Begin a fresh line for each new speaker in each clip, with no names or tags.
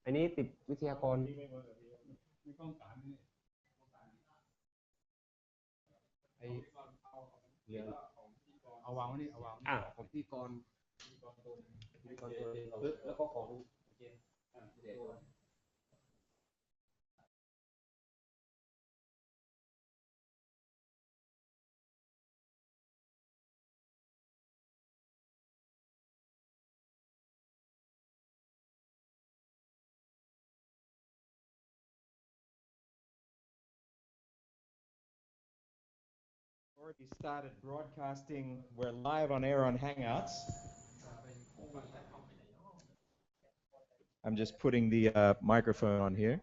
อันนี้ติดวิทยากรไอเหลือเอาวางไว้นี่เอาวางของพิธีกรตัวนึงแล้วก็ของเจน
Already started broadcasting. We're live on air on Hangouts. I'm just putting the microphone on here.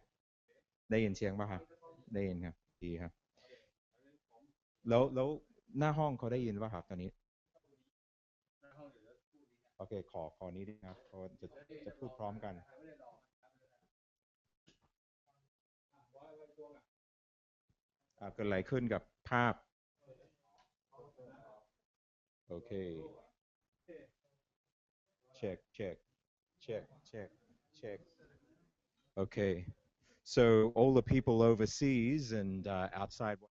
ได้ยินเสียงป่ะครับได้ยินครับดีครับแล้วหน้าห้องเขาได้ยินป่ะครับตอนนี้โอเคขอนี้ดีครับเพราะจะพูดพร้อมกันเกิดอะไรขึ้นกับภาพโอเค check okay so all the people overseas and outside1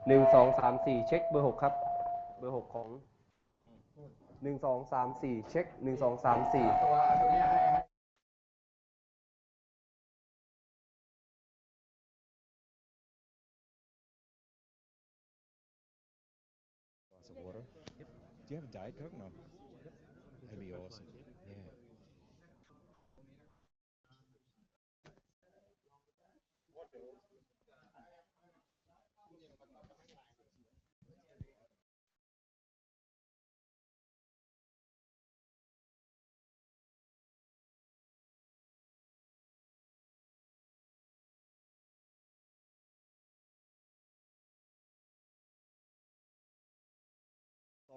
2 3 4เช็คเบอร์6ครับเบอร์6ของ1 2 3 4เช็ค1 2 3 4of
water. Yep. Do you have a Diet Coke? No. That'd be awesome.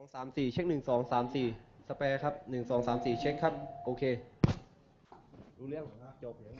Yeah.2
3 4เช็ค1 2 3 4สเปรครับ1 2 3 4เช็คครับโอเครู้เรื่องจบเลย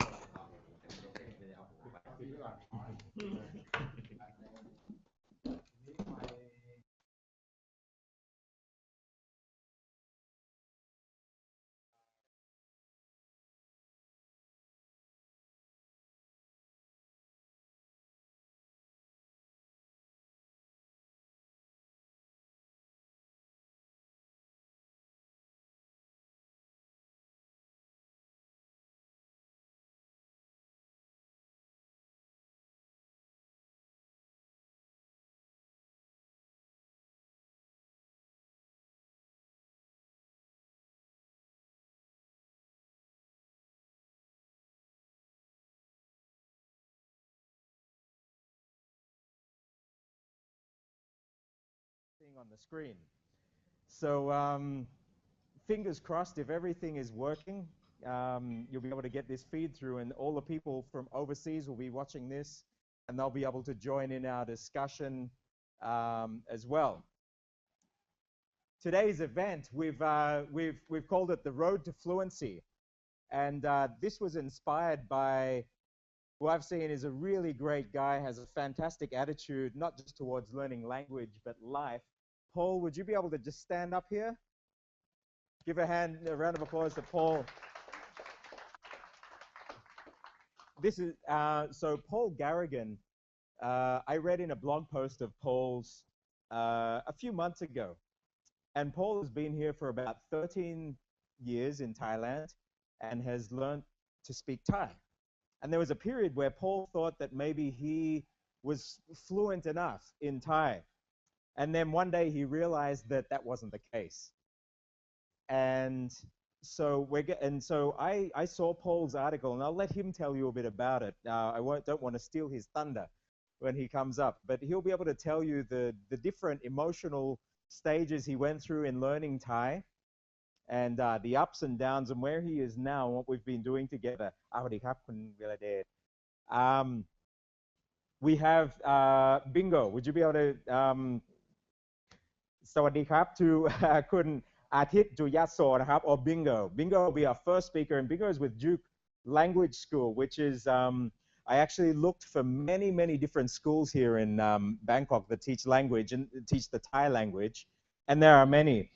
On the screen. So fingers crossed if everything is working, you'll be able to get this feed through and all the people from overseas will be watching this and they'll be able to join in our discussion as well. Today's event, we've called it the Road to Fluency, and this was inspired by who I've seen is a really great guy, has a fantastic attitude, not just towards learning language, but life. Paul, would you be able to just stand up here? Give a round of applause to Paul. This is, so Paul Garrigan, I read in a blog post of Paul's a few months ago. And Paul has been here for about 13 years in Thailand and has learned to speak Thai. And there was a period where Paul thought that maybe he was fluent enough in Thai. And then one day he realized that that wasn't the case. And so I saw Paul's article, and I'll let him tell you a bit about it. I don't want to steal his thunder when he comes up, but he'll be able to tell you the different emotional stages he went through in learning Thai, and the ups and downs, and where he is now, and what we've been doing together. We have Bingo. Would you be able to สวัสดีครับ to คุณ Arthit Juyaso นะครับ or Bingo. Bingo will be our first speaker, and Bingo is with Duke Language School, which is I actually looked for many different schools here in Bangkok that teach language and teach the Thai language, and there are many.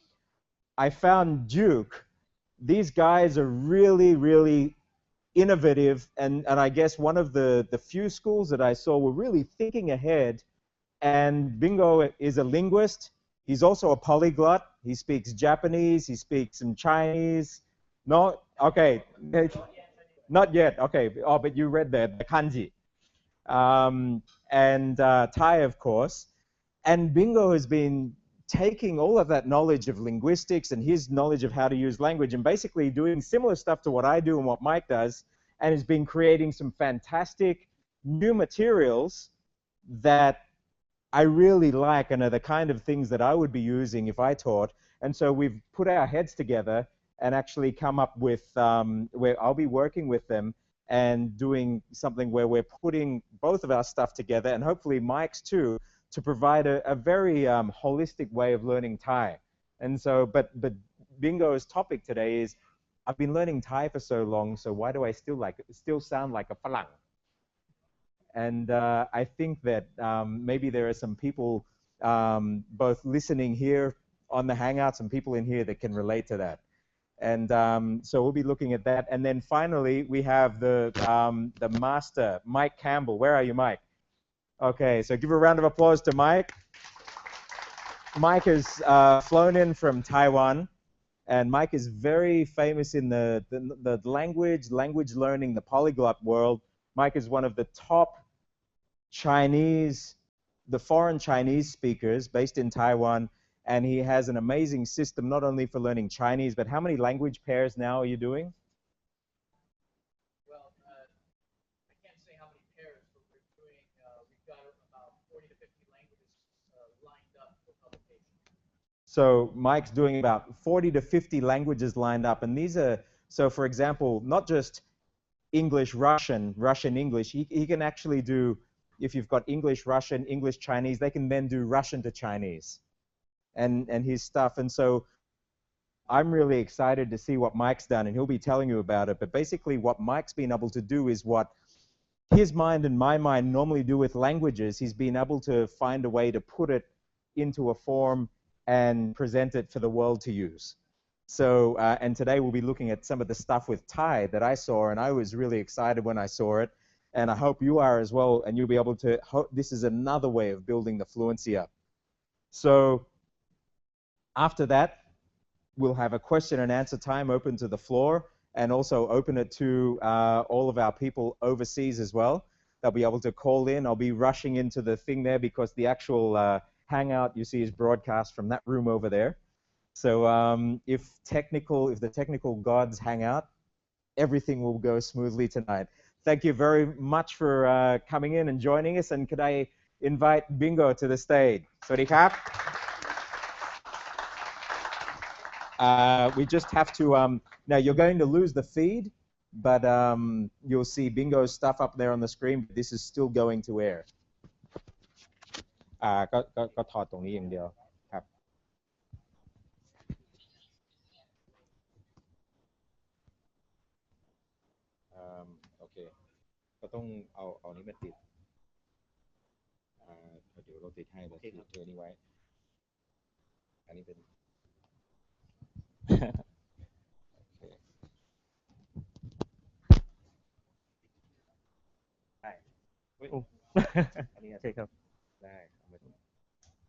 I found Duke. These guys are really innovative, and I guess one of the few schools that I saw were really thinking ahead. And Bingo is a linguist. He's also a polyglot. He speaks Japanese. He speaks some Chinese. No, okay, not yet. Okay, oh, but you read the kanji, and Thai, of course. And Bingo has been taking all of that knowledge of linguistics and his knowledge of how to use language and basically doing similar stuff to what I do and what Mike does, and has been creating some fantastic new materials that I really like and are the kind of things that I would be using if I taught. And so we've put our heads together and actually come up with where I'll be working with them and doing something where we're putting both of our stuff together, and hopefully Mike's too, to provide a very holistic way of learning Thai. And so, but Bingo's topic today is, I've been learning Thai for so long, so why do I still sound like a Farang? And I think that maybe there are some people both listening here on the Hangouts and people in here that can relate to that. And so we'll be looking at that. And then finally, we have the master, Mike Campbell. Where are you, Mike? Okay, so give a round of applause to Mike. Mike has flown in from Taiwan, and Mike is very famous in the language learning, the polyglot world. Mike is one of the top foreign Chinese speakers based in Taiwan, and he has an amazing system not only for learning Chinese, but how many language pairs now are you doing?
Well, I can't say how many pairs, but we're doing, we've got about 40 to 50 languages lined up for publication.
So Mike's doing about 40 to 50 languages lined up, and these are, so for example, not just English, Russian, English, he can actually do, if you've got English, Russian, English, Chinese, they can then do Russian to Chinese and his stuff. And so I'm really excited to see what Mike's done, and he'll be telling you about it. But basically what Mike's been able to do is what his mind and my mind normally do with languages. He's been able to find a way to put it into a form and present it for the world to use. So, and today we'll be looking at some of the stuff with Thai that I saw, and I was really excited when I saw it. And I hope you are as well, and you'll be able to, this is another way of building the fluency up. So after that, we'll have a question and answer time open to the floor, and also open it to all of our people overseas as well. They'll be able to call in. I'll be rushing into the thing there because the actual Hangout you see is broadcast from that room over there. So if the technical gods hang out, everything will go smoothly tonight. Thank you very much for coming in and joining us. And could I invite Bingo to the stage? Sawasdee krap. We just have to, now you're going to lose the feed, but you'll see Bingo's stuff up there on the screen. But this is still going to air. ก็ถอดตรงนี้อย่างเดียวครับโอเคก็ต้องเอานี้มาติดเดี๋ยวเราติดให้เราติดเธอนี้ไว้อันนี้เป็นโอเคได้อันนี้โอเคครับได้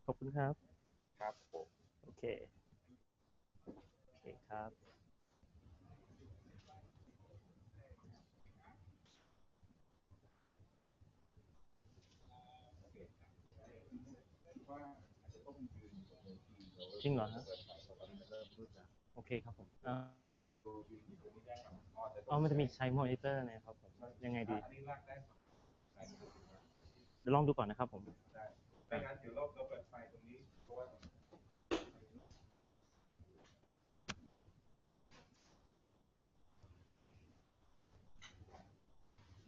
ขอบคุณครับครับผมโอเคครับจริงเหรอฮะโอเคครับผมมันจะมีใช้มอนิเตอร์นะครับผมยังไงดีเดี๋ยวลองดูก่อนนะครับผมไม่งั้นเดี๋ยวเราเปิดไฟตรงนี้เพราะว่า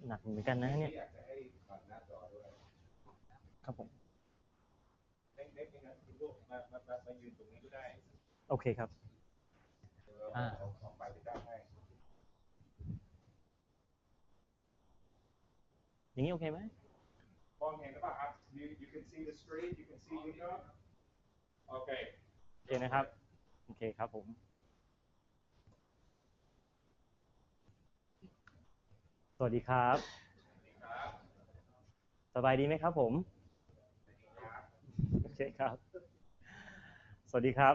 หนักเหมือนกันนะเนี่ยครับผมไม่งั้นคุณลูกมายืนตรงนี้ก็ได้โอเคครับ ออกไปติดตั้งให้
อย่างนี้โอเคไหม
มองเห็นหรือเปล่าครับ you can see the screen you can see window โอเค
โอเคนะครับโอเคครับผมสวัสดีครับสบายดีไหมครับผมโอเคครับสวัสดีครับ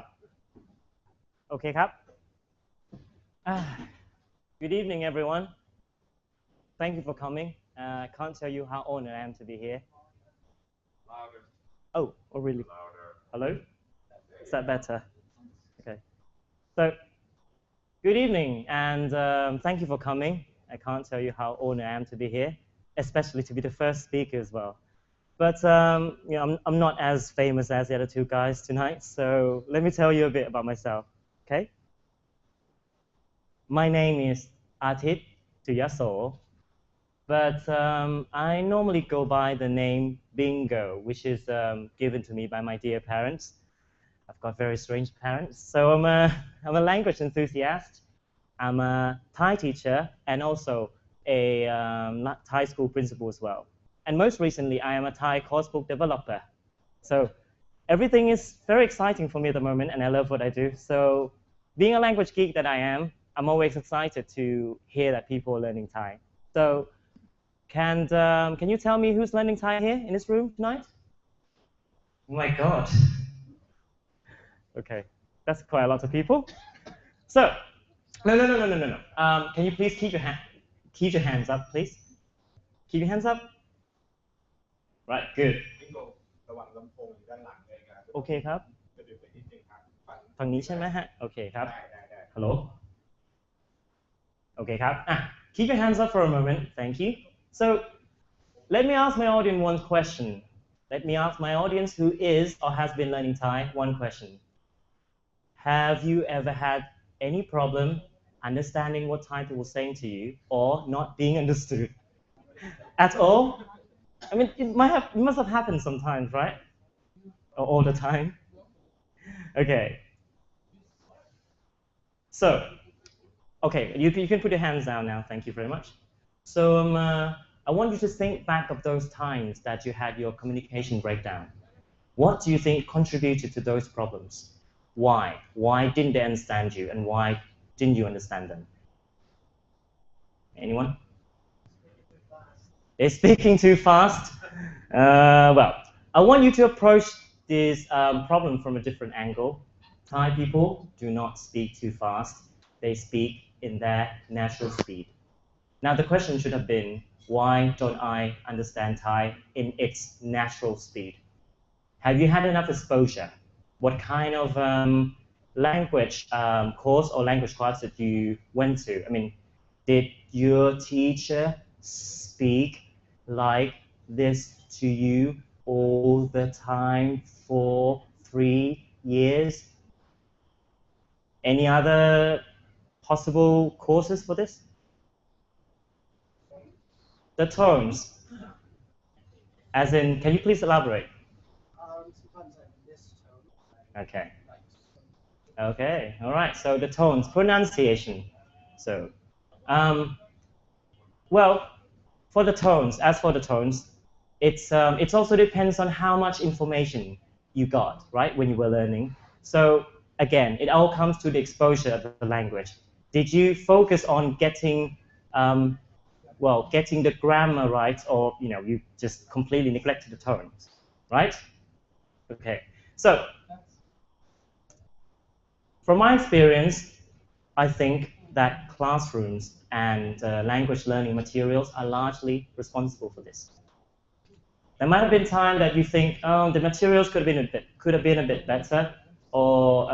โอเคครับ Good evening everyone thank you for coming I can't tell you how honored I am to be here
louder
oh really
louder
hello is that better okay so good evening and thank you for coming I can't tell you how honored I am to be here especially to be the first speaker as well but you know, I'm not as famous as the other two guys tonight, so let me tell you a bit about myself, okay? My name is Arthit Juyaso, but I normally go by the name Bingo, which is given to me by my dear parents. I've got very strange parents, so I'm a language enthusiast. I'm a Thai teacher and also a Thai school principal as well. And most recently, I am a Thai course book developer. So everything is very exciting for me at the moment, and I love what I do. So being a language geek that I am, I'm always excited to hear that people are learning Thai. So can you tell me who's learning Thai here in this room tonight? Oh my God. Okay, that's quite a lot of people. So, no. Can you please keep your hands up, please? Keep your hands up. Right, good.
ระหว่างลำโพงอยู่ด้านหลังเลยครับ
โอเคครับ
จะดึงไปนิดนึงครับ
ฝั่งนี้ใช่ไหมฮะ โอเคครับ
ได้
Hello? Okay,ครับ Keep your hands up for a moment. Thank you. So, let me ask my audience one question. Let me ask my audience who is or has been learning Thai one question. Have you ever had any problem understanding what Thai people were saying to you or not being understood at all? I mean, it must have happened sometimes, right? Or all the time? Okay. So, okay, you can put your hands down now. Thank you very much. So I want you to think back of those times that you had your communication breakdown. What do you think contributed to those problems? Why? Why didn't they understand you, and why didn't you understand them? Anyone? They're speaking too fast. Well, I want you to approach this problem from a different angle. Thai people do not speak too fast. They speak in their natural speed. Now, the question should have been, why don't I understand Thai in its natural speed? Have you had enough exposure? What kind of language course or language class that you went to? I mean, did your teacher speak like this to you all the time for 3 years? Any other possible causes for this? The tones. As in, can you please elaborate?
Sometimes I miss tone.
Okay. Okay, all right. So the tones, pronunciation. So, well, for the tones, as for the tones, it also depends on how much information you got, right, when you were learning. So again, it all comes to the exposure of the language. Did you focus on getting getting the grammar right, or you just completely neglected the tones, right? Okay. So from my experience, I think that classrooms and language learning materials are largely responsible for this. There might have been time that you think, oh, the materials could have been a bit better, or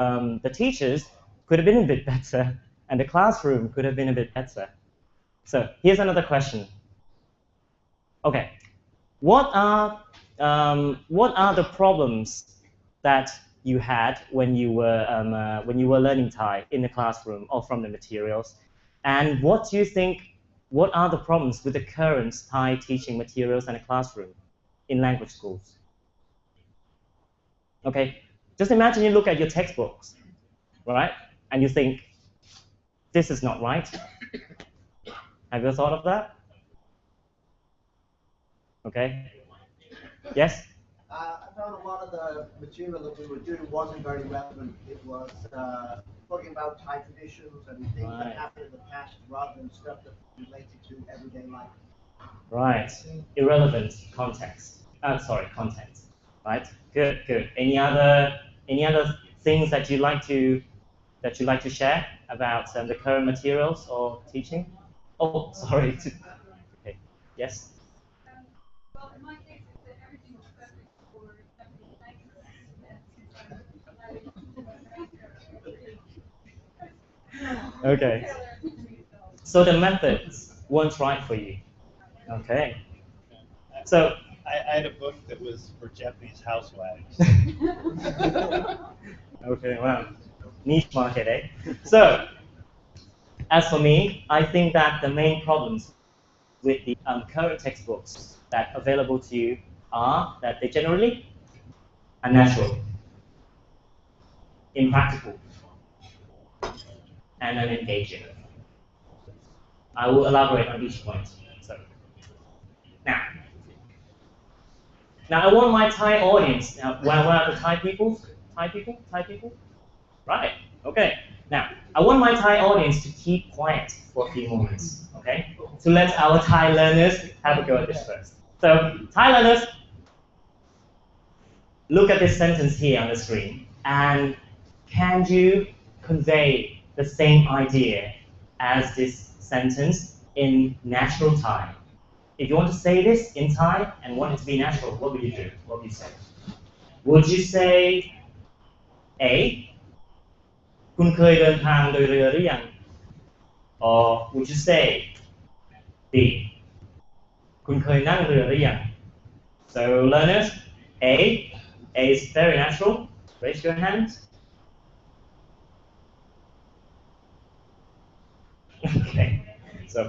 the teachers could have been a bit better, and the classroom could have been a bit better. So here's another question. Okay, what are the problems that you had when you were learning Thai in the classroom or from the materials, and what do you think? What are the problems with the current Thai teaching materials in the classroom in language schools? Okay, just imagine you look at your textbooks, right, and you think, this is not right. Have you thought of that? Okay. Yes?
I found a lot of the material that we were doing wasn't very relevant. It was talking about Thai traditions and things that happened in the past rather than stuff that related to everyday life.
Right. Irrelevant context. Sorry, content. Right. Good. Good. Any other things that you like to share about the current materials or teaching? Oh, sorry. Okay. Yes.
Well, in my case, it's that everything was perfect for Japanese language, and since I'm
Okay. So the methods weren't right for you. Okay. So
I had a book that was for Japanese housewives.
okay, wow. Niche market, eh? So as for me, I think that the main problems with the current textbooks that are available to you are that they generally unnatural, impractical, and unengaging. I will elaborate on each point. So now I want my Thai audience. Now, where are the Thai people? Thai people? Right. Okay. Now, I want my Thai audience to keep quiet for a few moments. Okay. To let our Thai learners have a go at this first. So, Thai learners, look at this sentence here on the screen, and can you convey the same idea as this sentence in natural Thai? If you want to say this in Thai and want it to be natural, what would you do? What would you say? Would you say A, คุณเคยเดินทางโดยเรือหรือยัง or would you say B, คุณเคยนั่งเรือหรือยัง So learners, A is very natural. Raise your hands. Okay. So,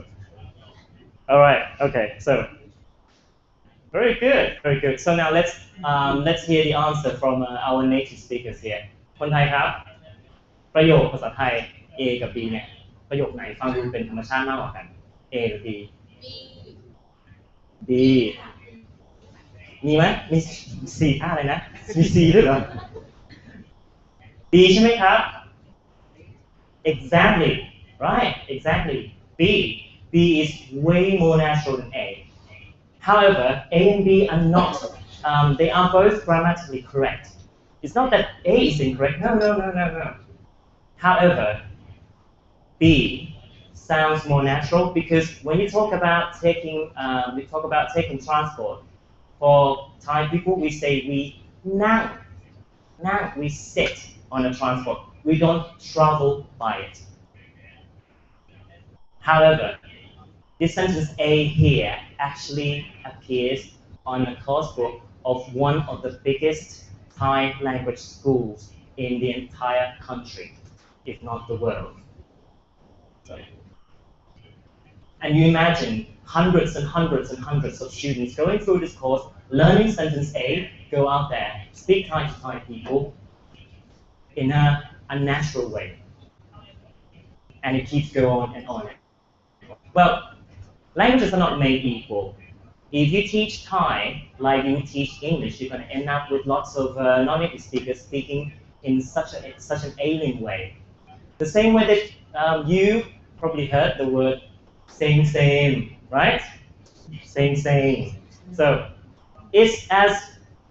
all right. Okay. So, very good. Very good. So now let's hear the answer from our native speakers here. คนไทยครับ ประโยคภาษาไทย A กับ B เนี่ยประโยคไหนฟังดูเป็นธรรมชาติมากกว่ากัน A หรือ B B มีไหมมี C อะไรนะมี C ด้วยเหรอ B ใช่ไหมครับ Exactly right exactly B is way more natural than A. However, A and B are not they are both grammatically correct. It's not that A is incorrect. No. However, B sounds more natural because when you talk about taking transport, for Thai people we say we nang, we sit on a transport. We don't travel by it. However, this sentence A here actually appears on a course book of one of the biggest Thai language schools in the entire country, if not the world. And you imagine hundreds and hundreds and hundreds of students going through this course, learning sentence A, go out there, speak Thai to Thai people in a unnatural way. And it keeps going on and on. Well, languages are not made equal. If you teach Thai like you teach English, you're going to end up with lots of non-native speakers speaking in such an alien way. The same way that you probably heard the word same, right? Same. So it's as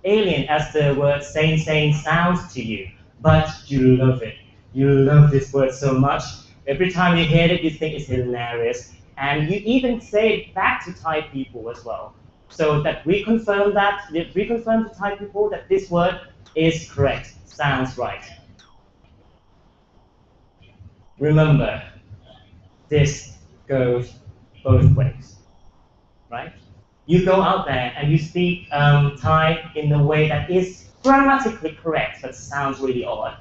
alien as the word same sounds to you, but you love it. You love this word so much. Every time you hear it, you think it's hilarious. And you even say it back to Thai people as well. So that we confirm to Thai people that this word is correct, sounds right. Remember, this goes both ways, right? You go out there and you speak Thai in a way that is grammatically correct, but sounds really odd.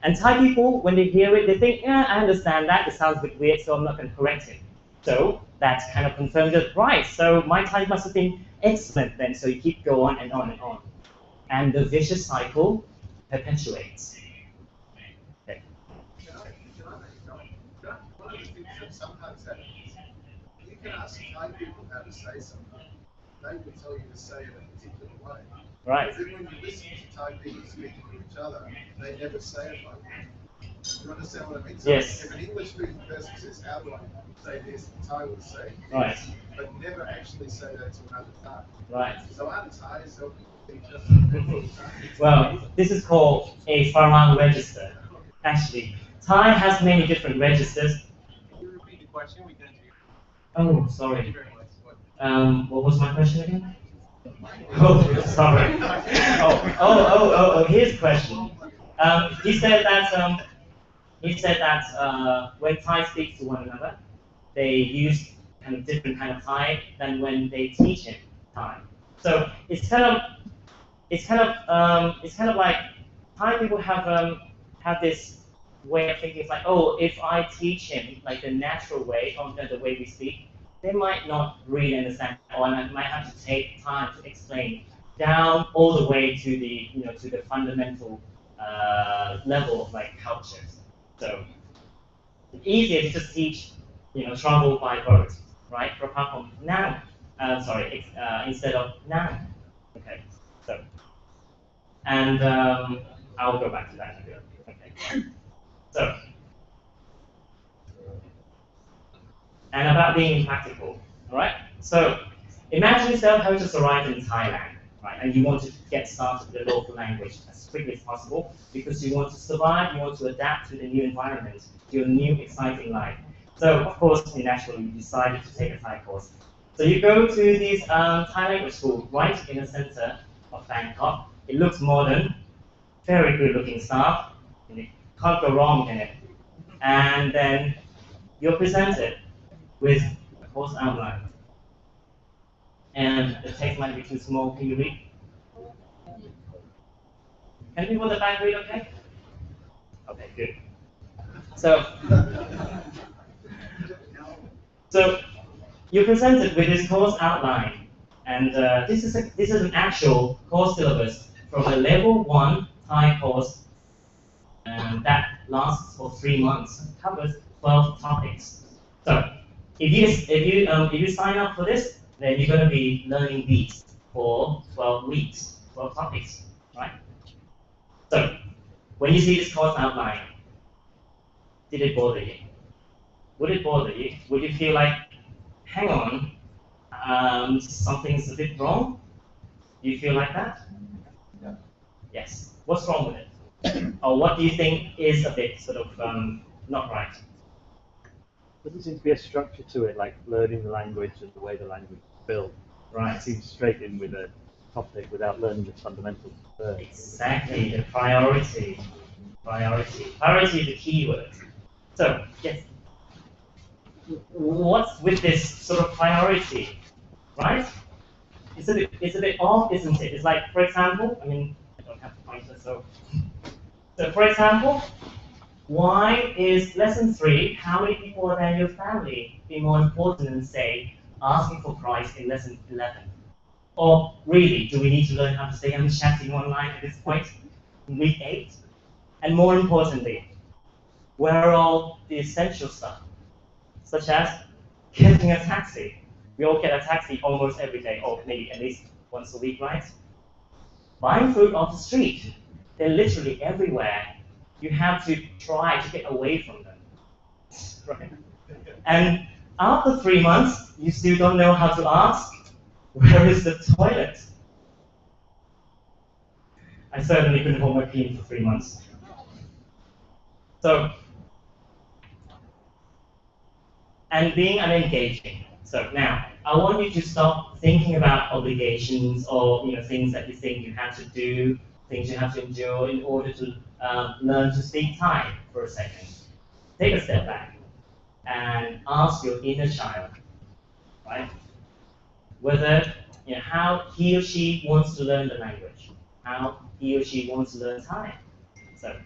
And Thai people, when they hear it, they think, yeah, I understand that, it sounds a bit weird, so I'm not going to correct it. So that kind of confirms it, right, so my Thai must have been excellent then, so you keep going on and on and on. And the vicious cycle perpetuates. Okay.
that sometimes happens. You can ask Thai people how to say something. They will tell you to say it a particular way.
Right.
But then when you listen to Thai people speaking to each other, they never say it like that. You understand what I mean? So
Yes.
if an English-speaking person says, how do I say this, the Thai will say this,
Right.
but never actually say that to another Thai.
Right.
So are the Thais helping each other?
Well, this is called a Farang register. Actually, Thai has many different registers.
Can you repeat the question? We couldn't hear.
Oh,
Thank
sorry.
you very much.
What was my question again? Oh, sorry. Oh, here's the question. He said that when Thai speak to one another, they use kind of different kind of Thai than when they teach in Thai. So it's kind of like Thai people have this way of thinking. It's like, oh, if I teach him like the natural way, or the way we speak, they might not really understand, or I might have to take time to explain down all the way to the to the fundamental level of like cultures. So it's easier to just teach travel by boat, right? For apart from now, instead of now. Okay, so and I'll go back to that again. Okay, so and about being impractical, all right? So imagine yourself having just arrived in Thailand, right? And you want to get started with the local language as quickly as possible because you want to survive, you want to adapt to the new environment, to your new exciting life. So of course, naturally, you decided to take a Thai course. So you go to this Thai language school right in the center of Bangkok. It looks modern, very good looking staff, and you can't go wrong in it. And then you're presented with a course outline. And the text might be too small. Can you read? Can people in the back read okay? Okay, good. So you're presented with this course outline. And this is an actual course syllabus from a level 1 Thai course, and that lasts for 3 months. It covers 12 topics. So if you sign up for this, then you're going to be learning these for 12 weeks, 12 topics, right? So when you see this course outline, did it bother you? Would it bother you? Would you feel like, hang on, something's a bit wrong? Do you feel like that?
Yeah.
Yes. What's wrong with it? Or what do you think is a bit sort of not right?
Doesn't seem to be a structure to it, like learning the language and the way the language is built.
Right.
It seems straight in with a topic without learning the fundamentals first.
Exactly, the priority. Priority is the key word. So, yes. What's with this sort of priority, right? It's a bit off, isn't it? It's like, for example, I mean, I don't have to point this, so for example, why is lesson 3, how many people are there in your family, be more important than, say, asking for Christ in lesson 11? Or really, do we need to learn how to stay chatting online at this point, in week 8? And more importantly, where are all the essential stuff, such as getting a taxi? We all get a taxi almost every day, or maybe at least once a week, right? Buying food off the street, they're literally everywhere. You have to try to get away from them, right? And after 3 months, you still don't know how to ask, where is the toilet? I certainly couldn't hold my pee for 3 months. So, and being unengaging. So now, I want you to stop thinking about obligations or things that you think you have to do, things you have to endure in order to learn to speak Thai for a second. Take a step back and ask your inner child, right? Whether how he or she wants to learn the language, how he or she wants to learn Thai. So,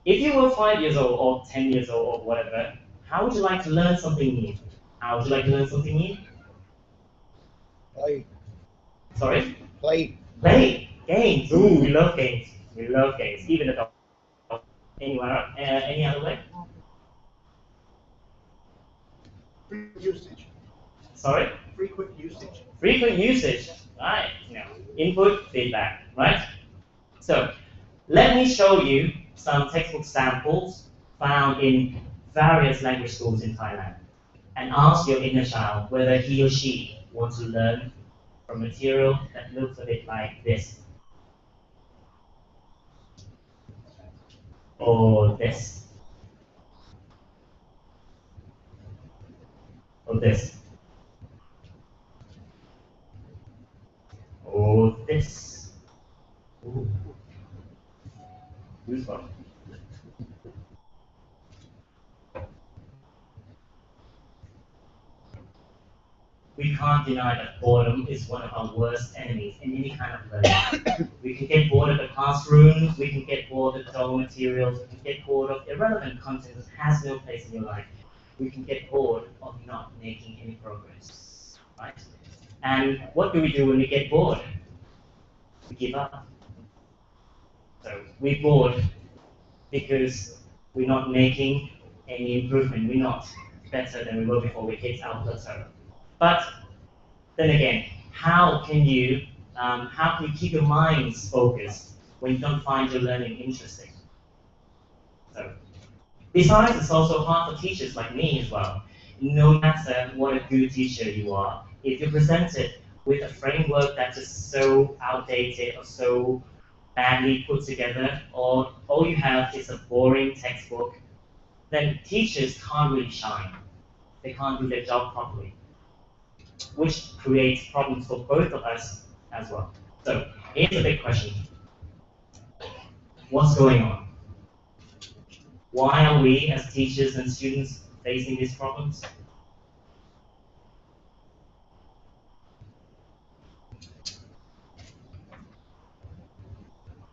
if you were 5 years old or 10 years old or whatever, how would you like to learn something new? How would you like to learn something new?
Play.
Sorry?
Play.
Play. Games. Ooh, we love games. We love games. Even adults. Anywhere, any other way?
Frequent usage.
Sorry?
Frequent usage.
Frequent usage, right? Input, feedback, right? So, let me show you some textbook samples found in various language schools in Thailand, and ask your inner child whether he or she wants to learn from material that looks a bit like this, or this, or this, or this. Ooh. Goosebumps. We can't deny that boredom is one of our worst enemies in any kind of learning. We can get bored of the classroom, we can get bored of dull materials, we can get bored of irrelevant content that has no place in your life. We can get bored of not making any progress, right? And what do we do when we get bored? We give up. So we're bored because we're not making any improvement. We're not better than we were before we hit our plateau. But then again, how can you keep your minds focused when you don't find your learning interesting? So, besides, it's also hard for teachers like me as well. No matter what a good teacher you are, if you're presented with a framework that's just so outdated or so badly put together, or all you have is a boring textbook, then teachers can't really shine. They can't do their job properly, which creates problems for both of us as well. So here's a big question. What's going on? Why are we as teachers and students facing these problems?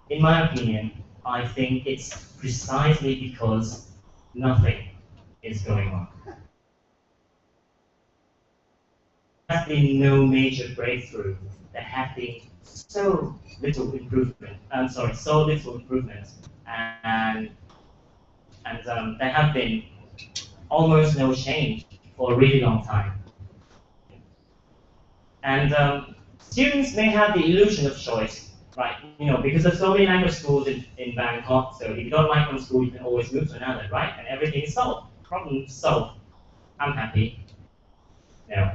In my opinion, I think it's precisely because nothing is going on. There has been no major breakthrough. There have been so little improvement. So little improvement, and there have been almost no change for a really long time. And students may have the illusion of choice, right? Because there's so many language schools in Bangkok, so if you don't like one school, you can always move to another, right? And everything is solved. Problem solved. I'm happy. No.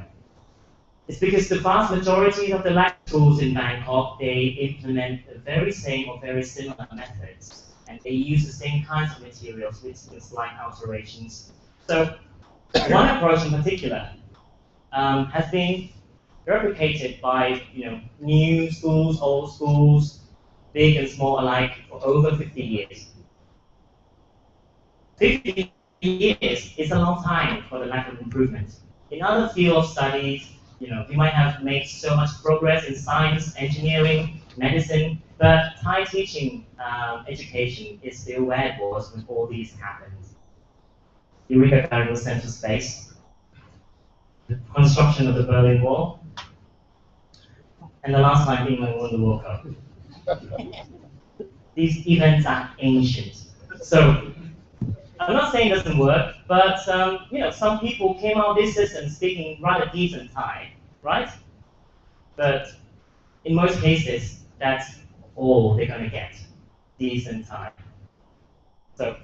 It's because the vast majority of the language schools in Bangkok, they implement the very same or very similar methods, and they use the same kinds of materials with slight alterations. So one approach in particular has been replicated by new schools, old schools, big and small alike, for over 50 years. 50 years is a long time for the lack of improvement. In other fields of studies, you might have made so much progress in science, engineering, medicine, but Thai teaching education is still where it was when all these happened. Eureka Garden Central Space, the construction of the Berlin Wall, and the last time England won the World Cup. These events are ancient. So I'm not saying it doesn't work, but some people came out of this system speaking rather decent Thai, right? But in most cases, that's all they're going to get, decent Thai. So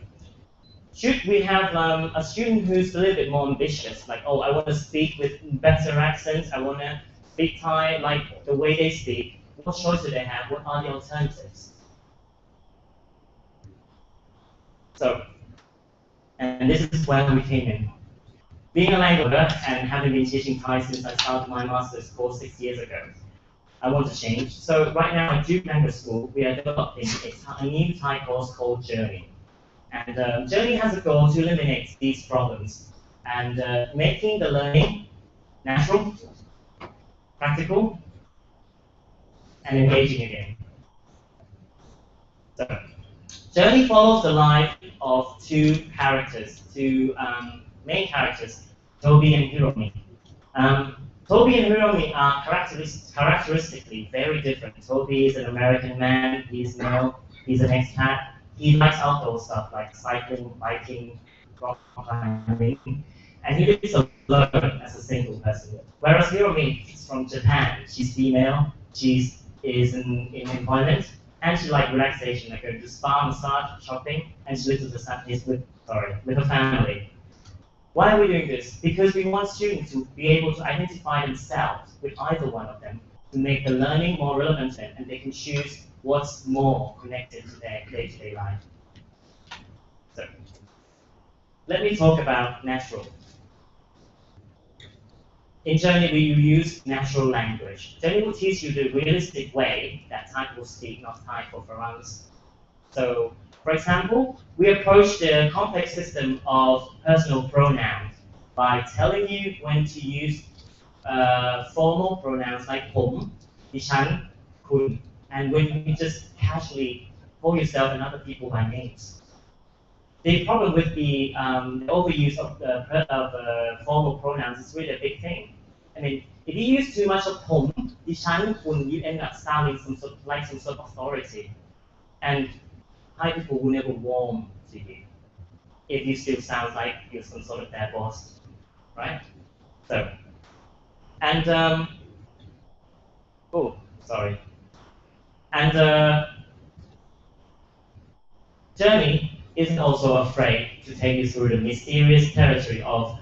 should we have a student who's a little bit more ambitious, like, oh, I want to speak with better accents, I want to speak Thai like the way they speak? What choice do they have? What are the alternatives? So, and this is where we came in. Being a language learner and having been teaching Thai since I started my master's course 6 years ago, I want to change. So right now at Duke Language School, we are developing a new Thai course called Journey. And Journey has a goal to eliminate these problems and making the learning natural, practical, and engaging again. So, Journey follows the life of two main characters, Toby and Hiromi. Toby and Hiromi are characteristically very different. Toby is an American man, he's male, he's an expat. He likes outdoor stuff like cycling, biking, rock climbing. And he lives alone as a single person. Whereas Hiromi is from Japan. She's female. She's in employment, and she likes relaxation, like going to spa, massage, shopping, and she lives with her family. Why are we doing this? Because we want students to be able to identify themselves with either one of them to make the learning more relevant to them, and they can choose what's more connected to their day-to-day life. So, let me talk about natural. In Journey, we use natural language. Journey will teach you the realistic way that Thai will speak, not Thai for Farangs. So, for example, we approach the complex system of personal pronouns by telling you when to use formal pronouns like pom, dishan, kun, and when you just casually call yourself and other people by names. The problem with the overuse of formal pronouns is really a big thing. I mean, if you use too much of pom, dishan, kun, you end up sounding some sort of authority. And Thai people will never warm to you if you still sound like you're some sort of their boss, right? So, and Journey isn't also afraid to take you through the mysterious territory of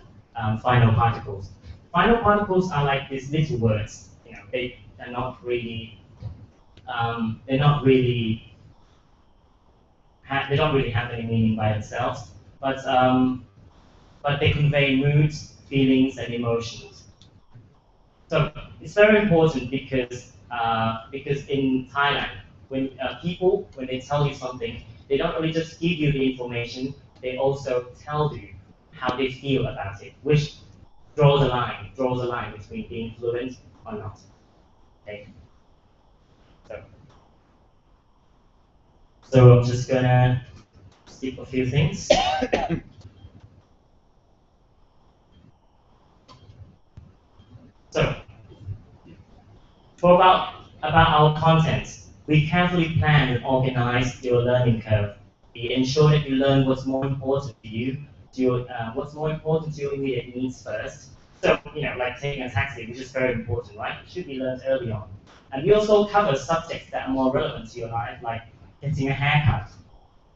final particles. Final particles are like these little words. You know, they are not really. They don't really have any meaning by themselves, but they convey moods, feelings, and emotions. So it's very important because in Thailand, when people, when they tell you something, they don't really just give you the information, they also tell you how they feel about it, which draws a line between being fluent or not. Okay. So I'm just gonna skip a few things. So, for about our contents, we carefully plan and organize your learning curve. We ensure that you learn what's more important to you, what's more important to your immediate needs first. So, you know, like taking a taxi, which is very important, right? It should be learned early on. And we also cover subjects that are more relevant to your life, like getting a haircut.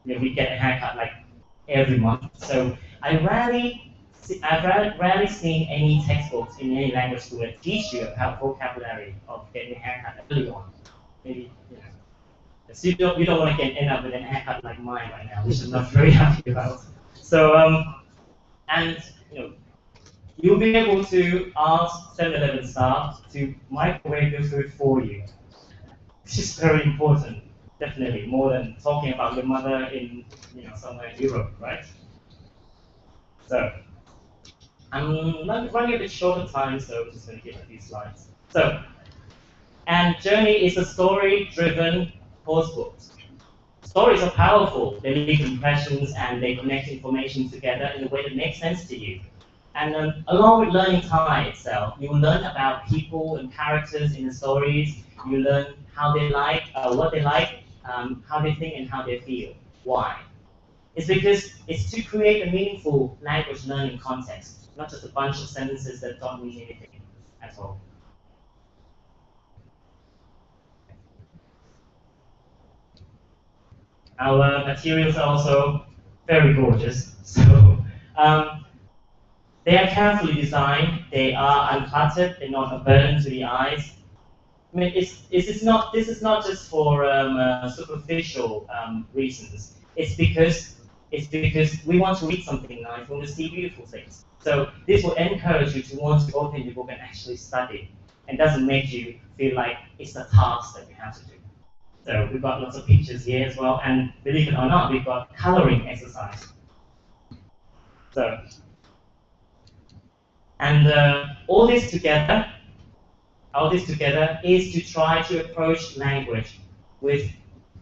You know, we get a haircut like every month. So I've rarely seen any textbooks in any language school that teach you about vocabulary of getting a haircut early on. Maybe, you know. So you don't want to end up with a haircut like mine right now, which I'm not very happy about. So and you know, you'll be able to ask 7-Eleven staff to microwave your food for you, which is very important. Definitely, more than talking about your mother in, you know, somewhere in Europe, right? So, I'm running a bit short of time, so I'm just going to give a few slides. So, and Journey is a story-driven course book. Stories are powerful. They leave impressions and they connect information together in a way that makes sense to you. And along with learning Thai itself, you will learn about people and characters in the stories. You learn how they like, what they like, how they think and how they feel. Why? It's because it's to create a meaningful language learning context, not just a bunch of sentences that don't mean anything at all. Our materials are also very gorgeous. So they are carefully designed, they are uncluttered, they're not a burden to the eyes. I mean, this is not just for superficial reasons. It's because we want to read something nice, we want to see beautiful things. So this will encourage you to want to open your book and actually study, and doesn't make you feel like it's a task that you have to do. So we've got lots of pictures here as well, and believe it or not, we've got coloring exercise. So, and all this together is to try to approach language with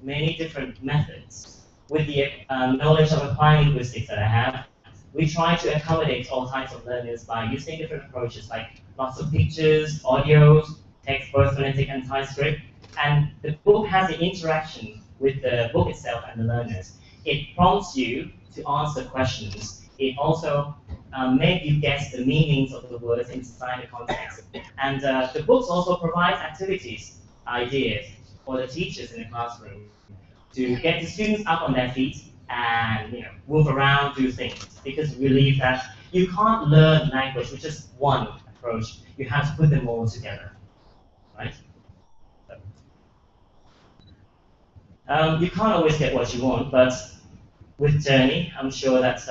many different methods. With the knowledge of applying linguistics that I have, we try to accommodate all types of learners by using different approaches, like lots of pictures, audios, text, both phonetic and Thai script. And the book has an interaction with the book itself and the learners. It prompts you to answer questions. It also make you guess the meanings of the words inside the context. And the books also provide activities, ideas for the teachers in the classroom to get the students up on their feet and move around, do things. Because we believe that you can't learn language with just one approach. You have to put them all together, right? You can't always get what you want, but with Journey, I'm sure that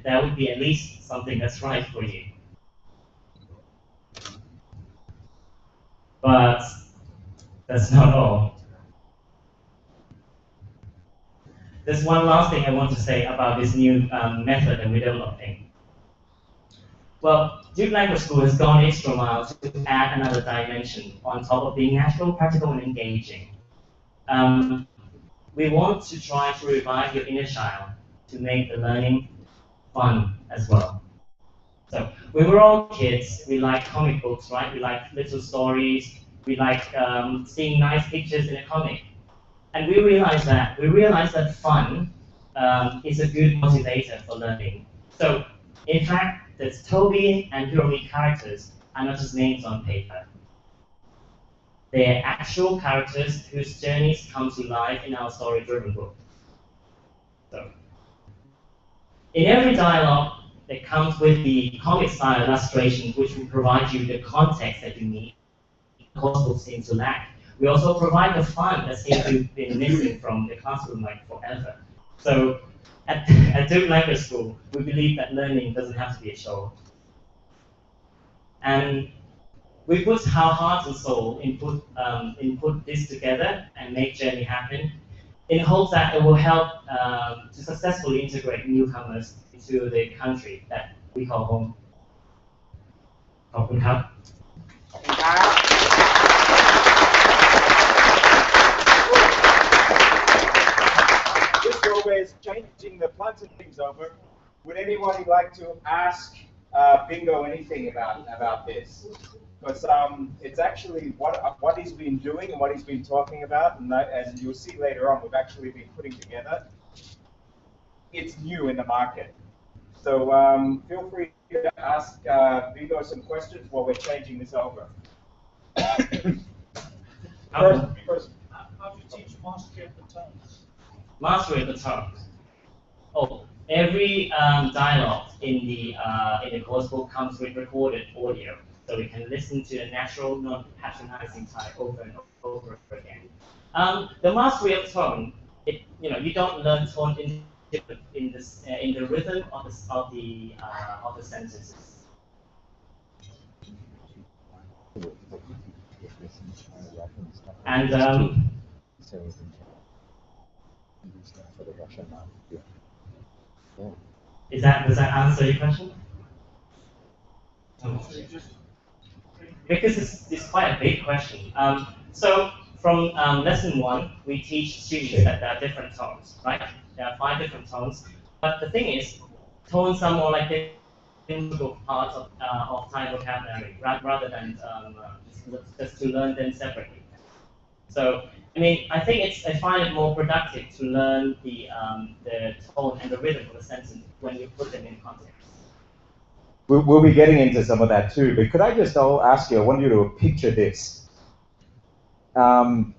there would be at least something that's right for you. But that's not all. There's one last thing I want to say about this new method that we're developing. Well, Duke Language School has gone extra mile to add another dimension on top of being natural, practical, and engaging. We want to try to revive your inner child to make the learning fun as well. So when we're all kids, we like comic books, right? We like little stories. We like seeing nice pictures in a comic. And we realize that fun is a good motivator for learning. So in fact, the Toby and Hiromi characters are not just names on paper. They are actual characters whose journeys come to life in our story-driven book. So, in every dialogue that comes with the comic-style illustrations, which will provide you the context that you need, course books seem to lack. We also provide the fun that seems to have been missing from the classroom like forever. So, at Duke Language School, we believe that learning doesn't have to be a show. And we put our heart and soul in put this together and make Journey happen in hopes that it will help to successfully integrate newcomers into the country that we call home. ขอบคุณครับ
This Rover is changing the plans and things over. Would anybody like to ask Bingo anything about this? Because it's actually what he's been doing and what he's been talking about, and you'll see later on, we've actually been putting together. It's new in the market. So feel free to ask Bingo some questions while we're changing this over. First.
How do you teach mastery of the tones?
Mastery of the tones. Oh, every dialogue in the course book comes with recorded audio. So we can listen to a natural, non-patronizing type over and over again. The mastery of tone, you don't learn tone in the rhythm of the sentences. And does that answer your question? Because it's quite a big question. So from lesson 1, we teach students that there are different tones, right? There are 5 different tones. But the thing is, tones are more like the integral part of Thai vocabulary, rather than just to learn them separately. So, I mean, I find it more productive to learn the tone and the rhythm of a sentence when you put them in context.
We'll be getting into some of that too, but could I just ask you, I want you to picture this.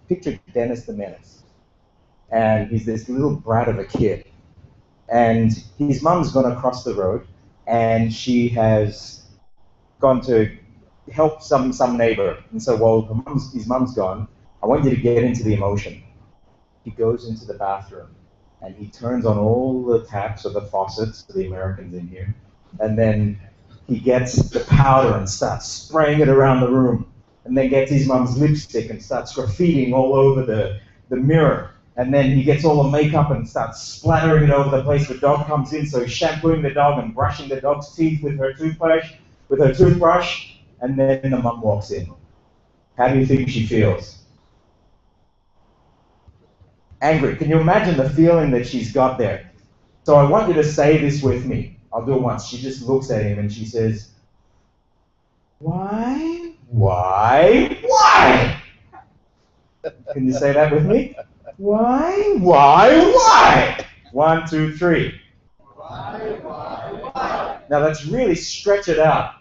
Picture Dennis the Menace. And he's this little brat of a kid. And his mum's gone across the road, and she has gone to help some neighbor. And so while his mum's gone, I want you to get into the emotion. He goes into the bathroom, and he turns on all the taps or the faucets for the Americans in here. And then he gets the powder and starts spraying it around the room, and then gets his mum's lipstick and starts graffitiing all over the mirror. And then he gets all the makeup and starts splattering it over the place. The dog comes in, so he's shampooing the dog and brushing the dog's teeth with her toothbrush, and then the mum walks in. How do you think she feels? Angry. Can you imagine the feeling that she's got there? So I want you to say this with me. I'll do it once. She just looks at him and she says, "Why? Why? Why?" Can you say that with me? Why? Why? Why? 1, 2, 3.
Why?
Now let's really stretch it out.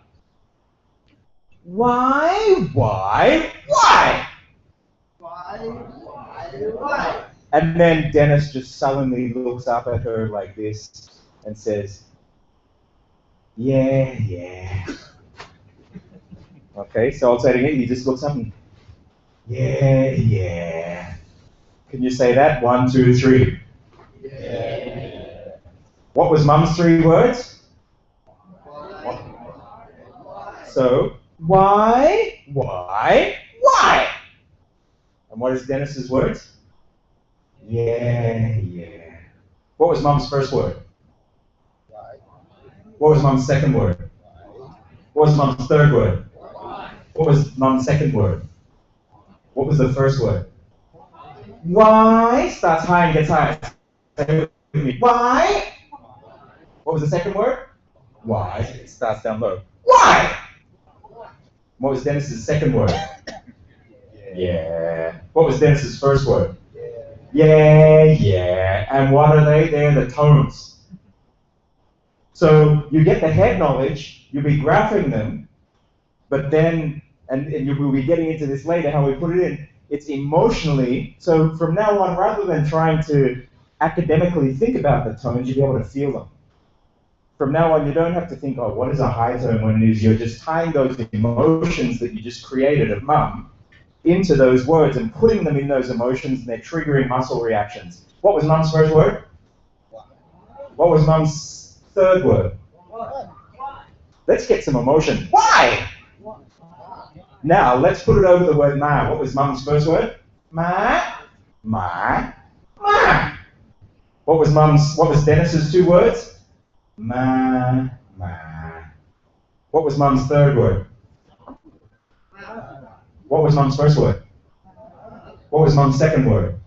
Why?
Why?
And then Dennis just sullenly looks up at her like this and says, yeah. Okay, so I'll say it again. He just looks up and, yeah. Can you say that? 1, 2, 3.
Yeah.
What was Mum's 3 words? So, why? And what is Dennis's words? Yeah. What was Mum's first word? What was Mum's second word? What was Mum's third word? What was Mum's second word? What was the first word? Why? Starts high and gets high. Say with me. Why? What was the second word? Why? It starts down low. Why? What was Dennis's second word? Yeah. What was Dennis's first word? Yeah. And what are they? They're the tones. So you get the head knowledge, you'll be graphing them, but then, and you will be getting into this later, how we put it in, it's emotionally. So from now on, rather than trying to academically think about the tones, you'll be able to feel them. From now on, you don't have to think, oh, what is a high tone when it is? You're just tying those emotions that you just created of Mum into those words and putting them in those emotions, and they're triggering muscle reactions. What was Mum's first word? What was Mum's third word? Let's get some emotion. Why? Now, let's put it over the word ma. What was Mum's first word? Ma. What was Dennis's 2 words? Ma. What was Mum's third word? What was Mum's first word? What was Mum's second word?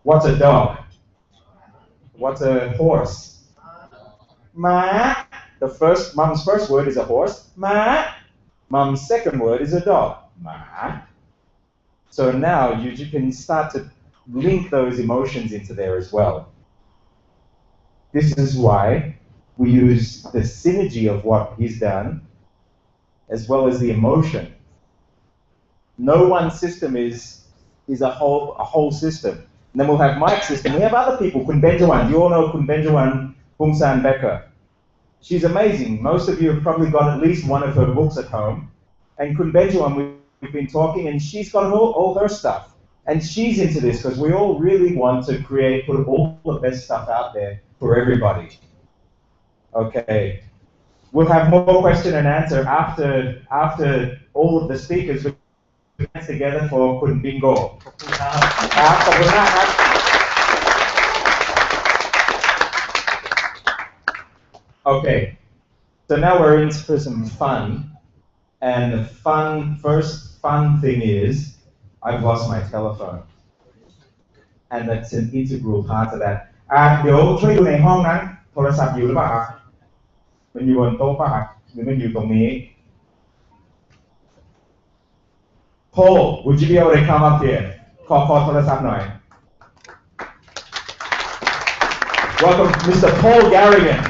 What's a dog? What's a horse? Ma. Mum's first word is a horse. Ma. Mum's second word is a dog. Ma. So now you can start to link those emotions into there as well. This is why we use the synergy of what he's done as well as the emotion. No one system is a whole system. And then we'll have Mike's system. We have other people. Kun Benjawan. You all know Kun Benjawan Bungsan Becker. She's amazing. Most of you have probably got at least one of her books at home. And Kun Benjawan, we've been talking, and she's got all her stuff. And she's into this because we all really want to put all the best stuff out there for everybody. Okay. We'll have more question and answer after all of the speakers. We'll dance together for Kun Bingo. Okay. So now we're in for some fun. And the first fun thing is, I've lost my telephone. And that's an integral part of that. เดี๋ยวช่วยดูในห้องนั้นโทรศัพท์อยู่หรือเปล่าครับมันอยู่บนโต๊ะป่ะครับหรือมันอยู่ตรงนี้ Paul, would you be able to come up here? ขอโทรศัพท์หน่อย Welcome, Mr. Paul Garrigan.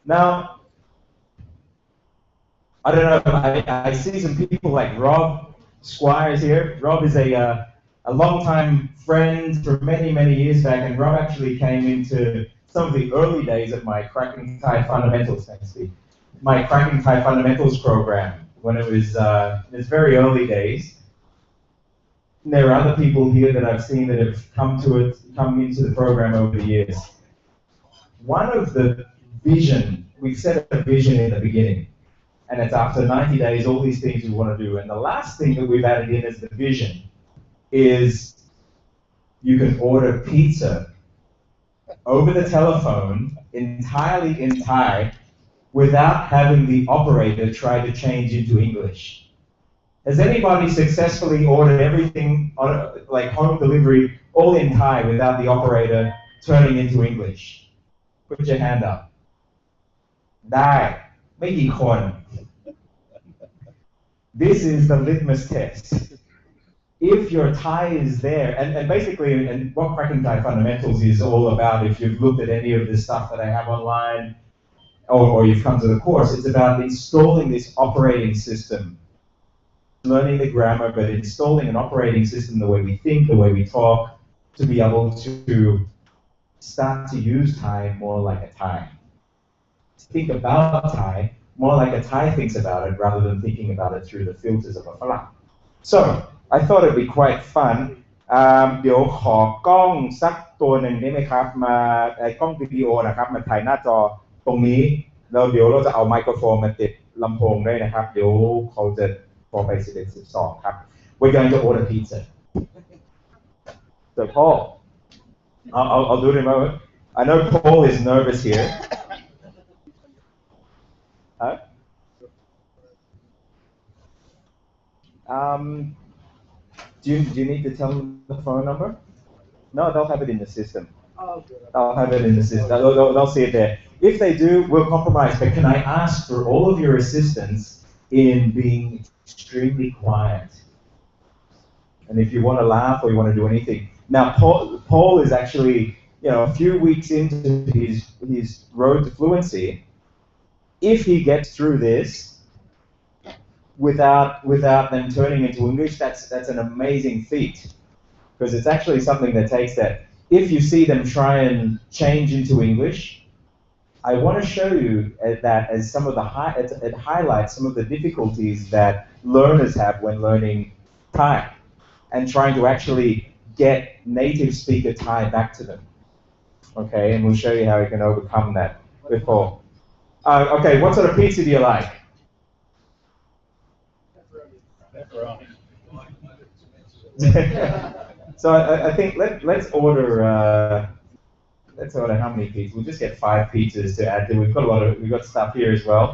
Now, I don't know, I see some people like Rob Squires here. Rob is a long-time friend from many, many years back, and Rob actually came into some of the early days of my Cracking Thai Fundamentals, my Cracking Thai Fundamentals program, when it was in its very early days. And there are other people here that I've seen that have come into the program over the years. One of the we set a vision in the beginning. And it's after 90 days, all these things we want to do. And the last thing that we've added in as the vision is you can order pizza over the telephone entirely in Thai without having the operator try to change into English. Has anybody successfully ordered everything on like home delivery all in Thai without the operator turning into English? Put your hand up. ได้ไม่กี่คน This is the litmus test. if your Thai is there, and basically, and what Cracking Thai Fundamentals is all about, if you've looked at any of the stuff that I have online, or you've come to the course, it's about installing this operating system, learning the grammar, but installing an operating system, the way we think, the way we talk, to be able to start to use Thai more like a Thai. Think about Thai more like a Thai thinks about it, rather than thinking about it through the filters of a Farang. So, I thought it'd be quite fun. เดี๋ยวขอกล้องสักตัวหนึ่งได้ไหมครับมากล้องวิดีโอนะครับมาถ่ายหน้าจอตรงนี้แล้วเดี๋ยวเราจะเอาไมโครโฟนมาติดลำโพงด้วยนะครับเดี๋ยวเขาจะพอไป11-12ครับ We're going to order pizza. So Paul, I'll do it in a moment. I know Paul is nervous here. Huh? Do you need to tell them the phone number? No, they'll have it in the system. I'll have it in the system. They'll see it there. If they do, we'll compromise. But can I ask for all of your assistance in being extremely quiet? And if you want to laugh or you want to do anything. Now, Paul is actually, a few weeks into his road to fluency. If he gets through this without them turning into English, that's an amazing feat. Because it's actually something that takes that. If you see them try and change into English, I want to show you that as some of the it highlights some of the difficulties that learners have when learning Thai and trying to actually get native speaker Thai back to them. Okay, and we'll show you how you can overcome that with Paul. Okay, what sort of pizza do you like?
Pepperoni.
So I think let's order how many pizzas. We'll just get 5 pizzas to add to. We've got stuff here as well.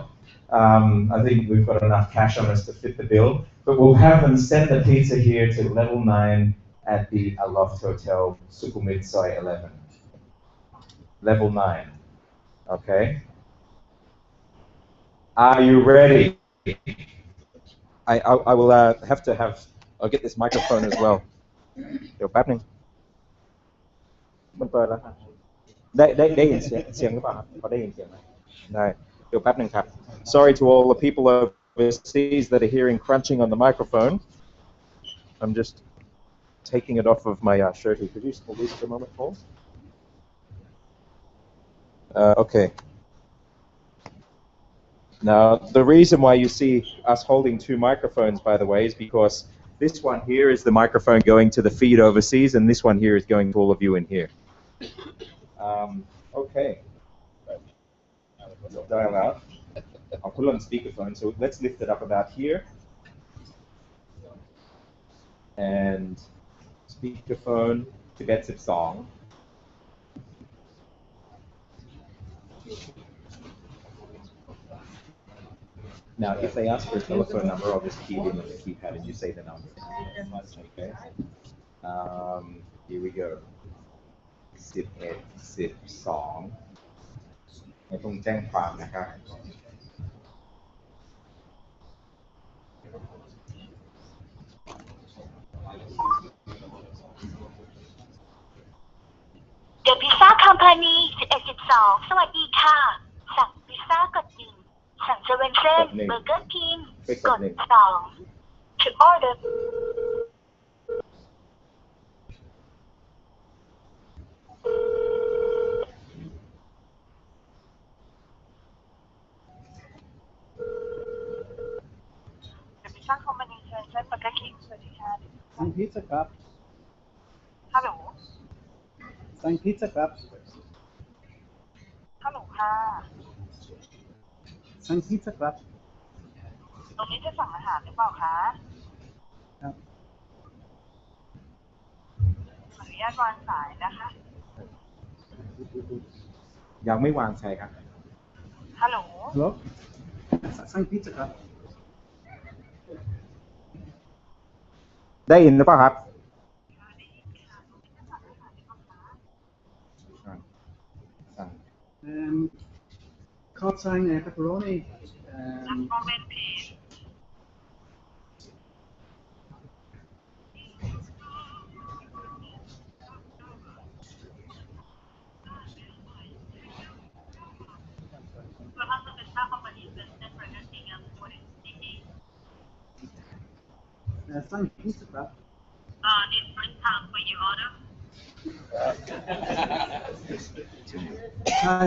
I think we've got enough cash on us to fit the bill. But we'll have them send the pizza here to level 9 at the Aloft Hotel, Sukhumvit Soi 11. Level 9. Okay. Are you ready? I will have to have. I'll get this microphone as well. เดี๋ยวแป๊บนึงมันเปิดแล้วครับได้ยินเสียงหรือเปล่าครับพอได้ยินเสียงไหมได้เดี๋ยวแป๊บนึงครับ Sorry to all the people overseas that are hearing crunching on the microphone. I'm just taking it off of my shirt here. Could you hold this for a moment, Paul? Okay. Now, the reason why you see us holding 2 microphones, by the way, is because this one here is the microphone going to the feed overseas, and this one here is going to all of you in here. Okay. Dial out. I'll put it on speakerphone, so let's lift it up about here. And speakerphone to get the song. Now, if they ask for a telephone number, I'll just key it in on the keypad and you say the number. Okay. Here we go. 11 12ไม่ต้องแจ้งความนะครับ
The Pizza Company 11 12 สวัสดีค่ะ สั่งพิซซ่ากด 1 สั่งเซเว่นเส้นเบอร์เกอร์คิงกด 2 To order The Pizza Company เส้นเบอร์เกอร์คิงสวัสดีค่ะ
สั่งพิซซ่าครับ
ฮัลโหล
สั่งพิซซ่าครับ
ฮัลโหลค่ะ
สั่งพิซซ่าครับ
ตรงนี้จะสั่งอาหารหรือเปล่าคะ
ครับ
ขออนุญาตวางสายนะคะ
ยังไม่วางใช่ครับ
ฮัลโหล
ฮัลโหลสั่งพิซซ่าครับ
ได้ยินหรือเปล่าครับ
Cod sang pepperoni.
Just moment please
สั่งพิซซ่าครับ
This first time for your order.
ใช่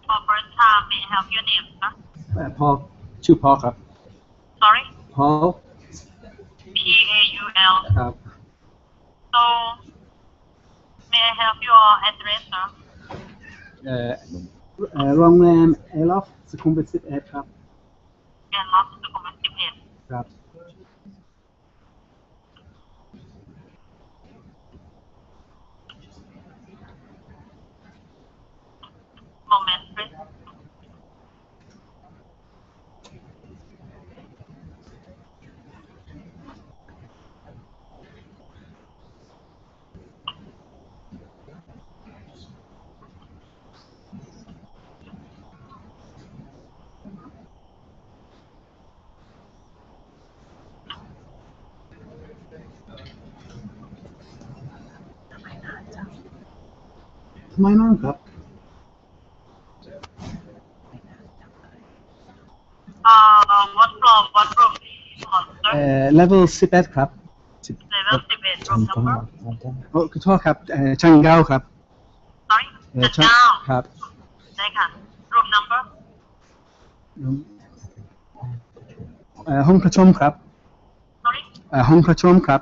For first time, may I have your name, sir?
พอชื่อพอครับ
Sorry?
พอ
P-A-U-L.
ครับ
So, may I have your address, sir?
โรงแรมเอลอฟสุขุมวิท11ครับ
Aloft Hotel.
ครับ
Moment, please.
ทำไมนั่งครับ
What floor, what room, sir?
level 11ครับ
Level 11, room number?
ขอโทษครับชั้นเก้าครับ
Sorry?
ชั้น
down.
ครับ
ได้ค่ะ room number?
ห้องประชุมครับ
Sorry?
ห้องประชุมครับ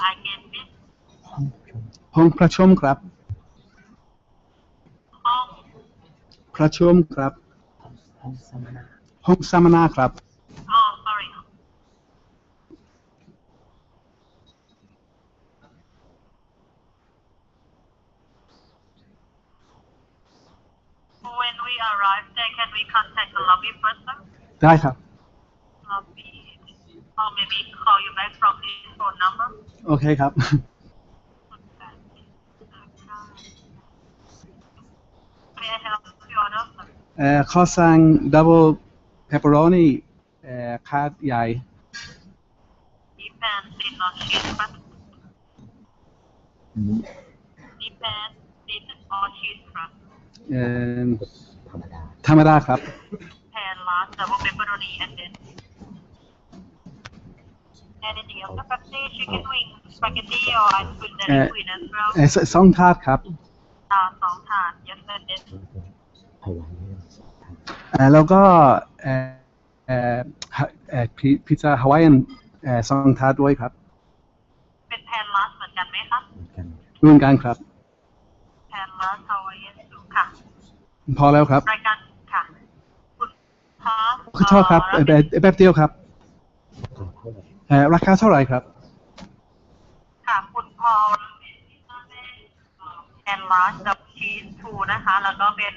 I can miss
ห้องประชุมครับ
ห้อง
ประชุมครับ ห้องสัมมนาครับ
sorry. When we arrive there, can we contact the lobby first, sir?
ได้ครับ
Lobby, or maybe call you back from this phone number?
โอเคครับ
May I help you order, sir?
ขอสั่ง double pepperoni คาร์ดใหญ่
Deep and thin or cheese, sir? Deep and thin or cheese, sir?
ธรรมดาครับ
Pan large, double pepperoni, and then anything else? Pepsi, chicken wing, spaghetti, or ice cream that is sweet as well?
สองถาดครับ
สองถาด yes and then
แล้วก็พิซซ่าฮาวายอันสองถาดด้วยครับ
เป็นแพนลัสเหมือนกันไหมครับ
เหมือนกันครับ
แพนลัสฮาวายนสุค่ะ
พอแล้วครับ
รายการค่ะคุณคะ
ขอโทษครับแบบเดียวครับราคาเท่าไหร่ครับ
ค่ะคุณพอลแพนลัสกับชีสทูนะคะ แล้วก็เป็น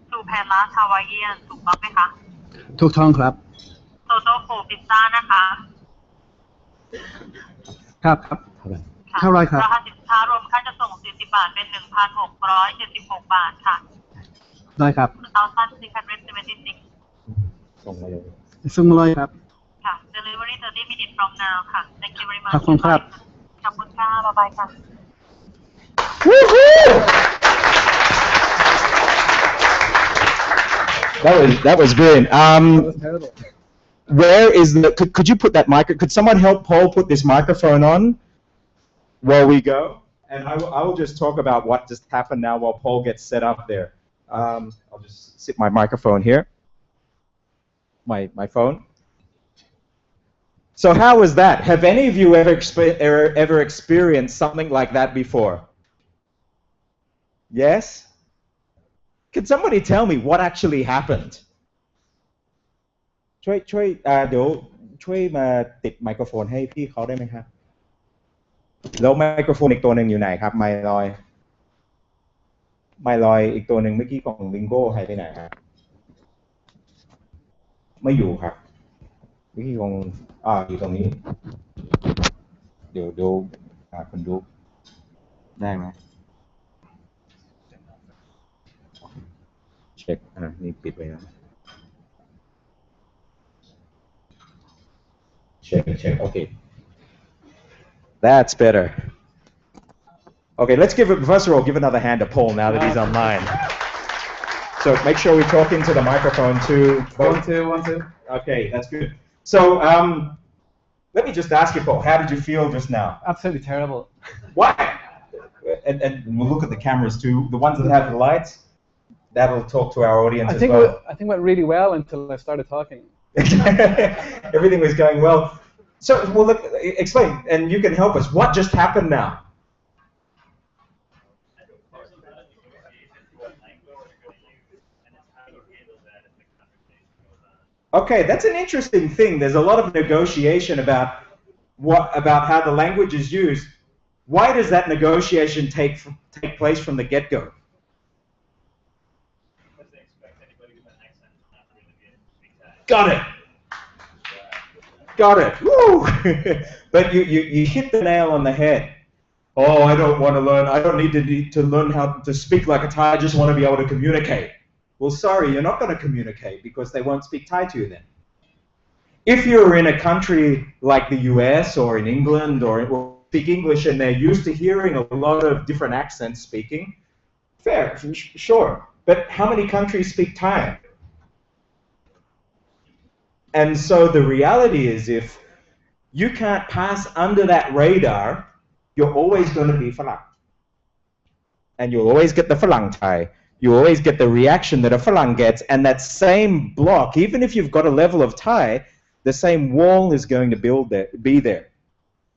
ทูแพนลัสฮาวายนถูกต้องไหมคะ
ถูกต้องครับ
โตโต้โฟพิซซ่านะคะ
ครับเท่าไหร่ครับ
ราคาสินค้ารวมค่าจะส่ง40 บาทเป็น 1,676 บาทค่ะ
ได้ครับ
1,676
ส่งมาเลย
ซึ่งมาเลยครับ
ค่ะ delivery 30 minutes from now ค่ะ thank you very much
ขอบคุณครับ
ขอบคุณค่ะ บ๊ายบายค่ะ
That was brilliant.
Terrible.
Where is the? Could you put that Could someone help Paul put this microphone on while we go? And I will just talk about what just happened now while Paul gets set up there. I'll just sit my microphone here. My phone. So how was that? Have any of you ever experienced something like that before? Yes? Can somebody tell me what actually happened? ช่วยเดี๋ยวช่วยมาติดไมโครโฟนให้พี่เขาได้ไหมครับแล้วไมโครโฟนอีกตัวหนึ่งอยู่ไหนครับไมลอยอีกตัวหนึ่งเมื่อกี้ของวิงโก้หายไปไหนครับไม่อยู่ครับเมื่อกี้ของอยู่ตรงนี้เดี๋ยวคุณดูได้ไหมเช็คนี่ปิดไว้นะcheck. Okay, that's better. Okay, let's first of all give another hand to Paul now that he's online. So make sure we talk into the microphone too.
1, 2, 1, 2.
Okay, that's good. So let me just ask you, Paul, how did you feel just now?
Absolutely terrible.
Why? And we'll look at the cameras too. The ones that have the lights, that'll talk to our audience as well.
I think it went really well until I started talking.
Everything was going well. So, well, look, explain, and you can help us. What just happened now? Okay, that's an interesting thing. There's a lot of negotiation about how the language is used. Why does that negotiation take place from the get-go? Got it. Got it. Woo! But you hit the nail on the head. Oh, I don't want to learn. I don't need to learn how to speak like a Thai. I just want to be able to communicate. Well, sorry, you're not going to communicate because they won't speak Thai to you then. If you're in a country like the US or in England or speak English and they're used to hearing a lot of different accents speaking, fair, sure. But how many countries speak Thai? And so the reality is if you can't pass under that radar, you're always going to be Farang. And you'll always get the Farang Thai. You always get the reaction that a Farang gets, and that same block, even if you've got a level of Thai, the same wall is going to be there.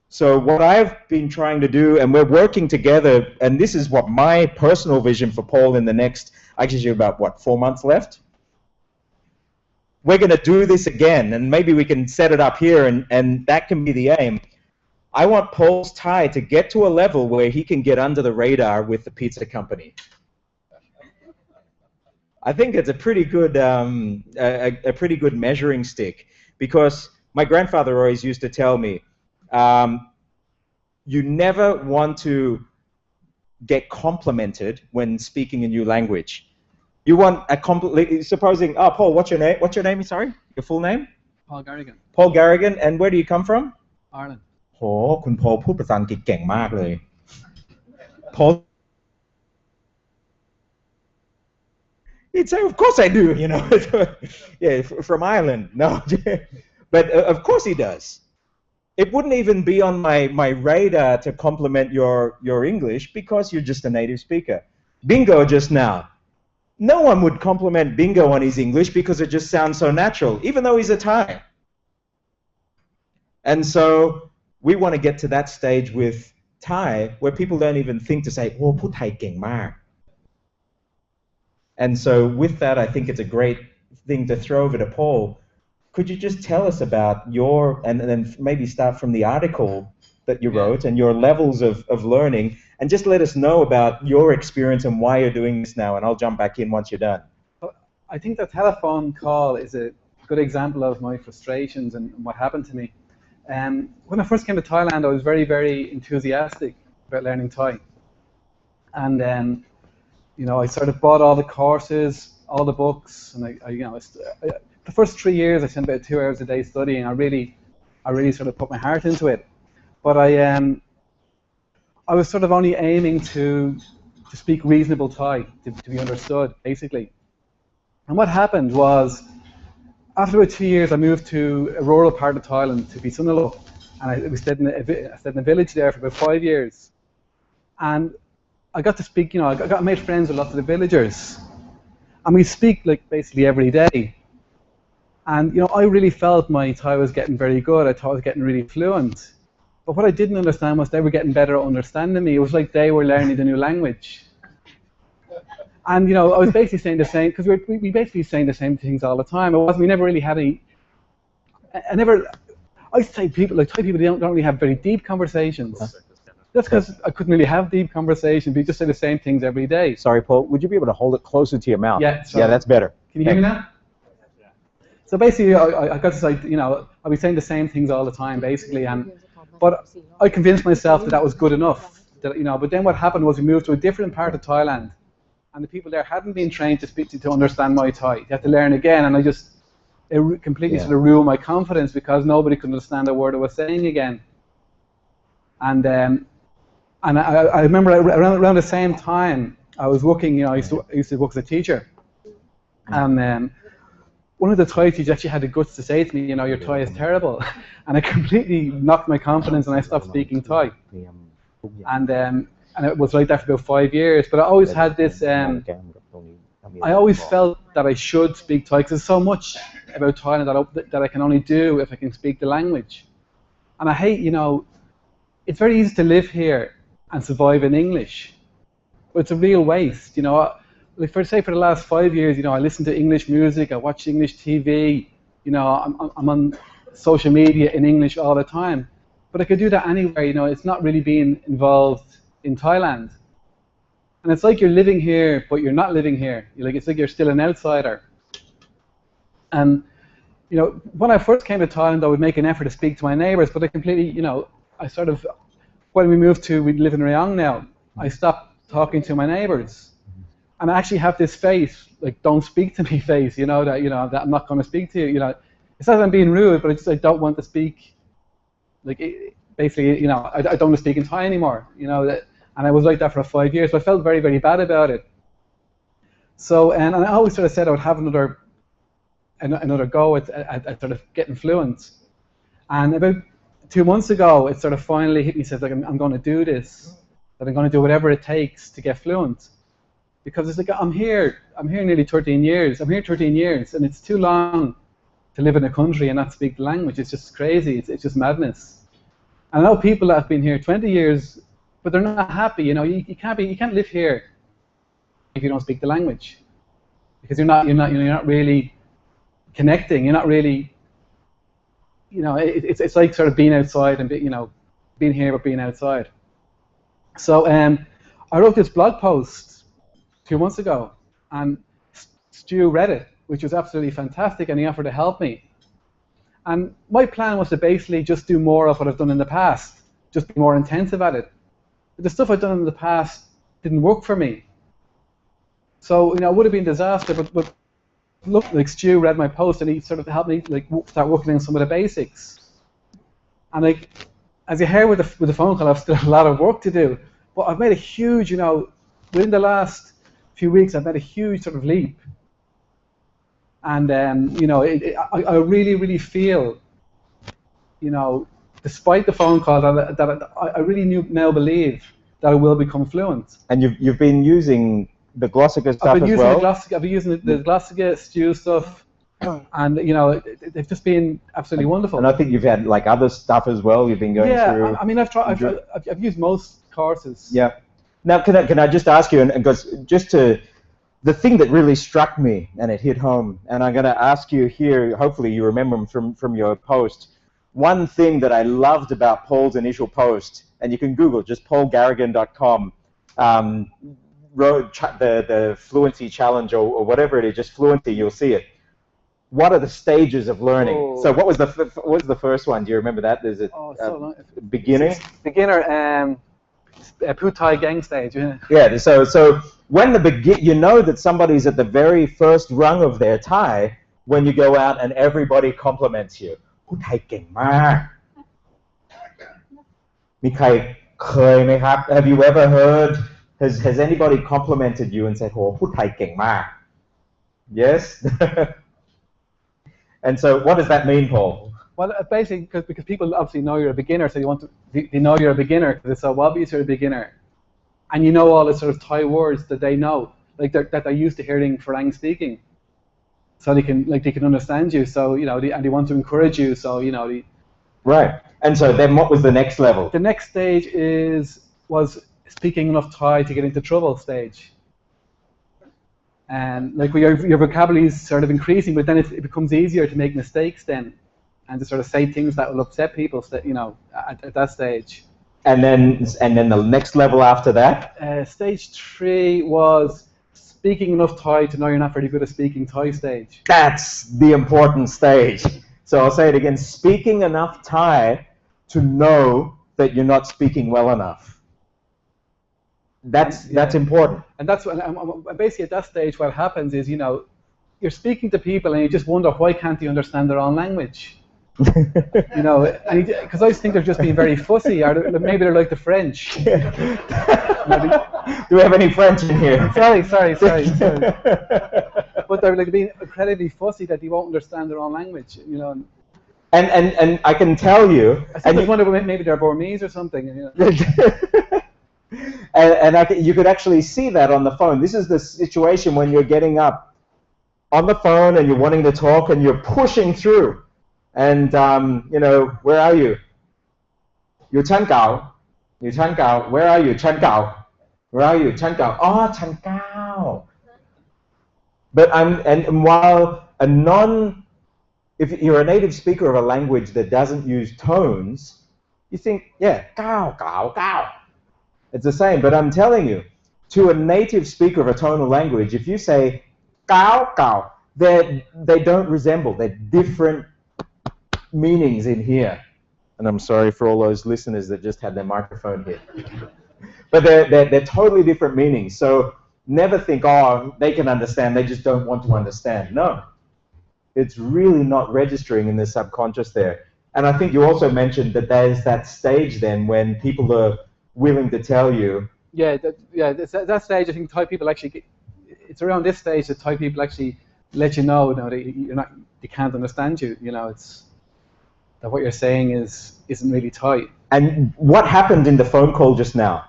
So what I've been trying to do, and we're working together, and this is what my personal vision for Paul in the next, actually about, what, 4 months left? We're going to do this again, and maybe we can set it up here, and that can be the aim. I want Paul's Thai to get to a level where he can get under the radar with the pizza company. I think it's a pretty good measuring stick, because my grandfather always used to tell me, you never want to get complimented when speaking a new language. You want a supposing, oh, Paul, what's your name? What's your name? Sorry, your full name?
Paul Garrigan.
Paul Garrigan, and where do you come from?
Ireland.
โหคุณพอลพูดภาษาอังกฤษเก่งมากเลย Paul, he'd say, of course I do, you know. Yeah, from Ireland. No, but of course he does. It wouldn't even be on my radar to compliment your English because you're just a native speaker. Bingo just now. No one would compliment Bingo on his English because it just sounds so natural, even though he's a Thai. And so we want to get to that stage with Thai where people don't even think to say, oh, พูดไทยเก่งมาก. And so with that, I think it's a great thing to throw over to Paul. Could you just tell us about and then maybe start from the article that you wrote and your levels of learning, and just let us know about your experience and why you're doing this now, and I'll jump back in once you're done.
I think the telephone call is a good example of my frustrations and what happened to me. When I first came to Thailand, I was very, very enthusiastic about learning Thai. And you know, I sort of bought all the courses, all the books, and the first 3 years I spent about 2 hours a day studying. I really sort of put my heart into it. But I was sort of only aiming to speak reasonable Thai, to be understood, basically. And what happened was, after about 2 years, I moved to a rural part of Thailand, to Pisunalo, and I stayed in a village there for about 5 years. And I got to speak, you know, I made friends with lots of the villagers, and we speak like basically every day. And you know, I really felt my Thai was getting very good. I thought I was getting really fluent. But what I didn't understand was they were getting better at understanding me. It was like they were learning the new language. And you know, I was basically saying the same, because we basically saying the same things all the time. We never really had any. I say people, like Thai people, they don't really have very deep conversations. That's because I couldn't really have deep conversations. We just say the same things every day.
Sorry, Paul, would you be able to hold it closer to your mouth?
Yeah, sorry.
Yeah, that's better.
Can you hear me now? So basically, I got to say, you know, I'll be saying the same things all the time, basically, but I convinced myself that was good enough. That, you know, but then what happened was we moved to a different part of Thailand, and the people there hadn't been trained to understand my Thai. They had to learn again, and it completely sort of ruined my confidence because nobody could understand a word I was saying again. And I remember around the same time I was working, you know, I used to work as a teacher, And one of the Thai teachers actually had the guts to say to me, you know, your Thai is terrible. And it completely knocked my confidence and I stopped speaking Thai. And it was like that for about 5 years. But I always had this, I always felt that I should speak Thai because there's so much about Thailand that I can only do if I can speak the language. And I hate, you know, it's very easy to live here and survive in English. But it's a real waste, you know. Like for the last 5 years, you know, I listen to English music, I watch English TV, you know, I'm on social media in English all the time. But I could do that anywhere, you know, it's not really being involved in Thailand. And it's like you're living here, but you're not living here. It's like you're still an outsider. And, you know, when I first came to Thailand, I would make an effort to speak to my neighbors, but I completely, you know, when we live in Rayong now, I stopped talking to my neighbors. And I actually have this face, like, don't speak to me face, you know, that I'm not going to speak to you, you know. It's not that I'm being rude, but I don't want to speak, like, basically, you know, I don't want to speak in Thai anymore, you know. And I was like that for 5 years, so I felt very, very bad about it. So, and I always sort of said I would have another go at sort of getting fluent. And about 2 months ago, it sort of finally hit me, says, like, I'm going to do this, that I'm going to do whatever it takes to get fluent. Because it's like, I'm here nearly 13 years. I'm here 13 years, and it's too long to live in a country and not speak the language. It's just crazy. It's just madness. And I know people that have been here 20 years, but they're not happy. You know, you can't live here if you don't speak the language, because you're not really connecting. You're not really, you know, it's like sort of being outside and being here but being outside. So I wrote this blog post 2 months ago, and Stu read it, which was absolutely fantastic, and he offered to help me. And my plan was to basically just do more of what I've done in the past, just be more intensive at it. But the stuff I've done in the past didn't work for me. So, you know, it would have been a disaster, but look, like, Stu read my post and he sort of helped me, like, start working on some of the basics. And, like, as you hear with the phone call, I've still a lot of work to do. But I've made a huge, you know, within the last few weeks, I've made a huge sort of leap. And, you know, I really, really feel, you know, despite the phone call, that I really now believe that I will become fluent.
And you've been using the Glossika stuff as well?
I've been using the Glossika, Stu stuff, and, you know, they've just been absolutely wonderful.
And I think you've had, like, other stuff as well you've been going through.
Yeah, I mean, I've used most courses.
Yeah. Now, can I just ask you, and because the thing that really struck me, and it hit home, and I'm going to ask you here, hopefully you remember from your post, one thing that I loved about Paul's initial post, and you can Google, just paulgarrigan.com, wrote the Fluency Challenge or whatever it is, just Fluency, you'll see it. What are the stages of learning? Oh. So what was the first one? Do you remember that? Is it beginning?
Beginner, Putai gang stage.
Yeah. So when you know that somebody's at the very first rung of their Thai when you go out and everybody compliments you. พูดไทยเก่งมาก มีใครเคยไหมครับ Have you ever heard? Has anybody complimented you and said, โหพูดไทยเก่งมาก Yes. And so, what does that mean, Paul?
Well, basically, because people obviously know you're a beginner, so they know you're a beginner because it's so obvious you're a beginner, and you know all the sort of Thai words that they know, like that they're used to hearing Farang speaking, so they can understand you. So, you know, and they want to encourage you. So, you know,
right. And so then, what was the next level?
The next stage was speaking enough Thai to get into trouble stage. And like your vocabulary is sort of increasing, but then it becomes easier to make mistakes then, and to sort of say things that will upset people, you know, at that stage.
And then the next level after that?
Stage 3 was speaking enough Thai to know you're not very good at speaking Thai stage.
That's the important stage. So I'll say it again, speaking enough Thai to know that you're not speaking well enough. That's important.
And that's what, basically at that stage what happens is, you know, you're speaking to people and you just wonder why can't they understand their own language. You know, because I think they're just being very fussy, or maybe they're like the French.
Do we have any French in here?
Sorry. but they're like being incredibly fussy that they won't understand their own language, you know.
And I can tell you,
I sometimes wonder maybe they're Burmese or something, you know.
You could actually see that on the phone. This is the situation when you're getting up on the phone and you're wanting to talk and you're pushing through. And, you know, where are you? You're Chan Gao. You're Chan Gao. Where are you? Chan Gao. Where are you? Chan Gao. Oh, Chan Gao. But and while if you're a native speaker of a language that doesn't use tones, you think, yeah, Gao, Gao, Gao. It's the same, but I'm telling you, to a native speaker of a tonal language, if you say Gao, Gao, they don't resemble. They're different meanings in here. And I'm sorry for all those listeners that just had their microphone hit. But they're totally different meanings. So never think, oh, they can understand, they just don't want to understand. No. It's really not registering in the subconscious there. And I think you also mentioned that there's that stage then when people are willing to tell you.
Yeah, that stage, I think Thai people actually, it's around this stage that Thai people actually let you know, they can't understand you. You know, it's that what you're saying isn't really Thai.
And what happened in the phone call just now?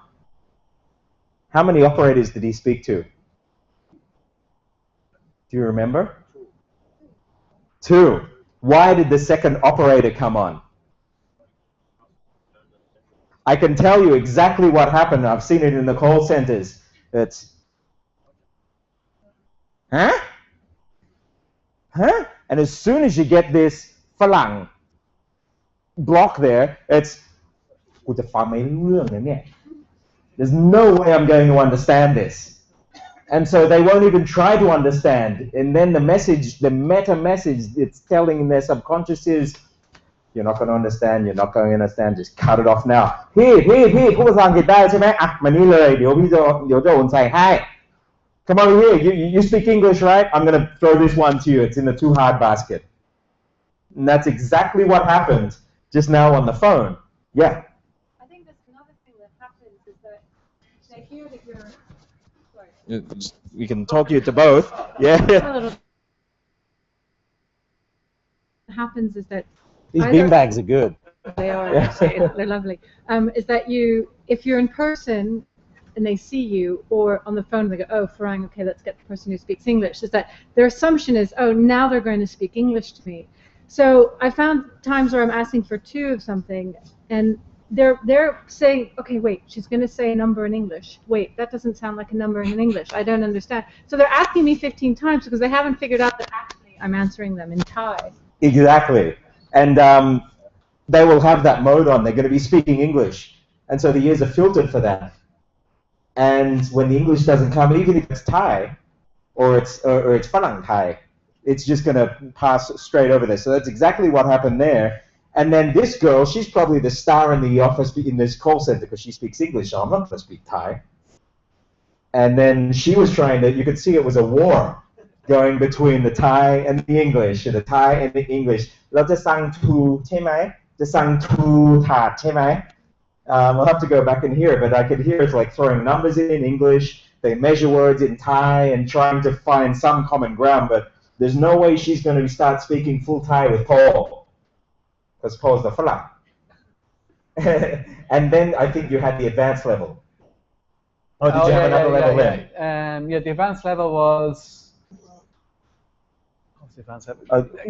How many operators did he speak to? Do you remember? 2. Why did the second operator come on? I can tell you exactly what happened. I've seen it in the call centers. It's, huh? Huh? And as soon as you get this Farang block there, it's, there's no way I'm going to understand this. And so they won't even try to understand. And then the message, the meta message it's telling in their subconscious is, you're not going to understand, you're not going to understand, just cut it off now. พี่พูดภาษาอังกฤษได้ใช่ไหมอ่ะมานี่เลยเดี๋ยวจะโอนใส่ให้ Come over here, you speak English, right? I'm going to throw this one to you. It's in the too hard basket. And that's exactly what happened just now on the phone. Yeah.
I think that's another thing that happens is that they hear that you're... Sorry.
We can talk you to both. Yeah.
What happens is that
these beanbags are good.
They are, actually, they're lovely. Is that if you're in person and they see you, or on the phone they go, oh, Farang, okay, let's get the person who speaks English, is that their assumption is, oh, now they're going to speak English to me. So I found times where I'm asking for 2 of something, and they're saying, okay, wait, she's going to say a number in English. Wait, that doesn't sound like a number in English. I don't understand. So they're asking me 15 times because they haven't figured out that actually I'm answering them in Thai.
Exactly. And they will have that mode on. They're going to be speaking English. And so the ears are filtered for that. And when the English doesn't come, even if it's Thai or it's Farang Thai, it's just going to pass straight over there. So that's exactly what happened there. And then this girl, she's probably the star in the office in this call center because she speaks English. So I'm not going to speak Thai. And then she was trying to, you could see it was a war going between the Thai and the English, the Thai and the English. เราจะสั่งทูใช่ไหมจะสั่งทูถาดใช่ไหม I'll have to go back and hear it, but I could hear it's like throwing numbers in English. They measure words in Thai and trying to find some common ground, but there's no way she's going to start speaking full Thai with Paul, because Paul's the Farang. And then I think you had the advanced level. Oh, did you have another level then?
Yeah, the advanced level was... What's the advanced level?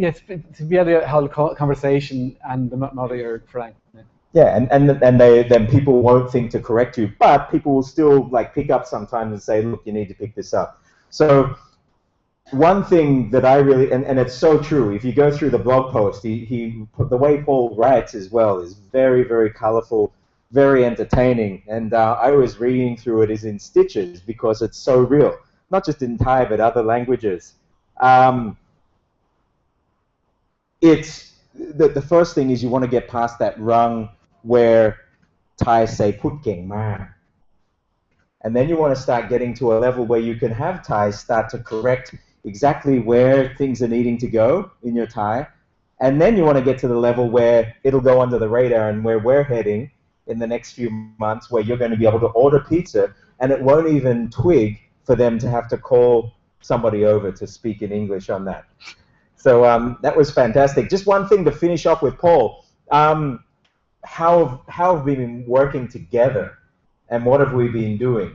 Yes, to be able to hold a conversation and not your Farang.
Yeah, and then people won't think to correct you, but people will still like pick up sometimes and say, look, you need to pick this up. So one thing that I really, and it's so true, if you go through the blog post, the way Paul writes as well is very, very colorful, very entertaining, and I was reading through it is in stitches because it's so real, not just in Thai, but other languages. The first thing is you want to get past that rung where Thai say put king ma. And then you want to start getting to a level where you can have Thai start to correct exactly where things are needing to go in your Thai. And then you want to get to the level where it'll go under the radar and where we're heading in the next few months, where you're going to be able to order pizza and it won't even twig for them to have to call somebody over to speak in English on that. So that was fantastic. Just one thing to finish off with Paul. How have we been working together, and what have we been doing?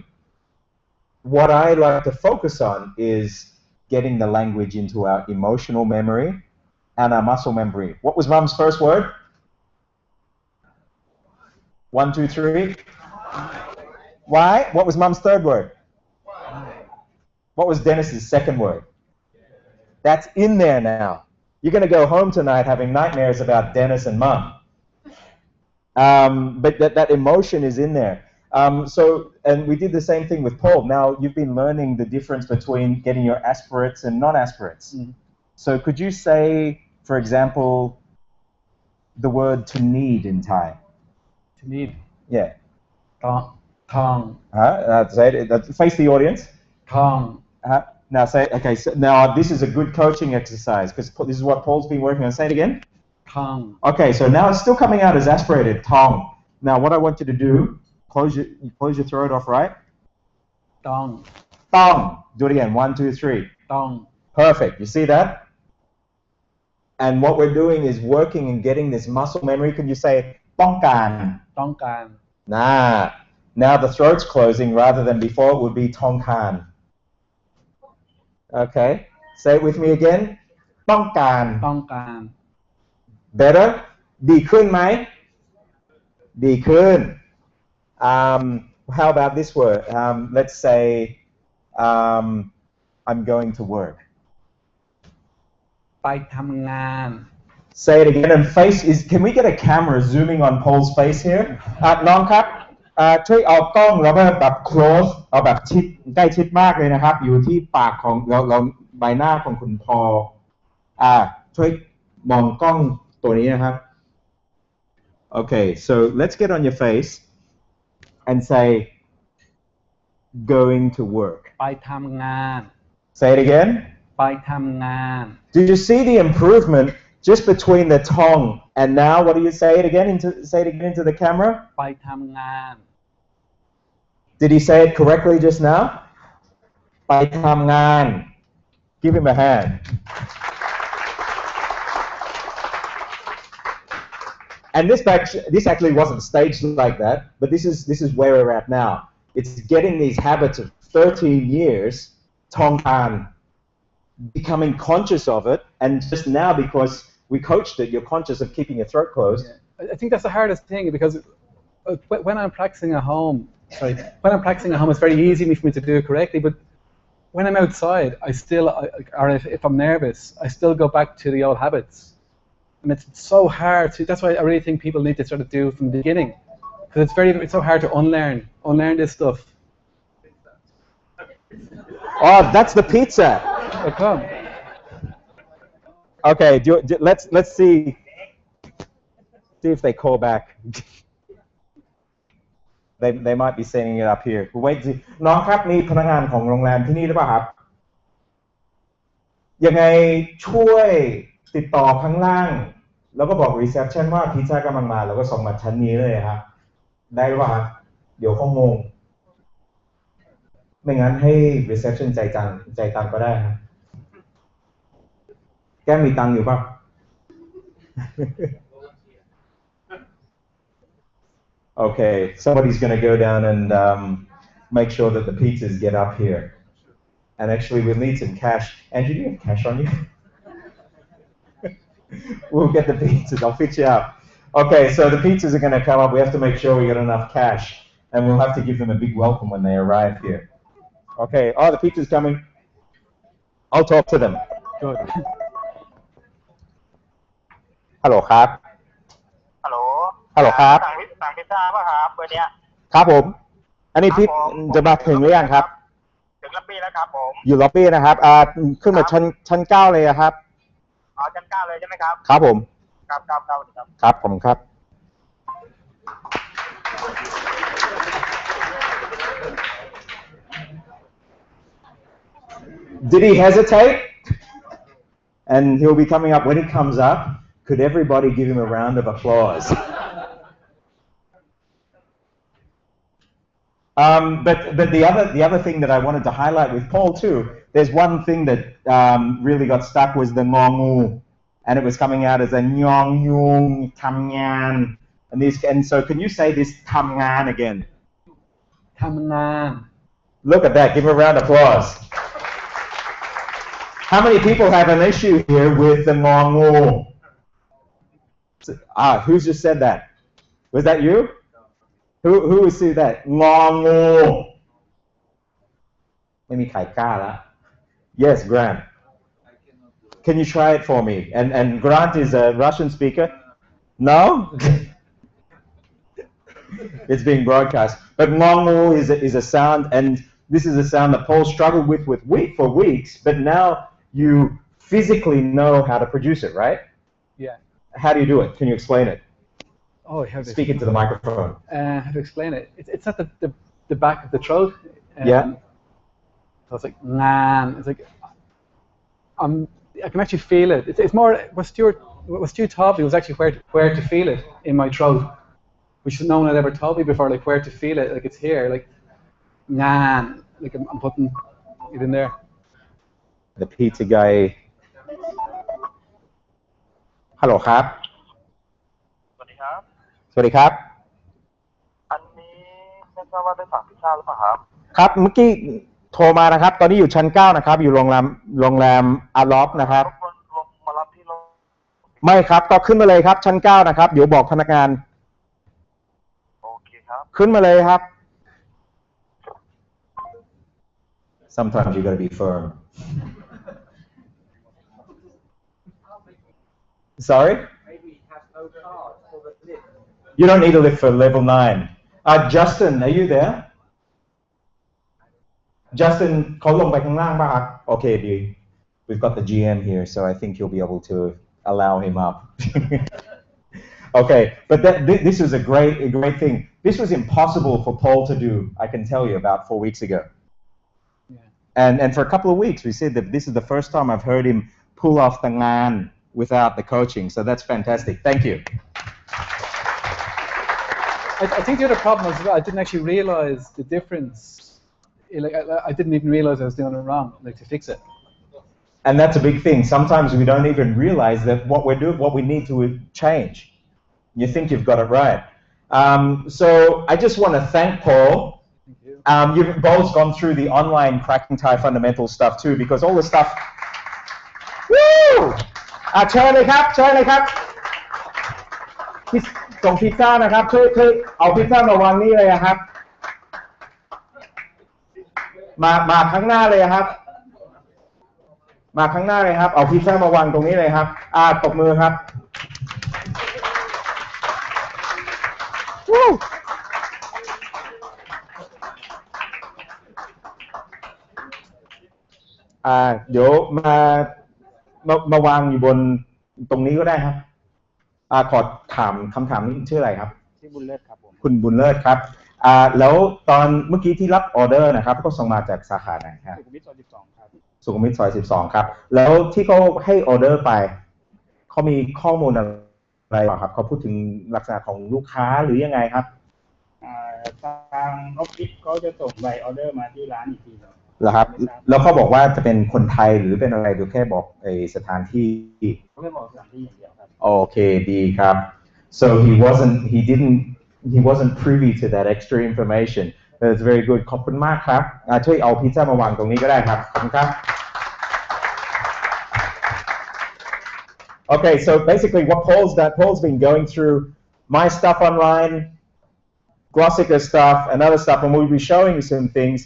What I like to focus on is getting the language into our emotional memory and our muscle memory. What was Mum's first word? 1, 2, 3. Why? What was Mum's third word? What was Dennis's second word? That's in there now. You're going to go home tonight having nightmares about Dennis and Mum. But that emotion is in there. And we did the same thing with Paul. Now, you've been learning the difference between getting your aspirates and non-aspirates. So could you say, for example, the word to need in Thai?
To need.
Yeah.
Tong.
Say it. Face the audience.
Tong.
Now say, okay, so now this is a good coaching exercise because this is what Paul's been working on. Say it again.
Tong.
Okay, so now it's still coming out as aspirated, tong. Now what I want you to do, close your throat off, right?
Tong.
Tong. Do it again. 1, 2, 3.
Tong.
Perfect. You see that? And what we're doing is working and getting this muscle memory. Can you say tong kan?
Tong kan.
Nah. Now the throat's closing rather than before it would be tong kan. Okay. Say it with me again. Tong kan.
Tong kan.
Better? ดีขึ้นไหม ดีขึ้น How about this word? Let's say I'm going to work.
ไปทำงาน
Say it again. And face is. Can we get a camera zooming on Paul's face here? น้องครับช่วยเอากล้องแล้วแบบ close เอาแบบชิดใกล้ชิดมากเลยนะครับอยู่ที่ปากของเราใบหน้าของคุณพอช่วยมองกล้องตัวนี้นะครับ Okay, so let's get on your face and say going to work.
ไปทำงาน
Say it again.
ไปทำงาน
Did you see the improvement just between the tongue and now? What do you say it again into the camera?
ไปทำงาน
Did he say it correctly just now? ไปทำงาน Give him a hand. And this actually wasn't staged like that, but this is where we're at now. It's getting these habits of 13 years, tong kan, becoming conscious of it, and just now because we coached it, you're conscious of keeping your throat closed.
Yeah. I think that's the hardest thing because when I'm practicing at home, it's very easy for me to do it correctly, but when I'm outside, or if I'm nervous, I still go back to the old habits. And it's so hard to, that's why I really think people need to sort of do from the beginning. Because it's so hard to unlearn this stuff.
Oh, that's the pizza.
Oh, come.
Okay, let's see if they call back. They might be sending it up here. We'll wait to see. น้องครับนี่พนักงานของโรงแรมที่นี่หรือเปล่าครับยังไงช่วยติดต่อข้างล่างแล้วก็บอก reception ว่าพิซซ่ากำลังมาแล้วก็ส่งมาชั้นนี้เลยครับได้หรือเปล่าครับเดี๋ยวเขางงไม่งั้นให้ reception ใจตังก็ได้ครับแก้มมีตังอยู่ป่ะ Okay, somebody's going to go down and make sure that the pizzas get up here. And actually, we'll need some cash. Andrew, do you have cash on you? We'll get the pizzas. I'll fix you up. Okay, so the pizzas are going to come up. We have to make sure we get enough cash. And we'll have to give them a big welcome when they arrive here. Okay, oh, the pizza's coming. I'll talk to them.
Good.
Hello, ครับ
ฮัลโหล
ฮัลโหลครับ
สั่งพิซซ่าป่ะครับเบอร์เนี้ย
ครับผม อันนี้พิซจะมาถึงหรือยังครับ
ถึงล็อบบี้แล้วครับผม
อยู่ล็อบบี้นะครับขึ้นมาชั้น9เลยครับ
อ๋อชั้น9เลยใช่ไหมครับ
ครับผม
ครับครับครับ
ครับผมครับ Did he hesitate? And he'll be coming up. When he comes up, could everybody give him a round of applause? But the other thing that I wanted to highlight with Paul too, there's one thing that really got stuck was the ngong, and it was coming out as a nyong yung tamngan. And so can you say this tamngan again?
Tamngan.
Look at that. Give a round of applause. How many people have an issue here with the ngong? Who's just said that? Was that you? Who said that? Ngong. Let me try. Yes, Grant. Can you try it for me? And Grant is a Russian speaker? No? It's being broadcast. But ngong is a sound, and this is a sound that Paul struggled with for weeks, but now you physically know how to produce it, right?
Yeah.
How do you do it? Can you explain it?
Oh, how to
Speak into the microphone.
How to explain it? It's at the back of the throat.
Yeah.
So it's like nan. It's like I can actually feel it. It's more what Stuart taught me was actually where to feel it in my throat, which no one had ever told me before. Like where to feel it. Like it's here. Like nan. Like I'm putting it in there.
The pizza guy. Hello ครับ
สวัสดีครับ
สวัสดีครับ
อันนี้ไม่ทราบว่าได้สั่งพิซซ่าหรือเปล่าครับ
ครับเมื่อกี้โทรมานะครับตอนนี้อยู่ชั้น 9นะครับอยู่โรงแรม Aloft นะครับ
ลงมารับที่โรง
ไม่ครับก็ขึ้นมาเลยครับชั้น 9นะครับเดี๋ยวบอกพนักงาน
โอเคครับ
ขึ้นมาเลยครับ Sometimes you gotta be firm. Sorry?
Maybe have no card for the lift.
You don't need a lift for level 9. Justin, are you there? Justin เขาลงไปข้างล่างป่ะครับ Okay, we've got the GM here, so I think you'll be able to allow him up. Okay, but this was a great thing. This was impossible for Paul to do, I can tell you, about 4 weeks ago. Yeah. And for a couple of weeks, we said that this is the first time I've heard him pull off the ngan without the coaching, so that's fantastic. Thank you.
I think the other problem was I didn't actually realize the difference. Like I didn't even realize I was doing it wrong, like to fix it.
And that's a big thing. Sometimes we don't even realize that what we need to change. You think you've got it right. So I just want to thank Paul.
Thank you.
You've both gone through the online cracking Thai fundamental stuff too, because all the stuff. Woo! เชิญเลยครับส่งพิซซ่านะครับช่วยเอาพิซซ่ามาวางนี่เลยครับมาข้างหน้าเลยครับมาข้างหน้าเลยครับเอาพิซซ่ามาวางตรงนี้เลยครับตบมือครับเดี๋ยวมาวางอยู่บนตรงนี้ก็ได้ครับขอถามคำถามนี้ชื่ออะไรครับชื่อบุญเลิศครับผมคุณบุญเลิศครับแล้วตอนเมื่อกี้ที่รับออเดอร์นะครับก็ส่งมาจากสาขาไหนครับสุขุมวิทซอย12ครับสุขุมวิทซอย12ครับแล้วที่เขาให้ออเดอร์ไปเขามีข้อมูลอะไรบ้างครับเขาพูดถึงลักษณะของลูกค้าหรือยังไงครับ
ทางออฟฟิศเขาจะส่งใบออเดอร์มาที่ร้านอีกทีนึง
เหรอครับแล้วเขาบอกว่าจะเป็นคนไทยหรือเป็นอะไรหรือแค่บอกสถานที่
เขาแค่บอกสถานที่อย่างเดียวครับ
โอเคดีครับ so he wasn't privy to that extra information that's very good ขอบคุณมากครับช่วยเอาพิซซ่ามาวางตรงนี้ก็ได้ครับขอบคุณครับ Okay, so basically what Paul's been going through my stuff online, Glossika stuff and other stuff, and we'll be showing you some things.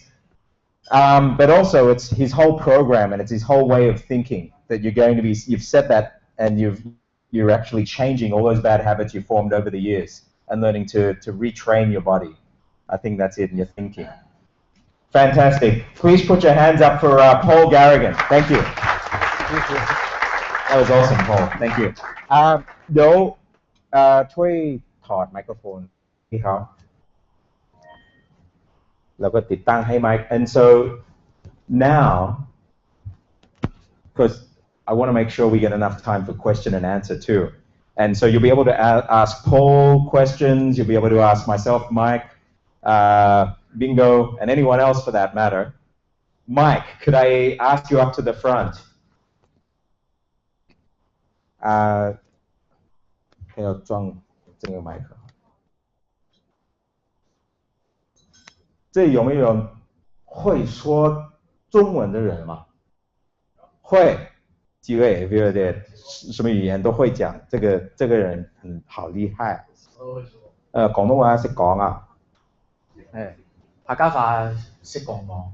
But also it's his whole program and it's his whole way of thinking that you've said that and you're actually changing all those bad habits you formed over the years and learning to retrain your body. I think that's it in your thinking. Fantastic. Please put your hands up for Paul Garrigan. Thank you. That was awesome, Paul. Thank you. เดี๋ยวช่วยถอดไมโครโฟนที่เขาแล้วก็ติดตั้งให้ไมค์ and so now because I want to make sure we get enough time for question and answer too and so you'll be able to ask Paul questions, you'll be able to ask myself, Mike, Bingo and anyone else for that matter Mike, could I ask you up to the front? 要装这个麦克。这有没有会说中文的人吗？会，几位 ，if you did 什么语言都会講，這個人很好厲害。廣東話識講啊？
係，客家話識講冇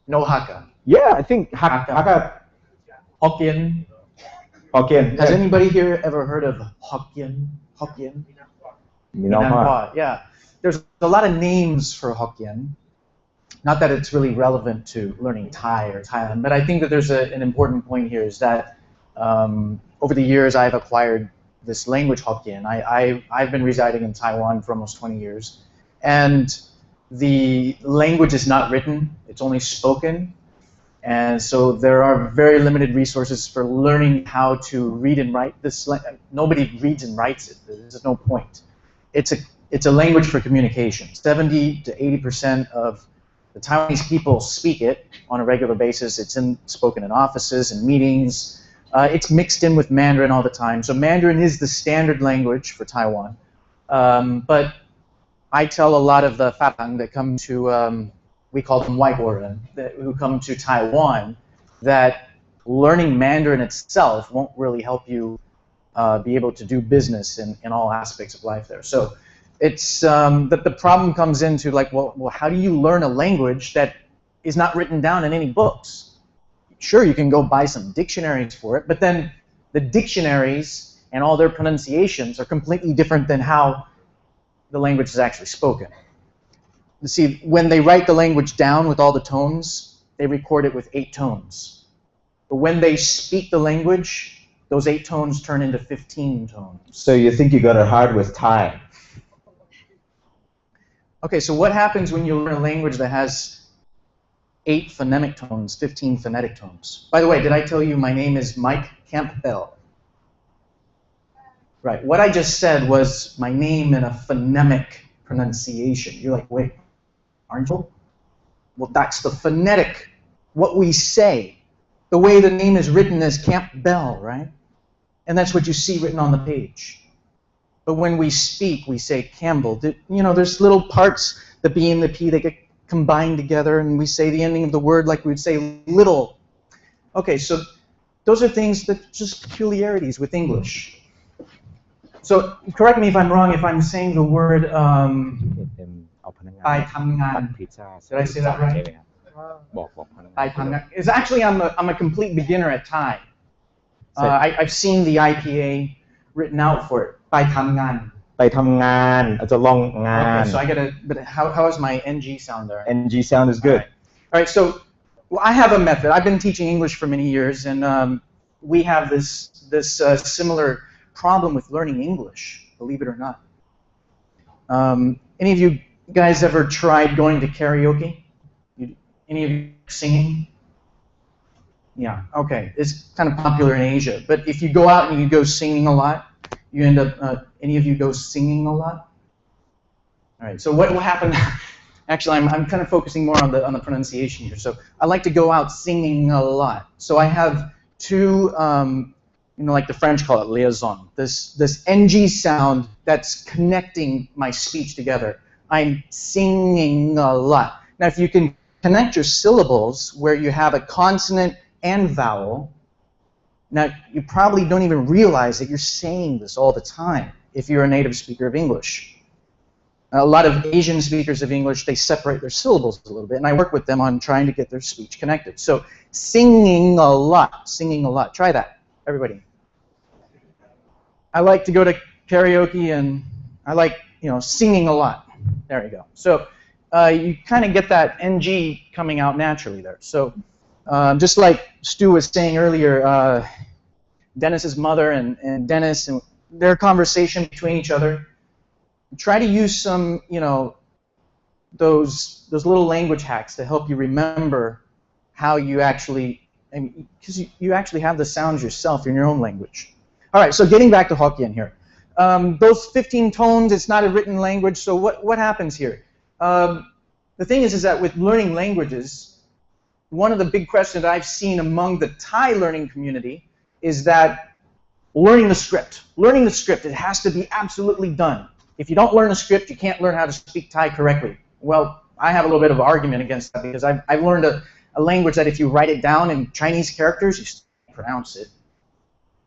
？No Hakka.
Yeah, I think Hakka.
Hokkien.
Hokkien.
Has anybody here ever heard of Hokkien? Hokkien? Minangwa. Yeah. There's a lot of names for Hokkien. Not that it's really relevant to learning Thai or Thailand, but I think that there's an important point here is that over the years I've acquired this language Hokkien. I've been residing in Taiwan for almost 20 years, and the language is not written, it's only spoken, and so there are very limited resources for learning how to read and write this. Nobody reads and writes it, there's no point. It's a language for communication. 70 to 80% of the Taiwanese people speak it on a regular basis. It's spoken in offices and meetings. It's mixed in with Mandarin all the time. So Mandarin is the standard language for Taiwan. But I tell a lot of the Farang that come to, we call them Waiguoren, who come to Taiwan, that learning Mandarin itself won't really help you be able to do business in all aspects of life there. So it's that the problem comes into like, well, how do you learn a language that is not written down in any books? Sure, you can go buy some dictionaries for it, but then the dictionaries and all their pronunciations are completely different than how the language is actually spoken. You see, when they write the language down with all the tones, they record it with 8 tones. But when they speak the language, those 8 tones turn into 15 tones.
So you think you got it hard with Thai?
Okay, so what happens when you learn a language that has 8 phonemic tones, 15 phonetic tones? By the way, did I tell you my name is Mike Campbell? Right, what I just said was my name in a phonemic pronunciation. You're like, wait, aren't you? Well, that's the phonetic, what we say. The way the name is written is Campbell, right? And that's what you see written on the page. But when we speak, we say Campbell. You know, there's little parts, the B and the P, they get combined together, and we say the ending of the word like we would say little. Okay, so those are things that just peculiarities with English. So correct me if I'm wrong if I'm saying the word Bai Tamngan. Did I say that right? Bai Tamngan. It's actually I'm a complete beginner at Thai. I've seen the IPA written out for it. ไปทำงาน ไปทำงาน It's a long งาน Okay, so I gotta, but how is my NG sound there?
NG sound is good.
All right, so well, I have a method. I've been teaching English for many years, and we have this similar problem with learning English, believe it or not. Any of you guys ever tried going to karaoke? Any of you singing? Yeah, okay. It's kind of popular in Asia, but if you go out and you go singing a lot, you end up, any of you go singing a lot? All right, so what will happen, actually I'm kind of focusing more on the pronunciation here. So I like to go out singing a lot. So I have 2, you know, like the French call it liaison, this NG sound that's connecting my speech together. I'm singing a lot. Now if you can connect your syllables where you have a consonant and vowel, now, you probably don't even realize that you're saying this all the time if you're a native speaker of English. A lot of Asian speakers of English, they separate their syllables a little bit, and I work with them on trying to get their speech connected. So, singing a lot, singing a lot. Try that, everybody. I like to go to karaoke, and I like, you know, singing a lot. There you go. So, you kind of get that NG coming out naturally there. So, just like Stu was saying earlier, Dennis's mother and Dennis and their conversation between each other, try to use some, you know, those little language hacks to help you remember how you actually, because you actually have the sounds yourself in your own language. All right, so getting back to Hokkien here. Those 15 tones, it's not a written language, so what happens here? the thing is that with learning languages, one of the big questions I've seen among the Thai learning community is that learning the script. Learning the script, it has to be absolutely done. If you don't learn a script, you can't learn how to speak Thai correctly. Well, I have a little bit of argument against that because I've learned a language that if you write it down in Chinese characters, you still can't pronounce it.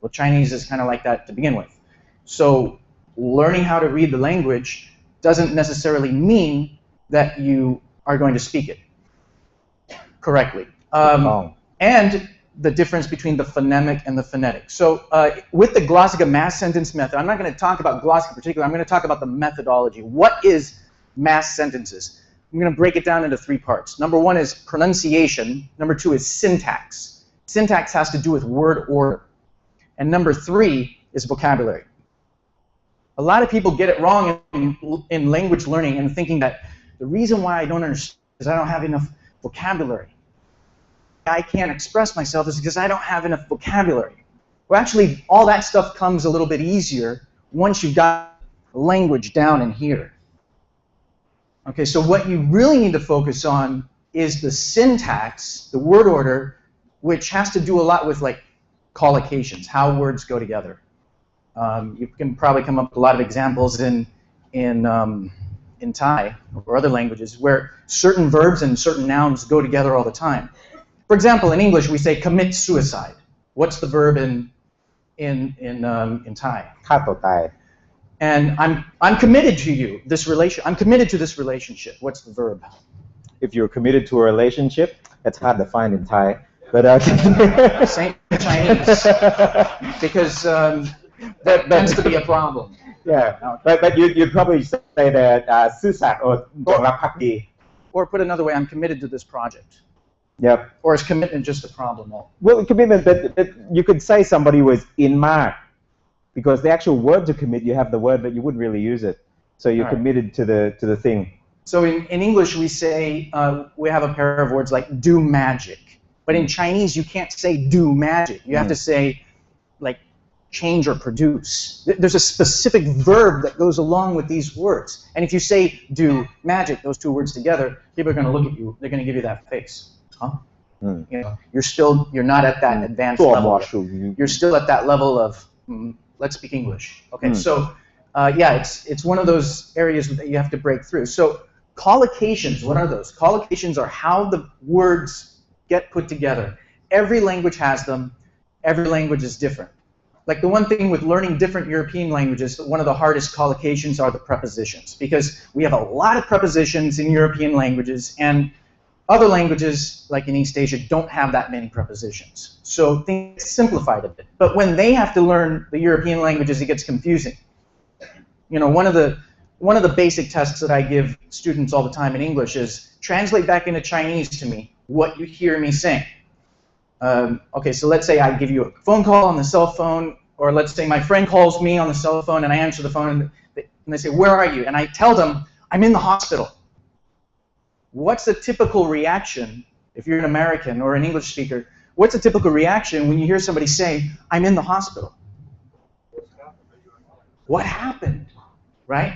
Well, Chinese is kind of like that to begin with. So learning how to read the language doesn't necessarily mean that you are going to speak it correctly. And the difference between the phonemic and the phonetic. So with the Glossika mass sentence method, I'm not going to talk about Glossika in particular, I'm going to talk about the methodology. What is mass sentences? I'm going to break it down into 3 parts. Number 1 is pronunciation. Number 2 is syntax. Syntax has to do with word order. And number 3 is vocabulary. A lot of people get it wrong in language learning and thinking that the reason why I don't understand is I don't have enough vocabulary. I can't express myself is because I don't have enough vocabulary. Well, actually, all that stuff comes a little bit easier once you've got language down in here. Okay, so what you really need to focus on is the syntax, the word order, which has to do a lot with like collocations, how words go together. You can probably come up with a lot of examples in Thai or other languages where certain verbs and certain nouns go together all the time. For example, in English we say commit suicide. What's the verb in Thai?
ฆ่าตัวตาย
And I'm committed to you. I'm committed to this relationship. What's the verb?
If you're committed to a relationship, that's hard to find in Thai. But
same Chinese, because that tends to be a problem.
Yeah, but you'd probably say that ซื่อสัตย์ or จงรักภักดี
Or put another way, I'm committed to this project.
Yep.
Or is commitment just a problem?
Well, commitment, but you could say somebody was in mark, because the actual word to commit, you have the word, but you wouldn't really use it. So you're committed to the thing.
So in English we say, we have a pair of words like do magic. But in Chinese you can't say do magic. You have to say like change or produce. There's a specific verb that goes along with these words. And if you say do magic, those 2 words together, people are going to look at you, they're going to give you that face. Huh? You know, you're not at that advanced level. You're still at that level of let's speak English. Okay, so yeah, it's one of those areas that you have to break through. So collocations, what are those? Collocations are how the words get put together. Every language has them. Every language is different. Like the one thing with learning different European languages, one of the hardest collocations are the prepositions, because we have a lot of prepositions in European languages, and other languages, like in East Asia, don't have that many prepositions. So things simplified a bit. But when they have to learn the European languages, it gets confusing. You know, one of the basic tests that I give students all the time in English is translate back into Chinese to me what you hear me saying. Okay, so let's say I give you a phone call on the cell phone, or let's say my friend calls me on the cell phone and I answer the phone and they say, where are you? And I tell them, I'm in the hospital. What's the typical reaction, if you're an American or an English speaker, what's a typical reaction when you hear somebody say, I'm in the hospital? What happened, right?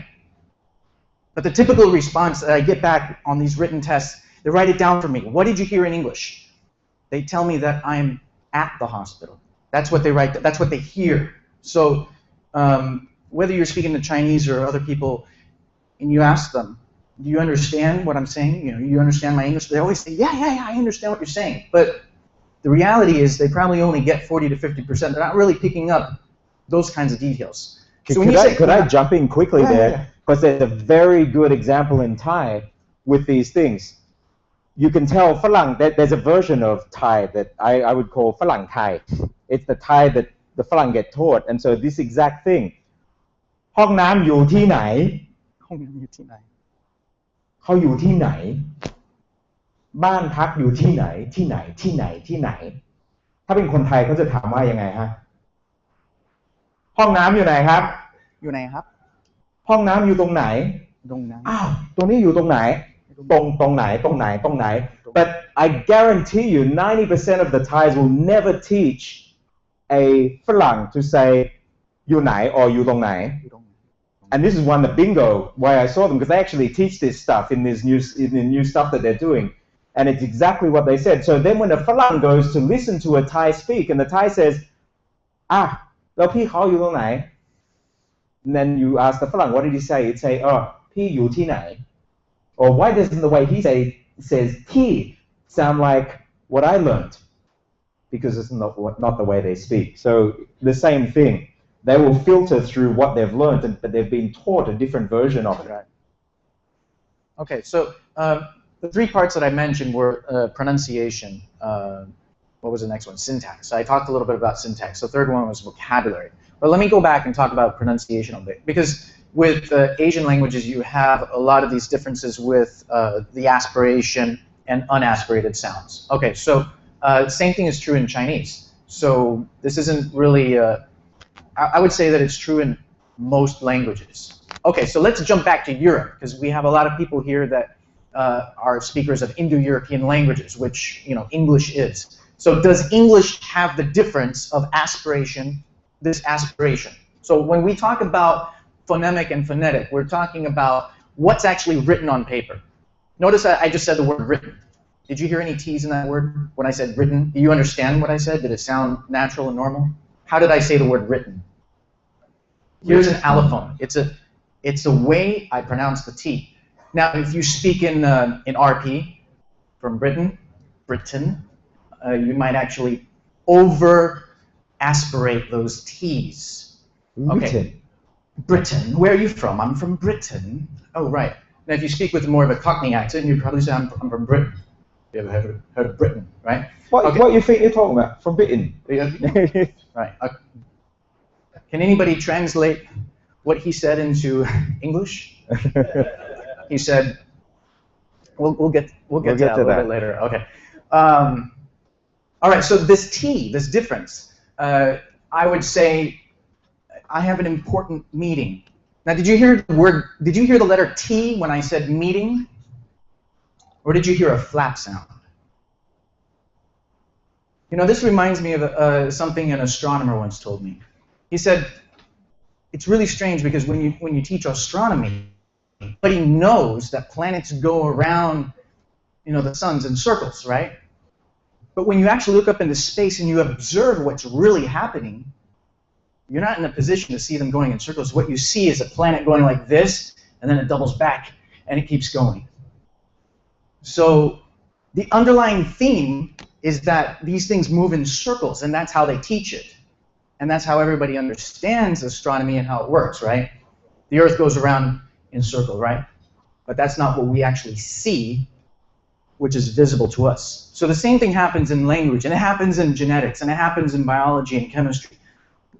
But the typical response that I get back on these written tests, they write it down for me. What did you hear in English? They tell me that I'm at the hospital. That's what they write, that's what they hear. So whether you're speaking to Chinese or other people, and you ask them, do you understand what I'm saying? You know, you understand my English? They always say, yeah, I understand what you're saying. But the reality is they probably only get 40 to 50%. They're not really picking up those kinds of details. So
could I jump in quickly there? Because there's a very good example in Thai with these things. You can tell Farang that there's a version of Thai that I would call Farang Thai. It's the Thai that the Farang get taught. And so this exact thing. ห้องน้ำอยู่ที่ไหน
ห้องน้ำอยู่ที่ไหน
เขาอยู่ที่ไหน บ้านพักอยู่ที่ไหนที่ไหนที่ไหนที่ไหน ถ้าเป็นคนไทยเขาจะถามว่ายังไงฮะ ห้องน้ำอยู่ไหนครับ
อยู่ไหนครับ
ห้องน้ำอยู่ตรงไหน
ตรงนั้น
อ้าวตรงนี้อยู่ตรงไหน ตรงไหน ตรงไหน ตรงไหน But I guarantee you 90% of the Thais will never teach a ฝรั่ง to say อยู่ไหน or อยู่ตรงไหน And this is one of the bingo why I saw them, because they actually teach this stuff in this in the new stuff that they're doing. And it's exactly what they said. So then when a Farang goes to listen to a Thai speak, and the Thai says, "Ah, แล้วพี่เขาอยู่ตรงไหน?" And then you ask the Farang, what did he say? He'd say, "Oh, พี่อยู่ที่ไหน?" Or why doesn't the way he says ที่ sound like what I learned? Because it's not the way they speak. So the same thing. They will filter through what they've learned, but they've been taught a different version of it.
Right. Okay, so the three parts that I mentioned were pronunciation. What was the next one? Syntax. So I talked a little bit about syntax. The third one was vocabulary. But let me go back and talk about pronunciation a bit, because with Asian languages, you have a lot of these differences with the aspiration and unaspirated sounds. Okay, so same thing is true in Chinese. So this isn't really, I would say that it's true in most languages. Okay, so let's jump back to Europe, because we have a lot of people here that are speakers of Indo-European languages, which English is. So does English have the difference of aspiration, this aspiration? So when we talk about phonemic and phonetic, we're talking about what's actually written on paper. Notice that I just said the word written. Did you hear any T's in that word when I said written? Do you understand what I said? Did it sound natural and normal? How did I say the word written? Here's an allophone. It's a way I pronounce the T. Now, if you speak in RP from Britain, you might actually over-aspirate those T's. Okay. Britain. Where are you from? I'm from Britain. Oh, right. Now, if you speak with more of a Cockney accent, you'd probably say, I'm from Britain. You ever heard of Britain, right?
What do you think you're talking about? From Britain?
Right. Can anybody translate what he said into English? He said, we'll get to that a little bit later. Okay. All right. So this T, this difference, I would say, I have an important meeting. Now, did you hear the letter T when I said meeting? Or did you hear a flap sound? This reminds me of something an astronomer once told me. He said, it's really strange because when you teach astronomy, everybody knows that planets go around, the suns in circles, right? But when you actually look up into space and you observe what's really happening, you're not in a position to see them going in circles. What you see is a planet going like this, and then it doubles back, and it keeps going. So the underlying theme is that these things move in circles, and that's how they teach it. And that's how everybody understands astronomy and how it works, right? The Earth goes around in circles, right? But that's not what we actually see, which is visible to us. So the same thing happens in language, and it happens in genetics, and it happens in biology and chemistry.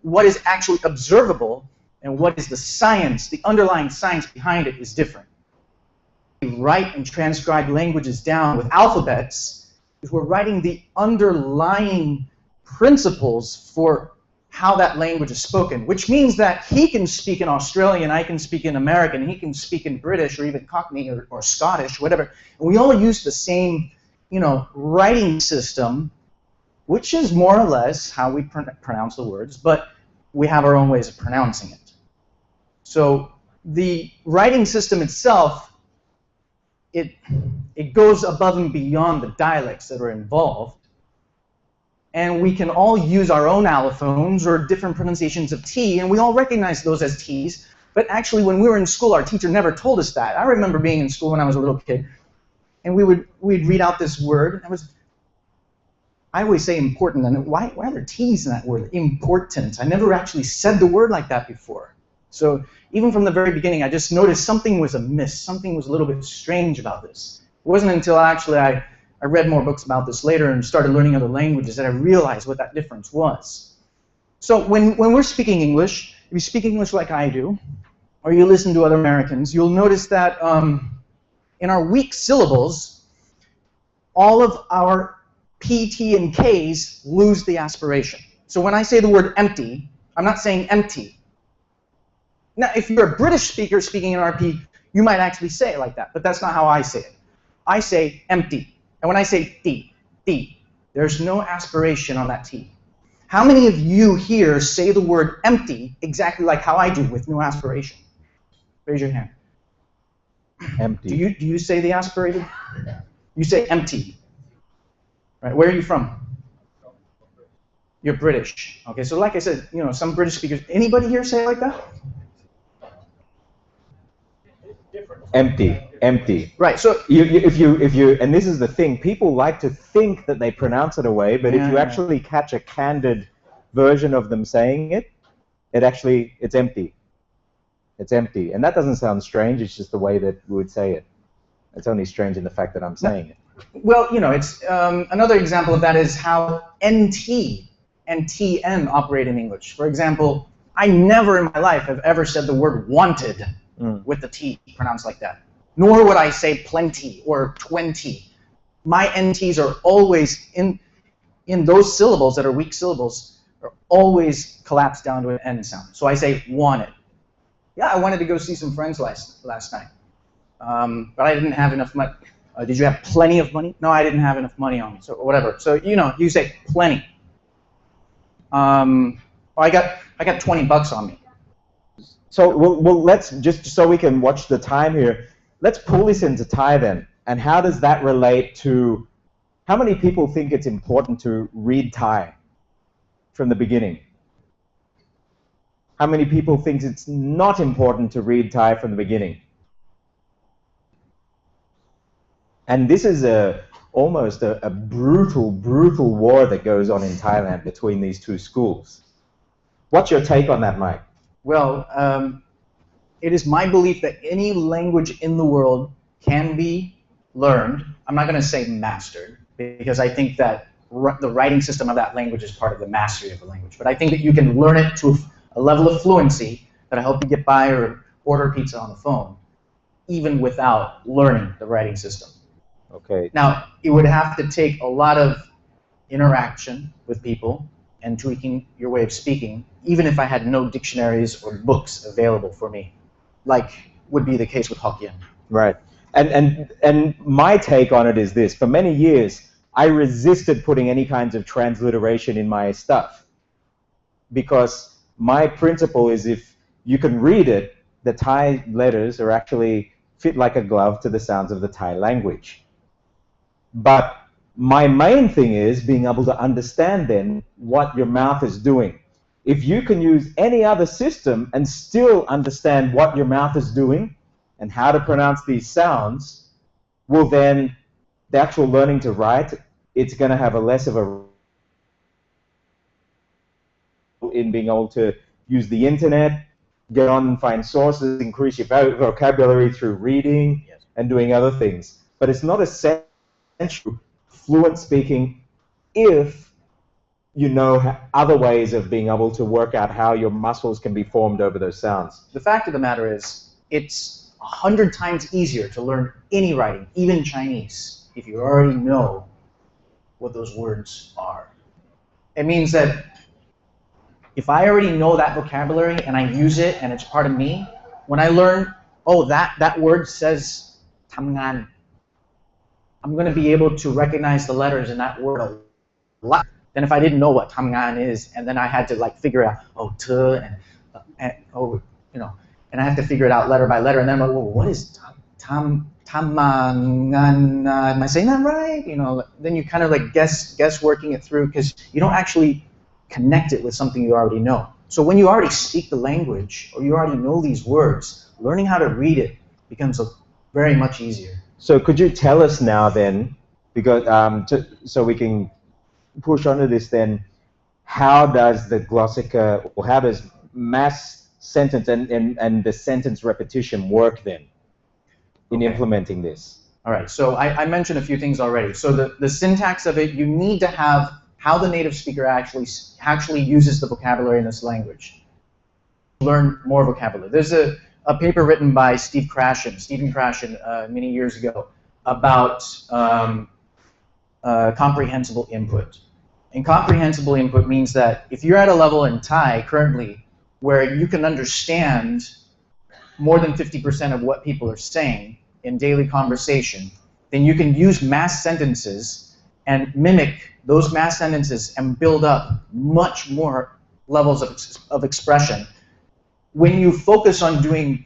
What is actually observable and what is the science, the underlying science behind it, is different. We write and transcribe languages down with alphabets because we're writing the underlying principles for how that language is spoken, which means that he can speak in Australian, I can speak in American, he can speak in British or even Cockney or Scottish, whatever. And we all use the same, writing system, which is more or less how we pronounce the words, but we have our own ways of pronouncing it. So the writing system itself, it goes above and beyond the dialects that are involved. And we can all use our own allophones or different pronunciations of T, and we all recognize those as T's. But actually, when we were in school, our teacher never told us that. I remember being in school when I was a little kid, and we'd read out this word. I always say important, and why are there T's in that word? Important. I never actually said the word like that before. So even from the very beginning, I just noticed something was amiss. Something was a little bit strange about this. It wasn't until actually I read more books about this later and started learning other languages that I realized what that difference was. So when we're speaking English, if you speak English like I do, or you listen to other Americans, you'll notice that in our weak syllables, all of our P, T, and Ks lose the aspiration. So when I say the word empty, I'm not saying empty. Now, if you're a British speaker speaking in RP, you might actually say it like that, but that's not how I say it. I say empty. And when I say T, there's no aspiration on that T. How many of you here say the word empty exactly like how I do with no aspiration? Raise your hand.
Empty.
Do you say the aspirated? You say empty. Right? Where are you from? You're British. Okay, so like I said, you know, some British speakers. Anybody here say it like that?
Empty. Empty.
Right. So
if you, and this is the thing, people like to think that they pronounce it away, but if you actually catch a candid version of them saying it, it's empty. It's empty, and that doesn't sound strange. It's just the way that we would say it. It's only strange in the fact that I'm saying it.
Well, you know, it's another example of that is how NT and TN operate in English. For example, I never in my life have ever said the word wanted with the T pronounced like that. Nor would I say plenty or 20. My NTs are always in those syllables that are weak syllables are always collapsed down to an N sound. So I say wanted. Yeah, I wanted to go see some friends last night, but I didn't have enough money. Did you have plenty of money? No, I didn't have enough money on me. So whatever. So you know, you say plenty. I got 20 bucks on me.
So well, let's just so we can watch the time here. Let's pull this into Thai then. And how does that relate to? How many people think it's important to read Thai from the beginning? How many people think it's not important to read Thai from the beginning? And this is almost a brutal war that goes on in Thailand between these two schools. What's your take on that, Mike?
Well, it is my belief that any language in the world can be learned. I'm not going to say mastered, because I think that the writing system of that language is part of the mastery of the language. But I think that you can learn it to a level of fluency that'll help you get by or order pizza on the phone, even without learning the writing system.
Okay.
Now, it would have to take a lot of interaction with people and tweaking your way of speaking, even if I had no dictionaries or books available for me, like would be the case with Hokkien.
Right. And my take on it is this. For many years, I resisted putting any kinds of transliteration in my stuff, because my principle is if you can read it, the Thai letters are actually fit like a glove to the sounds of the Thai language. But my main thing is being able to understand then what your mouth is doing. If you can use any other system and still understand what your mouth is doing and how to pronounce these sounds, well then the actual learning to write, it's going to have a less of a in being able to use the internet, get on and find sources, increase your vocabulary through reading and doing other things. But it's not essential fluent speaking if you know other ways of being able to work out how your muscles can be formed over those sounds.
The fact of the matter is, it's 100 times easier to learn any writing, even Chinese, if you already know what those words are. It means that if I already know that vocabulary and I use it and it's part of me, when I learn, oh, that word says tamngan, I'm going to be able to recognize the letters in that word a lot than if I didn't know what tamngan is, and then I had to like figure out, oh, te, and oh, you know, and I have to figure it out letter by letter, and then I'm like, well, what is tamngan? Am I saying that right? You know, then you kind of like guess working it through, because you don't actually connect it with something you already know. So when you already speak the language, or you already know these words, learning how to read it becomes very much easier.
So could you tell us now then, because so we can push onto this then, how does the Glossika, or how does mass sentence and the sentence repetition work then in implementing this?
All right, so I mentioned a few things already. So the syntax of it, you need to have how the native speaker actually uses the vocabulary in this language. Learn more vocabulary. There's a paper written by Stephen Krashen many years ago about comprehensible input. And comprehensible input means that if you're at a level in Thai currently where you can understand more than 50% of what people are saying in daily conversation, then you can use mass sentences and mimic those mass sentences and build up much more levels of expression. When you focus on doing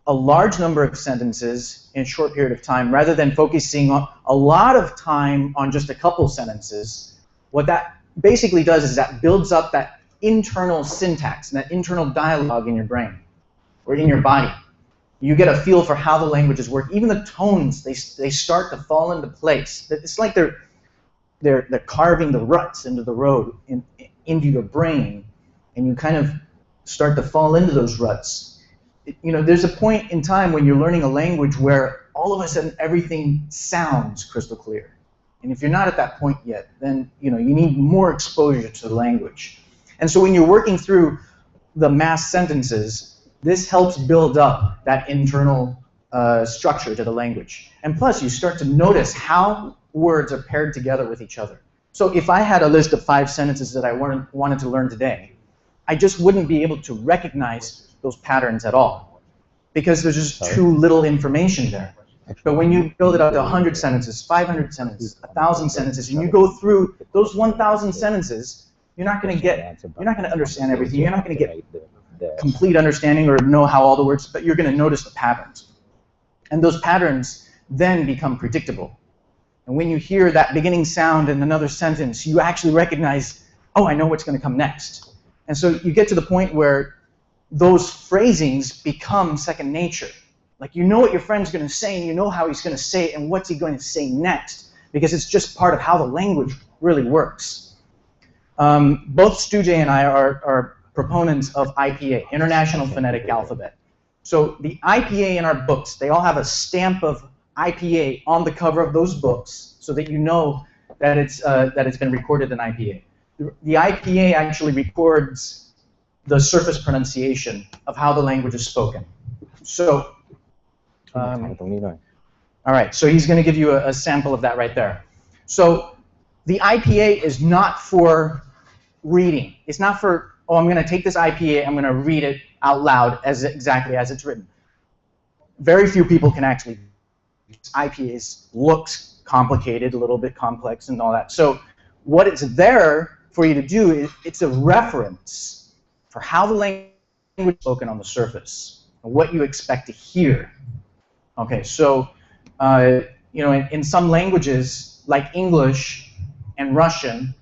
a large number of sentences in a short period of time, rather than focusing on a lot of time on just a couple sentences, what that basically does is that builds up that internal syntax and that internal dialogue in your brain or in your body. You get a feel for how the languages work. Even the tones, they start to fall into place. It's like they're carving the ruts into the road, into your brain, and you kind of start to fall into those ruts. You know, there's a point in time when you're learning a language where all of a sudden everything sounds crystal clear. And if you're not at that point yet, then you need more exposure to the language. And so when you're working through the mass sentences, this helps build up that internal structure to the language. And plus, you start to notice how words are paired together with each other. So if I had a list of 5 sentences that I wanted to learn today, I just wouldn't be able to recognize those patterns at all, because there's just too little information there. But when you build it up to 100 sentences, 500 sentences, 1,000 sentences, and you go through those 1,000 sentences, you're not going to understand everything. You're not going to get complete understanding or know how all the words, but you're going to notice the patterns. And those patterns then become predictable. And when you hear that beginning sound in another sentence, you actually recognize, oh, I know what's going to come next. And so you get to the point where those phrasings become second nature. Like, you know what your friend's going to say, and you know how he's going to say it, and what's he going to say next, because it's just part of how the language really works. Both Stu Jay and I are proponents of IPA, International Phonetic Alphabet. So the IPA in our books, they all have a stamp of IPA on the cover of those books, so that you know that it's been recorded in IPA. The IPA actually records the surface pronunciation of how the language is spoken. So, all right, so he's going to give you a sample of that right there. So the IPA is not for reading. It's not for, oh, I'm going to take this IPA, I'm going to read it out loud exactly as it's written. Very few people can actually. IPAs looks complicated, a little bit complex and all that. So what it's there for you to do is it's a reference for how the language is spoken on the surface, and what you expect to hear. Okay, so in some languages like English and Russian,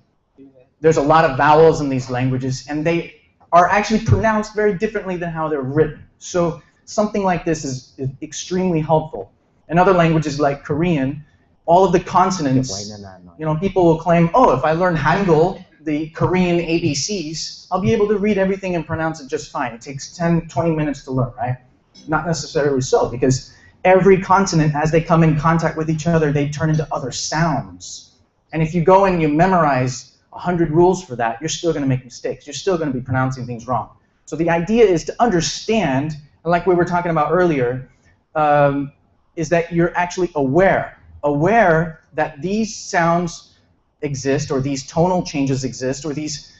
there's a lot of vowels in these languages, and they are actually pronounced very differently than how they're written. So something like this is extremely helpful. In other languages like Korean, all of the consonants, people will claim, oh, if I learn Hangul, the Korean ABCs, I'll be able to read everything and pronounce it just fine. It takes 10, 20 minutes to learn, right? Not necessarily so, because every consonant, as they come in contact with each other, they turn into other sounds. And if you go and you memorize 100 rules for that, you're still going to make mistakes. You're still going to be pronouncing things wrong. So the idea is to understand, and like we were talking about earlier, is that you're actually aware that these sounds exist, or these tonal changes exist, or these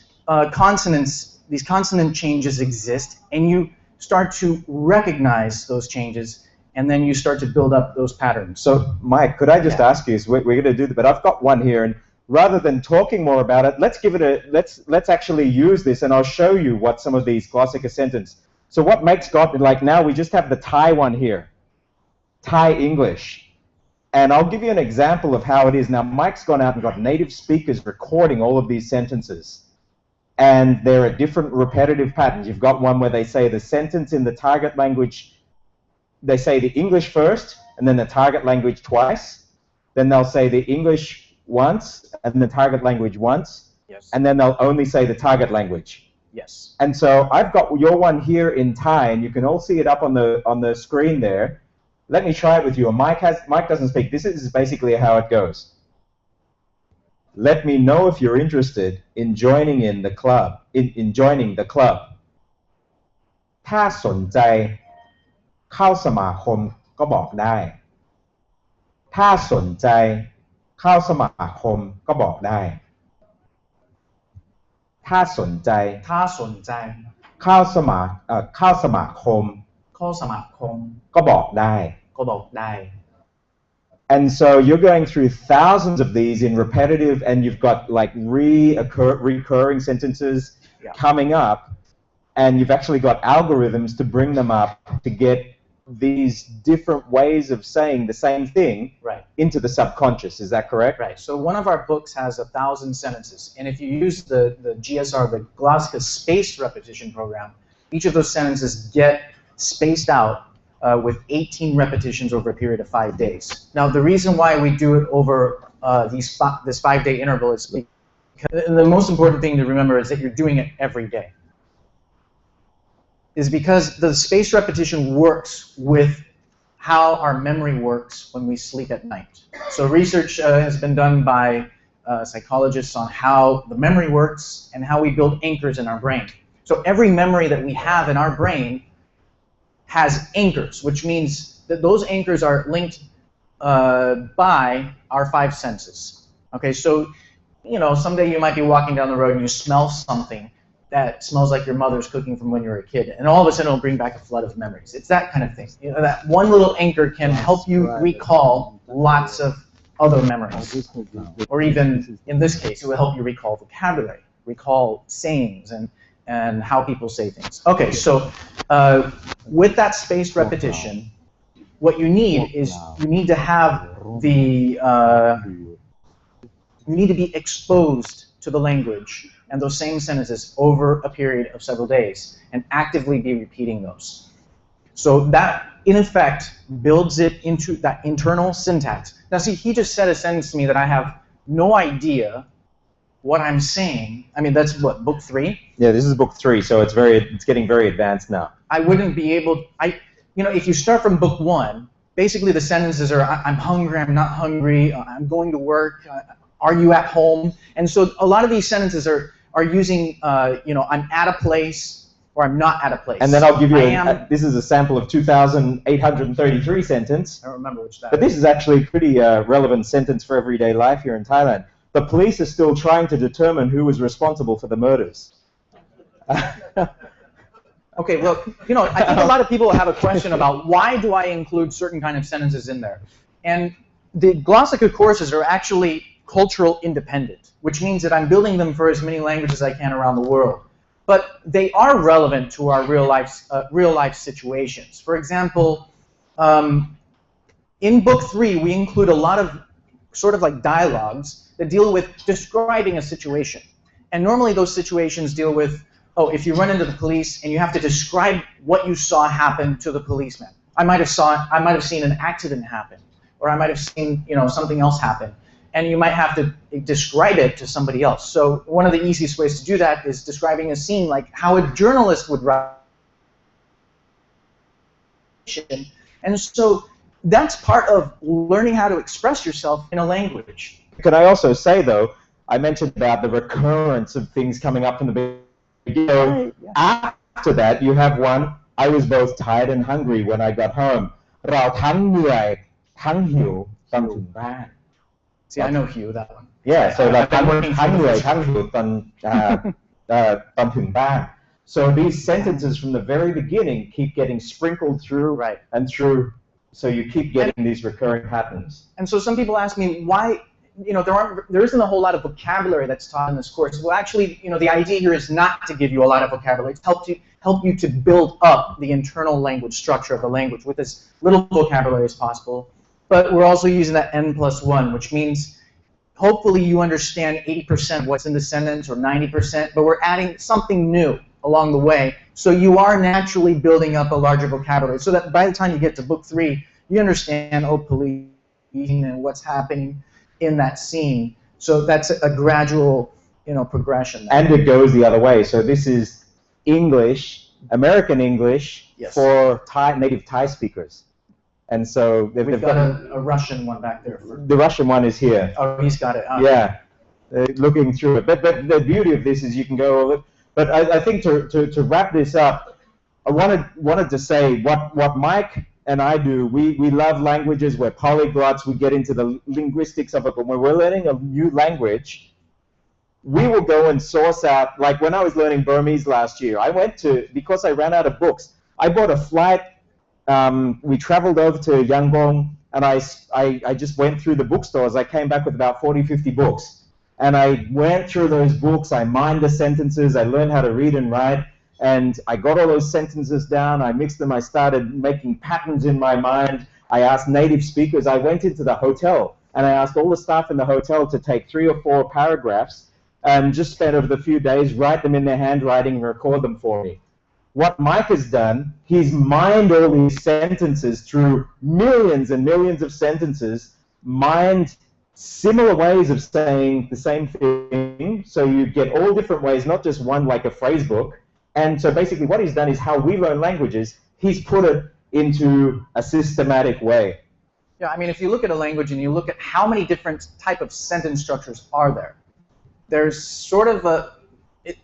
consonant changes exist, and you start to recognize those changes, and then you start to build up those patterns.
So, Mike, could I just ask you? So we're going to do that, but I've got one here, and rather than talking more about it, let's actually use this, and I'll show you what some of these Glossika sentences. So what Mike's got, like now we just have the Thai one here, Thai English. And I'll give you an example of how it is. Now, Mike's gone out and got native speakers recording all of these sentences. And there are different repetitive patterns. You've got one where they say the sentence in the target language, they say the English first, and then the target language twice. Then they'll say the English once, and the target language once.
Yes.
And then they'll only say the target language.
Yes.
And so I've got your one here in Thai, and you can all see it up on the screen there. Let me try it with you. Mike doesn't speak. This is basically how it goes. Let me know if you're interested in joining in the club. In joining the club. ถ้าสนใจเข้าสมาคมก็บอกได้ ถ้าสนใจเข้าสมาคมก็บอกได้ ถ้าสนใจเข้าสมาคมก็บอกได้ And so you're going through thousands of these in repetitive, and you've got like recurring sentences coming up, and you've actually got algorithms to bring them up to get these different ways of saying the same thing into the subconscious. Is that correct?
Right. So one of our books has 1,000 sentences, and if you use the GSR, the Glossika spaced repetition program, each of those sentences get spaced out with 18 repetitions over a period of 5 days. Now, the reason why we do it over this 5-day interval is because the most important thing to remember is that you're doing it every day. Is because the spaced repetition works with how our memory works when we sleep at night. So research has been done by psychologists on how the memory works and how we build anchors in our brain. So every memory that we have in our brain has anchors, which means that those anchors are linked by our 5 senses. Okay, so someday you might be walking down the road and you smell something that smells like your mother's cooking from when you were a kid, and all of a sudden it'll bring back a flood of memories. It's that kind of thing. That one little anchor can help you recall lots of other memories. Or even, in this case, it will help you recall vocabulary, recall sayings, and how people say things. Okay, so with that spaced repetition, what you need is you need to have you need to be exposed to the language and those same sentences over a period of several days, and actively be repeating those. So that, in effect, builds it into that internal syntax. Now see, he just said a sentence to me that I have no idea what I'm saying. I mean, that's what, book 3?
Yeah, this is book 3, so it's getting very advanced now.
I wouldn't be able, if you start from book 1, basically the sentences are, I'm hungry, I'm not hungry, I'm going to work, are you at home? And so a lot of these sentences are using, I'm at a place or I'm not at a place.
And then I'll give you, this is a sample of 2,833 sentence.
I don't remember which that
But this is actually a pretty relevant sentence for everyday life here in Thailand. The police are still trying to determine who was responsible for the murders.
Okay, well, I think a lot of people have a question about why do I include certain kind of sentences in there? And the Glossika courses are actually cultural independent, which means that I'm building them for as many languages as I can around the world. But they are relevant to our real life situations. For example, in book 3, we include a lot of sort of like dialogues that deal with describing a situation. And normally those situations deal with, if you run into the police and you have to describe what you saw happen to the policeman. I might have seen an accident happen, or I might have seen something else happen. And you might have to describe it to somebody else. So one of the easiest ways to do that is describing a scene like how a journalist would write. And so that's part of learning how to express yourself in a language.
Could I also say, though, I mentioned about the recurrence of things coming up from the beginning. After that, you have one, I was both tired and hungry when I got home. เราทั้งเหนื่อยทั้งหิวตอนถึงบ้าน
See, I know Hugh, that one.
Yeah, so เราทั้งเหนื่อยทั้งหิวตอนถึงบ้าน. So these sentences from the very beginning keep getting sprinkled through and through, so you keep getting these recurring patterns.
And so some people ask me why, there isn't a whole lot of vocabulary that's taught in this course. Well, actually, the idea here is not to give you a lot of vocabulary. It's help you to build up the internal language structure of the language with as little vocabulary as possible. But we're also using that n+1, which means hopefully you understand 80% what's in the sentence or 90%, but we're adding something new along the way. So you are naturally building up a larger vocabulary so that by the time you get to book 3, you understand, police and what's happening in that scene. So that's a gradual, progression.
And it goes the other way. So this is English, American English for native Thai speakers. And so
we've got a Russian one back there.
The Russian one is here.
Oh, he's got it. Oh.
Yeah, looking through it. But the beauty of this is you can go over. But I think to wrap this up, I wanted to say what Mike and I do. We love languages. We're polyglots. We get into the linguistics of it. But when we're learning a new language, we will go and source out. Like when I was learning Burmese last year, because I ran out of books, I bought a flight. We traveled over to Yangon, and I just went through the bookstores. I came back with about 40, 50 books. And I went through those books. I mined the sentences. I learned how to read and write. and I got all those sentences down, I mixed them, I started making patterns in my mind. I asked native speakers, I went into the hotel and I asked all the staff in the hotel to take 3 or 4 paragraphs and just spent over the few days, write them in their handwriting and record them for me. What Mike has done, he's mined all these sentences through millions and millions of sentences, mined similar ways of saying the same thing, so you get all different ways, not just one like a phrase book. And so basically what he's done is how we learn languages, he's put it into a systematic way.
Yeah, I mean, if you look at a language and you look at how many different type of sentence structures are there, there's sort of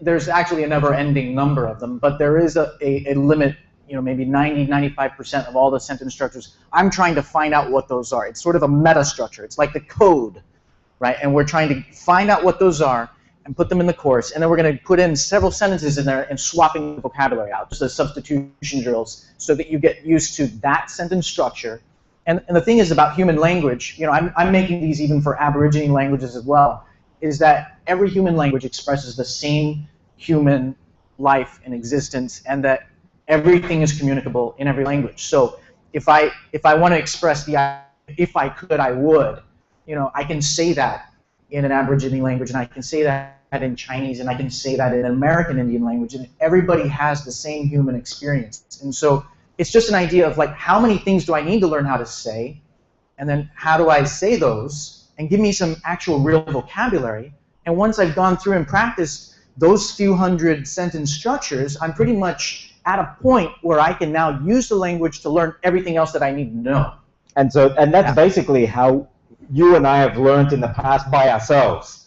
there's actually a never-ending number of them, but there is a limit, you know, maybe 90–95% of all the sentence structures. I'm trying to find out what those are. It's sort of a meta structure. It's like the code, right? And we're trying to find out what those are and put them in the course, and then we're going to put in several sentences in there and swapping the vocabulary out, just as substitution drills, so that you get used to that sentence structure. And the thing is about human language, you know, I'm making these even for Aborigine languages as well, is that every human language expresses the same human life and existence, and that everything is communicable in every language. So if I want to express the if I could, I would, you know, I can say that in an Aborigine language, and I can say that in Chinese, and I can say that in an American Indian language, and everybody has the same human experience. And so it's just an idea of like, how many things do I need to learn how to say, and then how do I say those, and give me some actual real vocabulary. And once I've gone through and practiced those few hundred sentence structures, I'm pretty much at a point where I can now use the language to learn everything else that I need to know.
And that's basically how you and I have learned in the past by ourselves.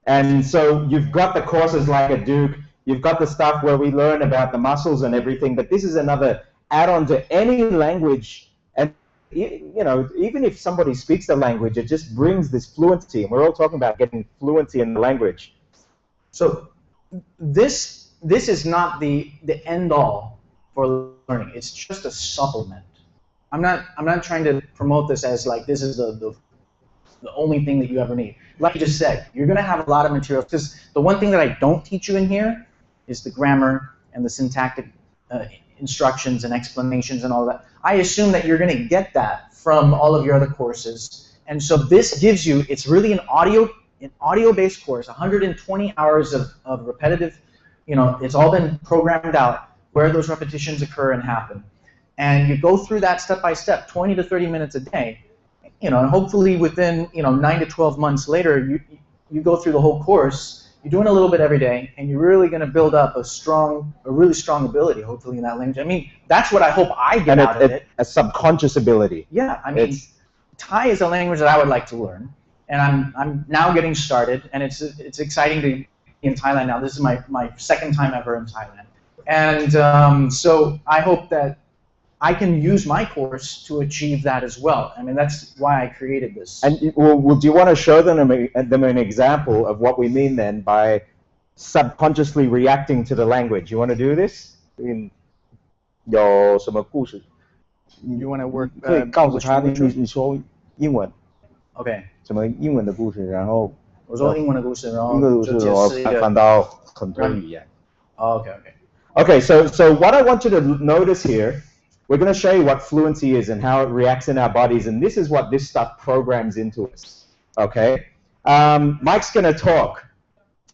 And so you've got the courses like at Duke, you've got the stuff where we learn about the muscles and everything, but this is another add-on to any language. And you know, even if somebody speaks the language, it just brings this fluency, and we're all talking about getting fluency in the language.
So this is not the end-all for learning. It's just a supplement. I'm not trying to promote this as like this is the only thing that you ever need. Like you just said, you're going to have a lot of materials, because the one thing that I don't teach you in here is the grammar and the syntactic instructions and explanations and all that. I assume that you're going to get that from all of your other courses. And so this gives you, it's really an audio-based course, 120 hours of repetitive, you know, it's all been programmed out where those repetitions occur and happen. And you go through that step by step, 20 to 30 minutes a day. You know, and hopefully within, you know, 9 to 12 months later, you go through the whole course. You're doing a little bit every day, and you're really going to build up a really strong ability, hopefully, in that language. I mean, that's what I hope I get out of it.
A subconscious ability.
Yeah, I mean, Thai is a language that I would like to learn, and I'm now getting started, and it's exciting to be in Thailand now. This is my second time ever in Thailand, and so I hope that I can use my course to achieve that as well. I mean, that's why I created this.
And do you want to show them an example of what we mean then by subconsciously reacting to the language? You want to do this? 有什么故事?
You want to work?
可以告诉他你说英文。
OK。
什么英文的故事？然后
我说英文的故事，然后就解释一个。
翻到很多语言。
OK.
Okay, so what I want you to notice here. We're going to show you what fluency is and how it reacts in our bodies, and this is what this stuff programs into us, okay? Mike's going to talk,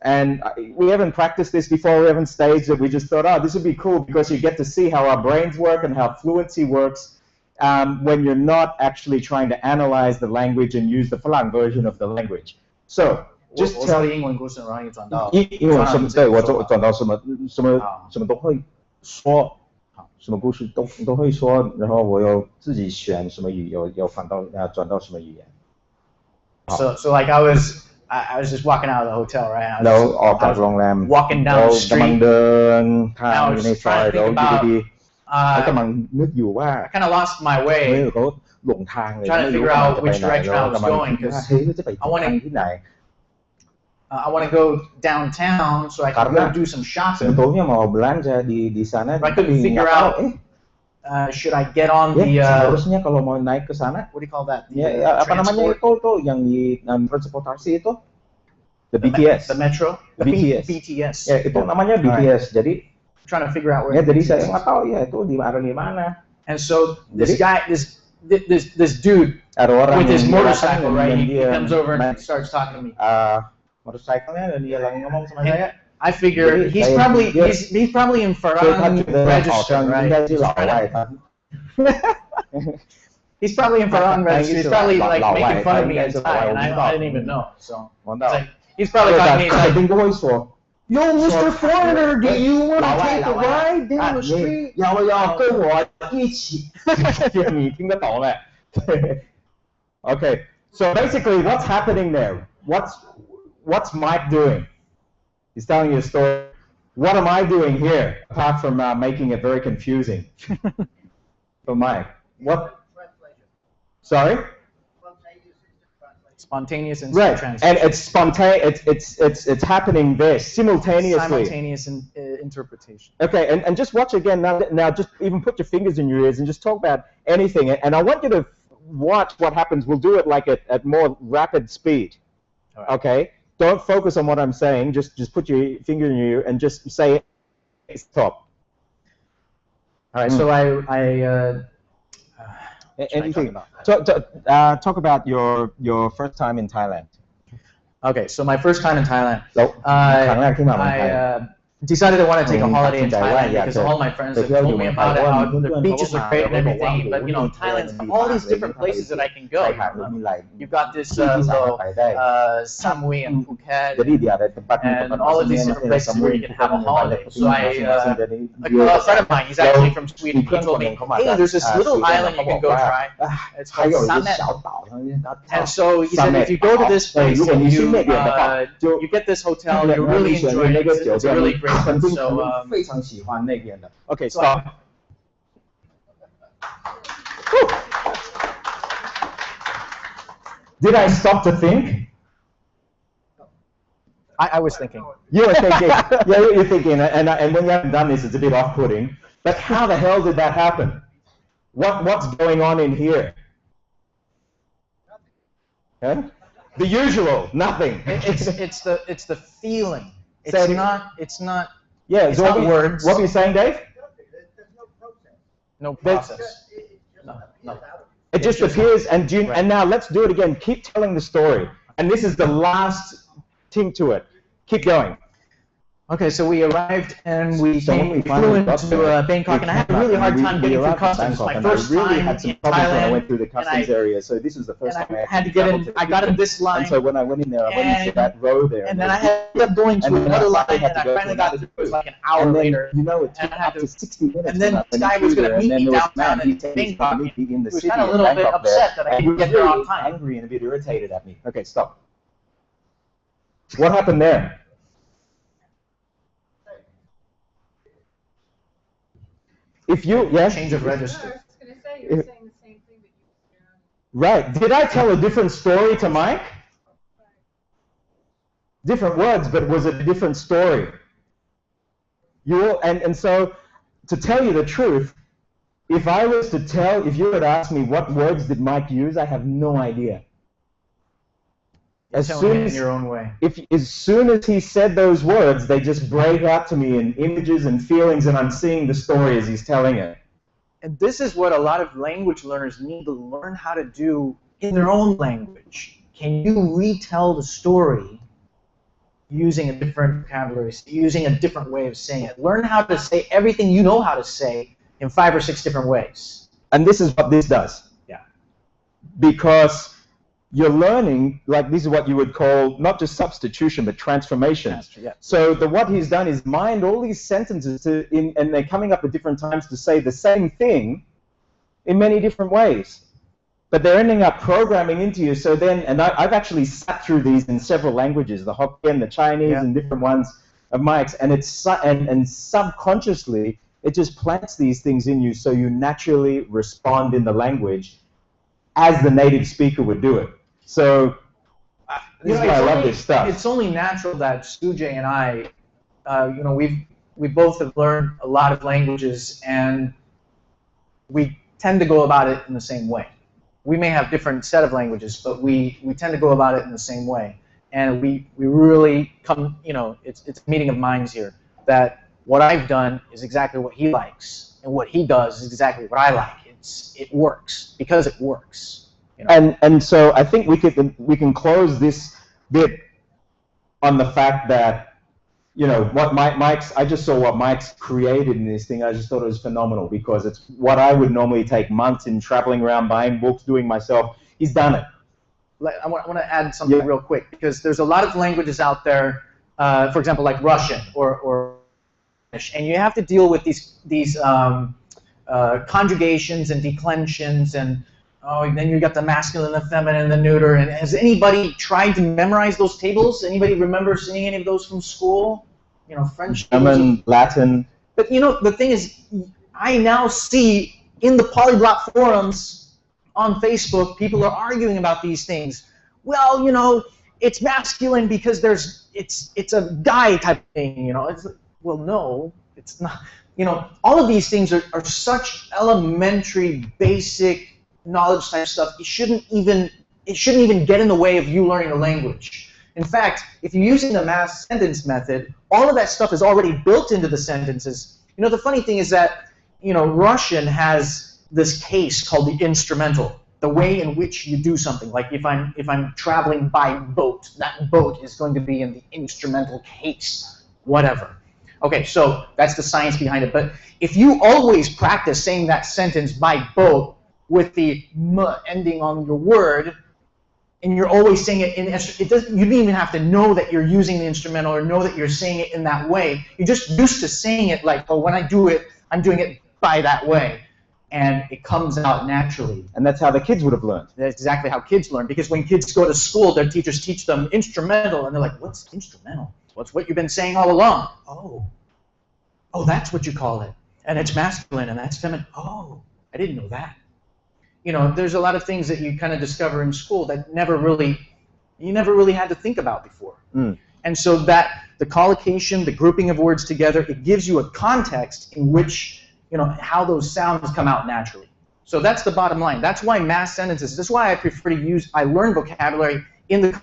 and we haven't practiced this before, we haven't staged it, we just thought, oh, this would be cool because you get to see how our brains work and how fluency works when you're not actually trying to analyze the language and use the Farang version of the language. So, just tell
英文故事，然后你转到
英文什么？对，我转到什么都会说。什么故事都会说，然后我又自己选什么语，有转到什么语言。
So like I was just walking out of the hotel, right?
แล้วออกจากโรงแรม
walking down the street
กำลังเดินทางอยู่ในซอยแล้วอยู่ดีๆเขากำลังนึกอยู่ว่า
I kind of lost my way
เขาหลงทางเลย
trying to figure out which direction I was going because I want to go downtown so I can go do some shopping.
Sebetulnya mau belanja di sana.
I couldn't figure out should I get on the
seharusnya kalau mau naik ke sana.
What do you call that?
Ya, apa namanya itu yang di transportasi itu? The BTS.
The metro.
The BTS.
BTS.
Ya, itu namanya BTS. Jadi
trying to figure out where.
Ya, jadi saya nggak tahu ya itu ada di mana.
And so this guy, this dude with his motorcycle, right? He comes over and starts talking to me.
Motorcycle-nya dan dia lagi ngomong sama saya.
I figure he's probably in Farang register, right? He's probably in Farang register. He's probably like making fun of me in Thai, and I didn't even know. So like, he's probably talking to me like,
Yo, Mr. Foreigner, do you want to take a ride down the street? 要跟我一起。你听得懂了。Okay, so basically, what's happening there? What's Mike doing? He's telling you a story. What am I doing here, apart from making it very confusing for Mike? What? Sorry?
Spontaneous instant
right,
translation.
and it's spontaneous. It's happening there simultaneously.
Simultaneous interpretation.
Okay, and just watch again now. Just even put your fingers in your ears and just talk about anything. And I want you to watch what happens. We'll do it like at more rapid speed. Right. Okay. Don't focus on what I'm saying. Just put your finger in your ear and just say it. Stop.
All right. So
anything. Talk about your first time in Thailand.
Okay, so my first time in Thailand. I decided I want to take a holiday in Thailand because all my friends have told me about it, how the beaches are great and everything. But you know, Thailand's all these different places that I can go. You've got this little Samui and Phuket, and all of these different places where you can have a holiday. So a friend of mine, he's actually from Sweden. He told me, hey, there's this little island you can go try. It's called Samet. And so he said, if you go to this place, you get this hotel, you really enjoy it. It's really great. So,
okay, stop. Did I stop to think?
I was thinking.
You were thinking. Yeah, you're thinking. And when you haven't done this, it's a bit off-putting. But how the hell did that happen? What's going on in here? Huh? The usual, nothing.
It's the feeling. It's not.
Yeah.
It's
so
not words.
What were you saying, Dave?
No process. No.
It just appears, and now let's do it again. Keep telling the story, and this is the last thing to it. Keep going.
Okay, so we arrived and we flew into Bangkok, and I had a really hard time getting through customs. My first time in Thailand,
when I went through the customs area, so this was the first time I
had to get in. I got in this line,
and so when I went in there, I went into that row there,
and then I ended up going to another line, and I finally got through. It was like an hour later.
You know, it took up to 60 minutes.
And then this guy was going to meet me downtown in Bangkok. He was kind of a little bit upset that I didn't get there on time.
Angry and a bit irritated at me. Okay, stop. What happened there? If you, yes?
Change of register.
I was going to say, you were saying the same thing, but you
Right. Did I tell a different story to Mike? Different words, but was it a different story? And so, to tell you the truth, if you had asked me what words did Mike use, I have no idea.
As soon as, in your own way.
As soon as he said those words, they just break out to me in images and feelings, and I'm seeing the story as he's telling it.
And this is what a lot of language learners need to learn how to do in their own language. Can you retell the story using a different vocabulary, using a different way of saying it? Learn how to say everything you know how to say in 5 or 6 different ways.
And this is what this does.
Yeah.
Because you're learning, like this is what you would call not just substitution, but transformation.
Yeah.
So what he's done is mined all these sentences, and they're coming up at different times to say the same thing in many different ways. But they're ending up programming into you. So then, and I've actually sat through these in several languages, the Hokkien, the Chinese, and different ones of Mike's, and and subconsciously, it just plants these things in you so you naturally respond in the language as the native speaker would do it. So, this is why I love this stuff.
It's only natural that Stuart and I, we both have learned a lot of languages, and we tend to go about it in the same way. We may have different set of languages, but we tend to go about it in the same way. And we really come, it's a meeting of minds here, that what I've done is exactly what he likes, and what he does is exactly what I like. It works because it works. You know?
And so I think we can close this bit on the fact that, you know, what I just saw what Mike's created in this thing. I just thought it was phenomenal, because it's what I would normally take months in traveling around buying books, doing myself. He's done it.
I want to add something real quick, because there's a lot of languages out there, for example, like Russian or English, and you have to deal with these conjugations and declensions, and then you got the masculine, the feminine, the neuter. And has anybody tried to memorize those tables? Anybody remember seeing any of those from school? You know, French,
German, Latin.
But you know, the thing is, I now see in the polyglot forums on Facebook, people are arguing about these things. Well, you know, it's masculine because it's a guy type thing, you know. It's, well, no, it's not. You know, all of these things are such elementary, basic knowledge type stuff. It shouldn't even get in the way of you learning a language. In fact, if you're using the mass sentence method, all of that stuff is already built into the sentences. You know, the funny thing is that, you know, Russian has this case called the instrumental, the way in which you do something. Like if I'm traveling by boat, that boat is going to be in the instrumental case, whatever. Okay, so that's the science behind it. But if you always practice saying that sentence by boat with the m ending on your word, and you're always saying it in you don't even have to know that you're using the instrumental or know that you're saying it in that way. You're just used to saying it like, oh, when I do it, I'm doing it by that way. And it comes out naturally.
And that's how the kids would have learned.
That's exactly how kids learn. Because when kids go to school, their teachers teach them instrumental, and they're like, what's instrumental? What's what you've been saying all along? Oh, that's what you call it. And it's masculine, and that's feminine. Oh, I didn't know that. You know, there's a lot of things that you kind of discover in school that you never really had to think about before. And so that the collocation, the grouping of words together, it gives you a context in which, you know, how those sounds come out naturally. So that's the bottom line. That's why mass sentences, that's why I prefer to use, I learn vocabulary in the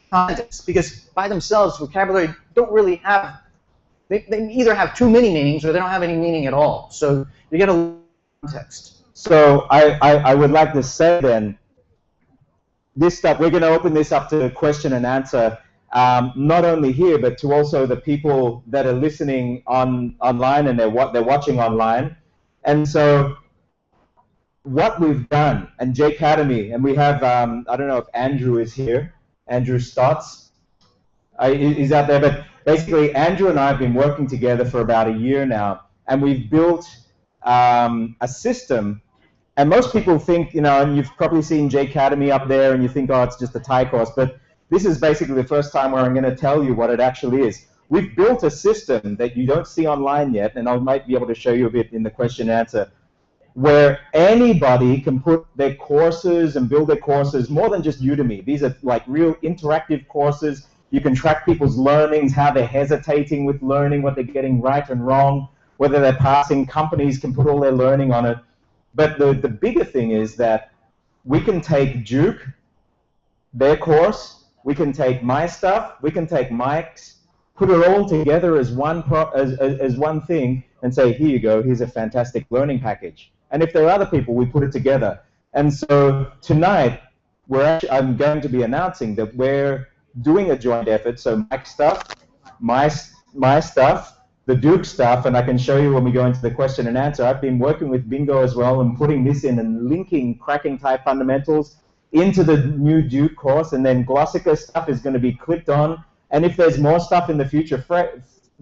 context, because by themselves, vocabulary don't really have, they either have too many meanings or they don't have any meaning at all. So you get a context.
So I would like to say then, this stuff, we're going to open this up to question and answer, not only here, but to also the people that are listening online and they're watching online. And so what we've done, and Jcademy, and we have, I don't know if Andrew is here, Andrew Stotts is out there, but basically Andrew and I have been working together for about a year now, and we've built a system. And most people think, you know, and you've probably seen Jcademy up there, and you think, oh, it's just a Thai course, but this is basically the first time where I'm going to tell you what it actually is. We've built a system that you don't see online yet, and I might be able to show you a bit in the question and answer, where anybody can put their courses and build their courses, more than just Udemy. These are like real interactive courses. You can track people's learnings, how they're hesitating with learning, what they're getting right and wrong, whether they're passing. Companies can put all their learning on it. But the bigger thing is that we can take Duke, their course, we can take my stuff, we can take Mike's, put it all together as one thing, and say, here you go, here's a fantastic learning package. And if there are other people, we put it together. And so tonight, I'm going to be announcing that we're doing a joint effort. So Mike's stuff, my stuff, the Duke stuff, and I can show you when we go into the question and answer. I've been working with Bingo as well and putting this in and linking cracking type fundamentals into the new Duke course, and then Glossika stuff is going to be clipped on. And if there's more stuff in the future,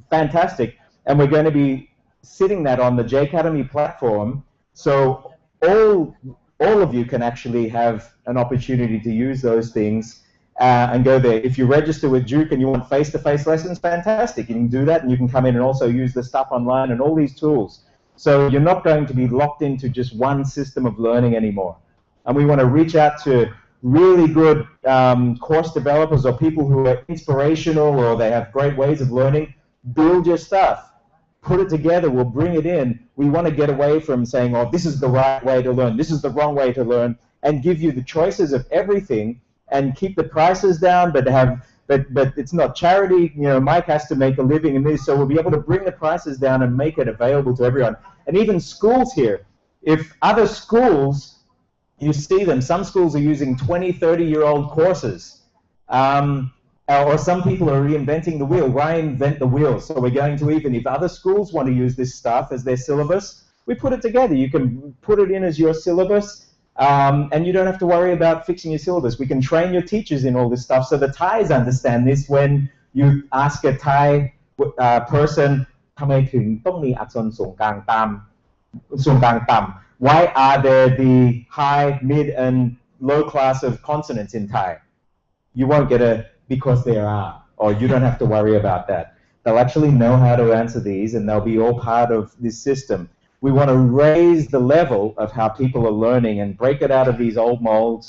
fantastic. And we're going to be sitting that on the Jcademy platform, so all of you can actually have an opportunity to use those things and go there. If you register with Duke and you want face-to-face lessons, fantastic. You can do that, and you can come in and also use the stuff online and all these tools. So you're not going to be locked into just one system of learning anymore. And we want to reach out to really good course developers or people who are inspirational or they have great ways of learning. Build your stuff. Put it together. We'll bring it in. We want to get away from saying, oh, this is the right way to learn, this is the wrong way to learn, and give you the choices of everything and keep the prices down, but have but it's not charity. You know, Mike has to make a living in this, so we'll be able to bring the prices down and make it available to everyone. And even schools here, if other schools, you see them, some schools are using 20, 30-year-old courses. Or some people are reinventing the wheel. Why invent the wheel? So we're going to, even if other schools want to use this stuff as their syllabus, we put it together. You can put it in as your syllabus, and you don't have to worry about fixing your syllabus. We can train your teachers in all this stuff so the Thais understand this. When you ask a Thai person, ทำไมถึงต้องมีอักษรส่วนกลางต่ำ Why are there the high, mid, and low class of consonants in Thai? You won't get a because there are, or you don't have to worry about that. They'll actually know how to answer these, and they'll be all part of this system. We want to raise the level of how people are learning and break it out of these old molds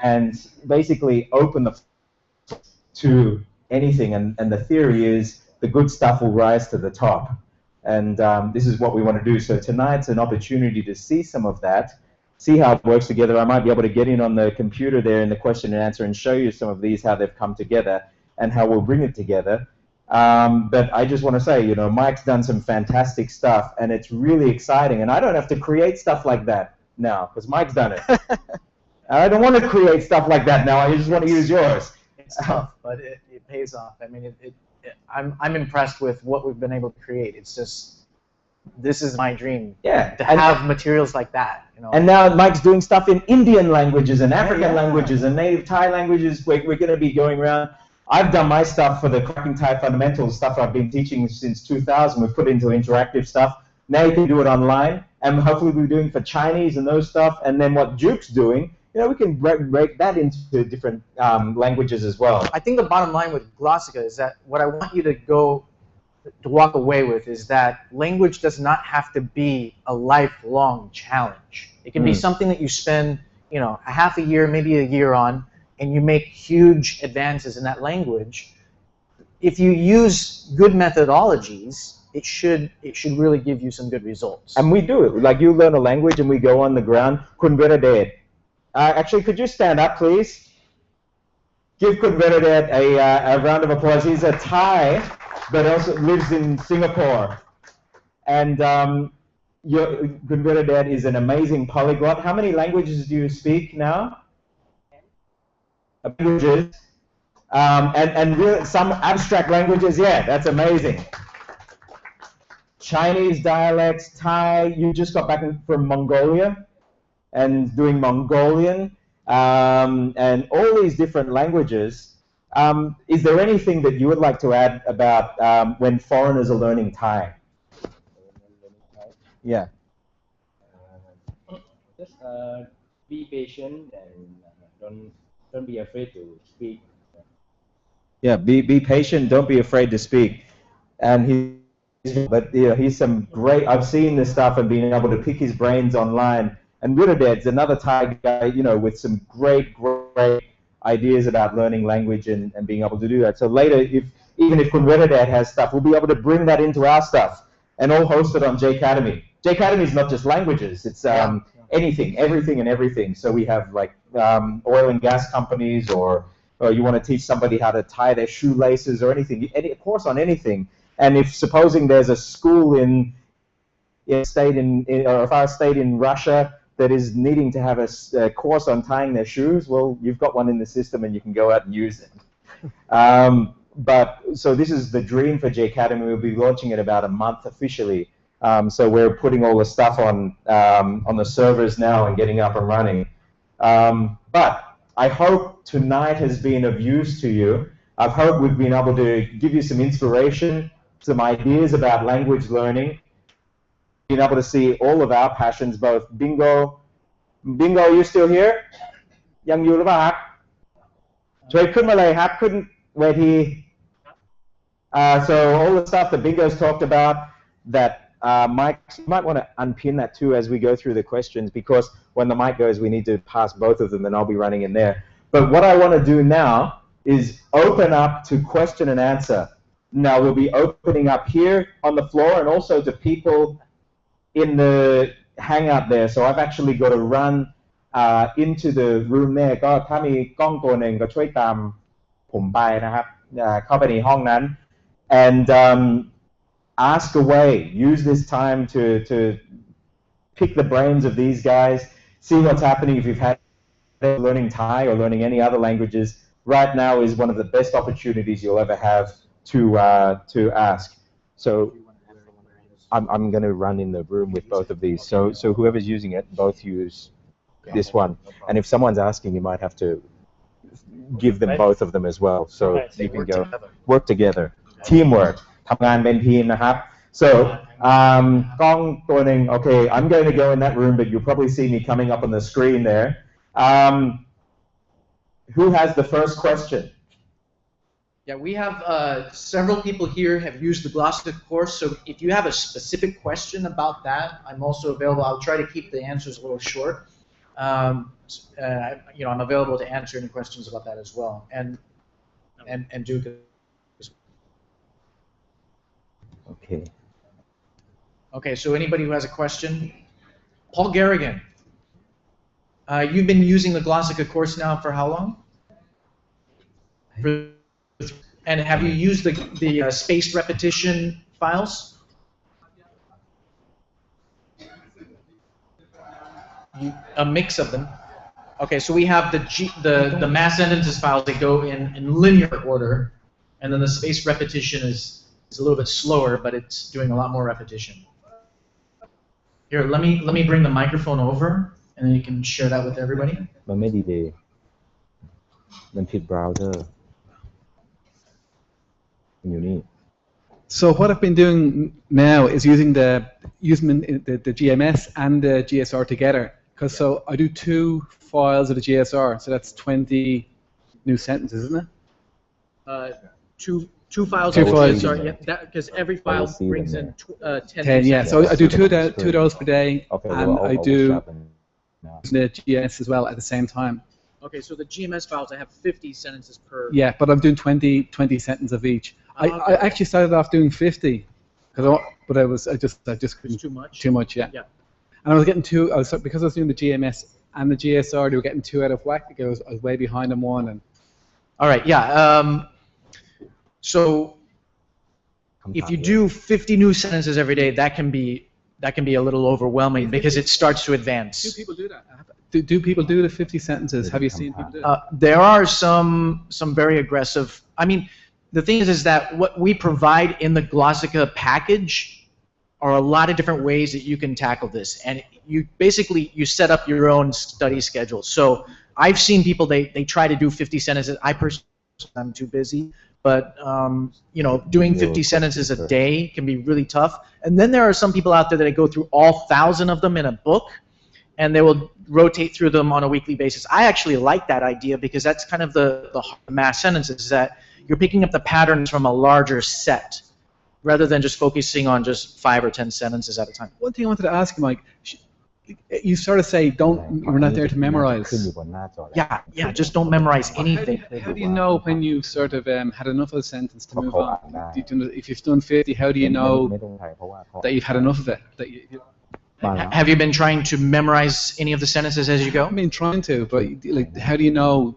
and basically open the to anything. And the theory is the good stuff will rise to the top. And this is what we want to do. So tonight's an opportunity to see some of that, see how it works together. I might be able to get in on the computer there in the question and answer and show you some of these, how they've come together and how we'll bring it together. But I just want to say, you know, Mike's done some fantastic stuff, and it's really exciting. And I don't have to create stuff like that now, because Mike's done it. I don't want to create stuff like that now. I just want to use yours.
It's tough, but it pays off. I mean, I'm impressed with what we've been able to create. It's just, this is my dream. Yeah. To have materials like that. You know.
And now Mike's doing stuff in Indian languages and African languages and native Thai languages. We're going to be going around. I've done my stuff for the Cracking Thai Fundamentals, stuff I've been teaching since 2000. We've put into interactive stuff. Now you can do it online, and hopefully we're doing for Chinese and those stuff. And then what Duke's doing, you know, we can break that into different languages as well.
I think the bottom line with Glossika is that what I want you to walk away with is that language does not have to be a lifelong challenge. It can be something that you spend, you know, a half a year, maybe a year on, and you make huge advances in that language. If you use good methodologies, it should really give you some good results.
And we do it. Like, you learn a language and we go on the ground. Kun Veradet. Actually, could you stand up, please? Give Kun Veradet a round of applause. He's a Thai, but also lives in Singapore. And Kun Veradet is an amazing polyglot. How many languages do you speak now? Languages. And really, some abstract languages, yeah, that's amazing. Chinese dialects, Thai, you just got back from Mongolia and doing Mongolian, and all these different languages. Is there anything that you would like to add about when foreigners are learning Thai? Yeah.
Just be patient and don't be afraid to speak.
Yeah, be patient. Don't be afraid to speak. And he's some great. I've seen this stuff and been able to pick his brains online. And Wiradad's another Thai guy, you know, with some great ideas about learning language and being able to do that. So later, even if Kun Wiradad has stuff, we'll be able to bring that into our stuff and all hosted on Jcademy. Jcademy is not just languages; it's anything, everything, and everything. So we have like oil and gas companies, or you want to teach somebody how to tie their shoelaces or anything, any course on anything. And if supposing there's a school in a state or a far state in Russia that is needing to have a course on tying their shoes, well, you've got one in the system and you can go out and use it. But so this is the dream for Jcademy. We'll be launching it about a month officially. So we're putting all the stuff on the servers now and getting up and running. But I hope tonight has been of use to you. I hope we've been able to give you some inspiration, some ideas about language learning, being able to see all of our passions, both Bingo, are you still here? ยังอยู่หรือเปล่าครับช่วยขึ้นมาเลยครับขึ้นเวที so all the stuff that Bingo's talked about, that Mike, you might want to unpin that too as we go through the questions, because when the mic goes, we need to pass both of them and I'll be running in there. But what I want to do now is open up to question and answer. Now we'll be opening up here on the floor and also to people in the hangout there. So I've actually got to run into the room there. ก็ถ้ามีกล้องตัวหนึ่งก็ช่วยตามผมไปนะครับ เข้าไปในห้องนั้น and ask away. Use this time to pick the brains of these guys, see what's happening if you've had learning Thai or learning any other languages. Right now is one of the best opportunities you'll ever have to ask. So I'm going to run in the room with both of these. So whoever's using it, both use this one. And if someone's asking, you might have to give them both of them as well. So you can go work together. Teamwork. ทำงานเป็นทีมนะครับ. So, กล้องตัวหนึ่ง okay, I'm going to go in that room, but you'll probably see me coming up on the screen there. Who has the first question?
Yeah, we have several people here have used the Glossika course, so if you have a specific question about that, I'm also available. I'll try to keep the answers a little short. You know, I'm available to answer any questions about that as well, and Duke.
Okay.
Okay, so anybody who has a question? Paul Garrigan. You've been using the Glossika course now for how long? And have you used the spaced repetition files? A mix of them. Okay, so we have the mass sentences files that go in linear order, and then the spaced repetition is a little bit slower, but it's doing a lot more repetition. Here, let me bring the microphone over, and then you can share that with everybody.
มันไม่ดีเลยมันผิด browser อยู่นี่
So what I've been doing now is using the GMS and the GSR together. Because so I do 2 files of the GSR, so that's 20 new sentences, isn't it?
Two files.
2 files.
Sorry, yeah, because every file brings in 10.
10, yeah. So I do 2 those per day, and I do the GS as well at the same time.
Okay, so the GMS files, I have 50 sentences per.
Yeah, but I'm doing 20 sentences of each. I actually started off doing 50, but I just couldn't.
Too much.
Too much, yeah. And I was getting because I was doing the GMS and the GSR, they were getting 2 out of whack because I was way behind on one. And
all right, yeah. So if you do 50 new sentences every day, that can be a little overwhelming because it starts to advance.
Do people do that? Do people do the 50 sentences? Have you seen people do it?
There are some very aggressive. I mean, the thing is that what we provide in the Glossika package are a lot of different ways that you can tackle this, and you set up your own study schedule. So I've seen people they try to do 50 sentences. I personally, I'm too busy. But you know, doing 50 sentences a day can be really tough. And then there are some people out there that go through all 1,000 of them in a book, and they will rotate through them on a weekly basis. I actually like that idea because that's kind of the mass sentences, that you're picking up the patterns from a larger set, rather than just focusing on just 5 or 10 sentences at a time.
One thing I wanted to ask you, Mike. You sort of say, we're not there to memorize.
Yeah, just don't memorize anything.
How do you know when you sort of had enough of the sentence to move on? If you've done 50, how do you know that you've had enough of it?
Have you been trying to memorize any of the sentences as you go?
I've been trying to, but like, how do you know?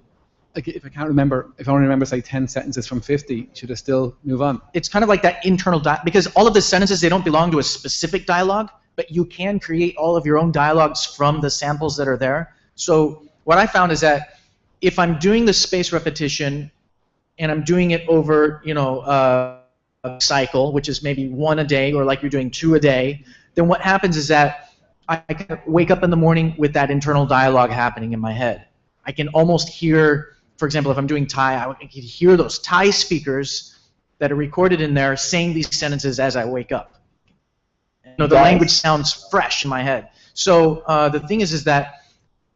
Like, if I only remember say 10 sentences from 50, should I still move on?
It's kind of like that internal because all of the sentences, they don't belong to a specific dialogue. But you can create all of your own dialogues from the samples that are there. So what I found is that if I'm doing the spaced repetition and I'm doing it over, you know, a cycle, which is maybe 1 a day, or like you're doing 2 a day, then what happens is that I can wake up in the morning with that internal dialogue happening in my head. I can almost hear, for example, if I'm doing Thai, I can hear those Thai speakers that are recorded in there saying these sentences as I wake up. You know, the language sounds fresh in my head. So the thing is that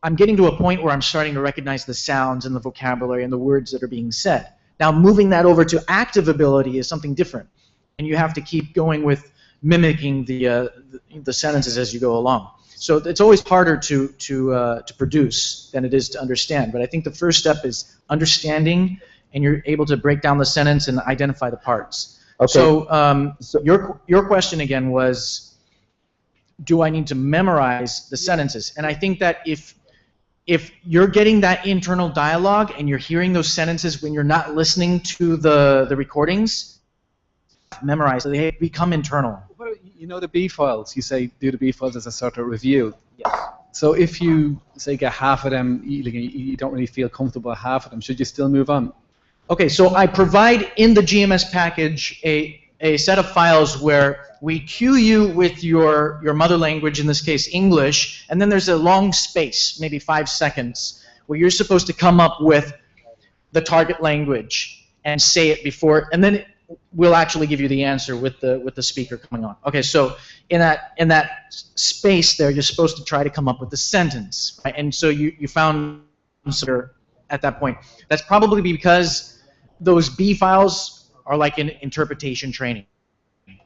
I'm getting to a point where I'm starting to recognize the sounds and the vocabulary and the words that are being said. Now, moving that over to active ability is something different, and you have to keep going with mimicking the sentences as you go along. So it's always harder to produce than it is to understand. But I think the first step is understanding, and you're able to break down the sentence and identify the parts. Okay. So your question again was, do I need to memorize the sentences? And I think that
if you're getting that internal dialogue and you're hearing those sentences when you're not listening to the recordings, memorize, so they become internal.
You know the B files, you say do the B files as a sort of review.
Yes.
So if you say get half of them, you don't really feel comfortable with half of them, should you still move on?
Okay, so I provide in the GMS package a set of files where we cue you with your mother language, in this case English, and then there's a long space, maybe 5 seconds, where you're supposed to come up with the target language and say it before, and then we'll actually give you the answer with the speaker coming on. Okay, so in that space there, you're supposed to try to come up with the sentence, right? And so you found at that point. That's probably because those B files are like an interpretation training.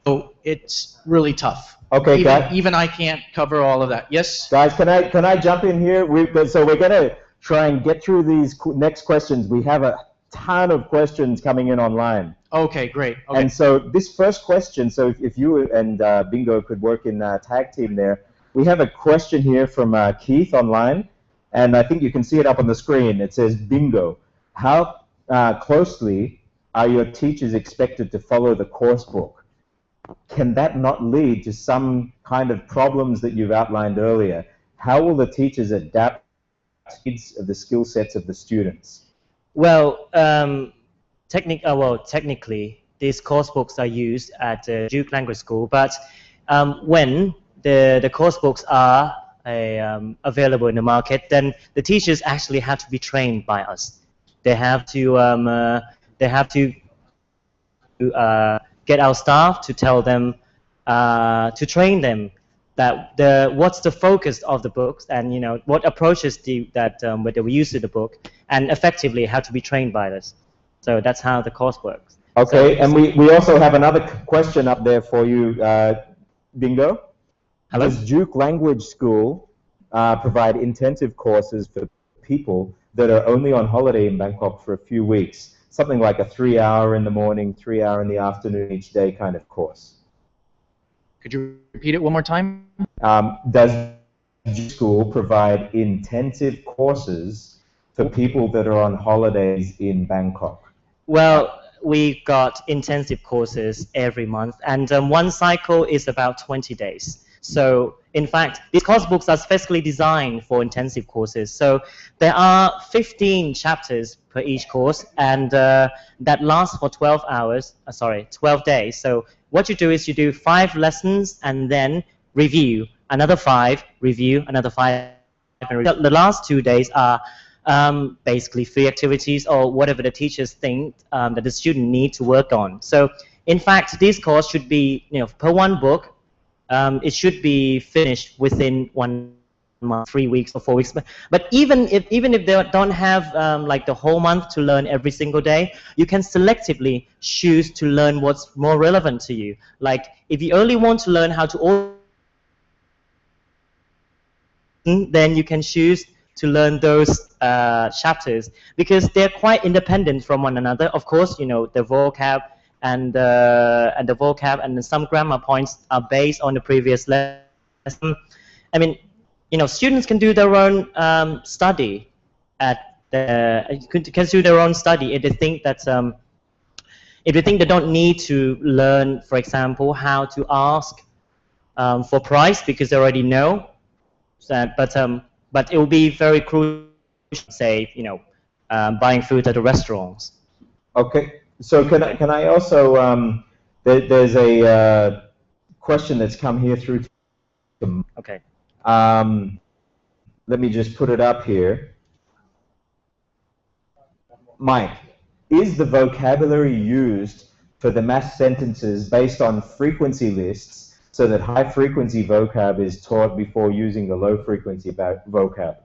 So it's really tough.
Okay,
even I can't cover all of that. Yes?
Guys, can I jump in here? So we're going to try and get through these next questions. We have a ton of questions coming in online.
Okay, great. Okay.
And so this first question, so if you and Bingo could work in tag team there, we have a question here from Keith online, and I think you can see it up on the screen. It says, Bingo, how closely are your teachers expected to follow the course book? Can that not lead to some kind of problems that you've outlined earlier? How will the teachers adapt to the skill sets of the students?
Well, technically, these course books are used at Duke Language School, but when the course books are available in the market, then the teachers actually have to be trained by us. They have to get our staff to tell them, to train them that what's the focus of the books, and what approaches that we use to the book, and effectively how to be trained by us. So that's how the course works.
Okay, and we also have another question up there for you, Bingo.
Hello?
Does Duke Language School provide intensive courses for people that are only on holiday in Bangkok for a few weeks? Something like a 3-hour in the morning, 3-hour in the afternoon each day kind of course.
Could you repeat it one more time?
Does Duke School provide intensive courses for people that are on holidays in Bangkok?
Well, we got intensive courses every month, and one cycle is about 20 days. So, in fact, these course books are specifically designed for intensive courses. So, there are 15 chapters per each course, and that lasts for 12 days. So, what you do is you do 5 lessons and then review another 5, review another 5. The last 2 days are basically free activities or whatever the teachers think that the student need to work on. So, in fact, this course should be, per one book, it should be finished within 1 month, 3 weeks or 4 weeks. But even if they don't have like the whole month to learn every single day, you can selectively choose to learn what's more relevant to you. Like if you only want to learn how to order, then you can choose to learn those chapters because they're quite independent from one another. Of course, the vocab and the vocab and some grammar points are based on the previous lesson. I mean, students can do their own study can do their own study if they think that they don't need to learn, for example, how to ask for price because they already know. But it will be very crucial, say, buying food at the restaurants.
Okay. So can I also there's a question that's come here through.
Okay.
Let me just put it up here. Mike, is the vocabulary used for the mass sentences based on frequency lists so that high frequency vocab is taught before using the low frequency vocab?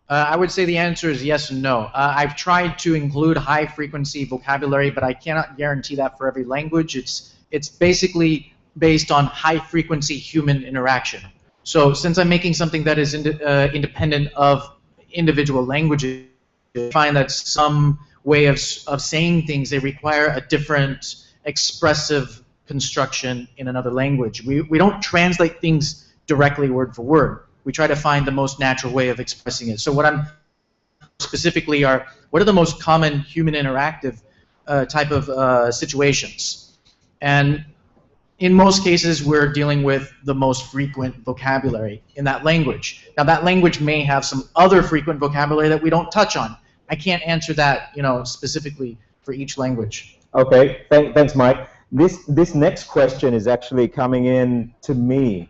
I would say the answer is yes and no. I've tried to include high-frequency vocabulary, but I cannot guarantee that for every language. It's basically based on high-frequency human interaction. So since I'm making something that is independent of individual languages, I find that some way of saying things, they require a different expressive construction in another language. We don't translate things directly word for word. we try to find the most natural way of expressing it. So what I'm specifically are, what are the most common human interactive type of situations? And in most cases, we're dealing with the most frequent vocabulary in that language. Now, that language may have some other frequent vocabulary that we don't touch on. I can't answer that, specifically for each language.
Okay, thanks, Mike. This next question is actually coming in to me,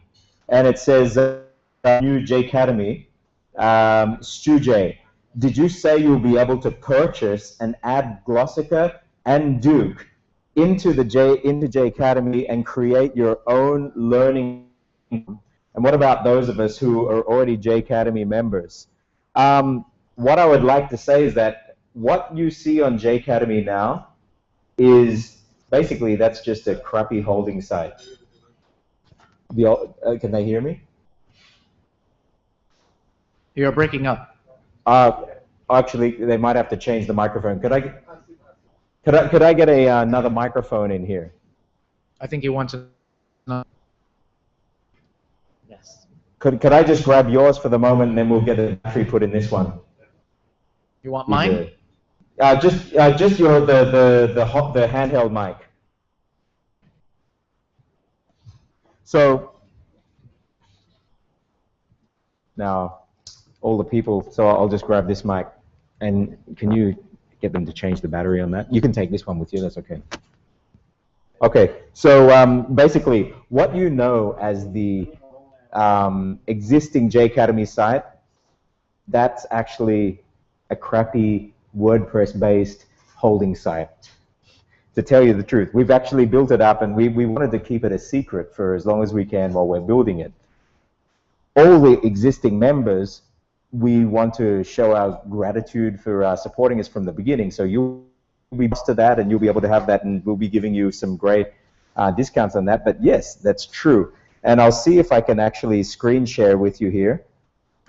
and it says, new Jcademy, Stu J, did you say you'll be able to purchase and add Glossika and Duke into Jcademy and create your own learning? And what about those of us who are already Jcademy members? What I would like to say is that what you see on Jcademy now is basically that's just a crappy holding site. Can they hear me?
You're breaking up.
Actually, they might have to change the microphone. Could I get another microphone in here?
I think he wants to.
Yes.
Could I just grab yours for the moment, and then we'll get a battery put in this one?
You want mine?
Just the handheld mic. So now all the people. So I'll just grab this mic, and can you get them to change the battery on that? You can take this one with you. That's okay. Okay. So basically, what you know as the existing Jcademy site, that's actually a crappy WordPress-based holding site. To tell you the truth, we've actually built it up, and we wanted to keep it a secret for as long as we can while we're building it. All the existing members, we want to show our gratitude for supporting us from the beginning. So you'll be used to that, and you'll be able to have that, and we'll be giving you some great discounts on that. But yes, that's true. And I'll see if I can actually screen share with you here.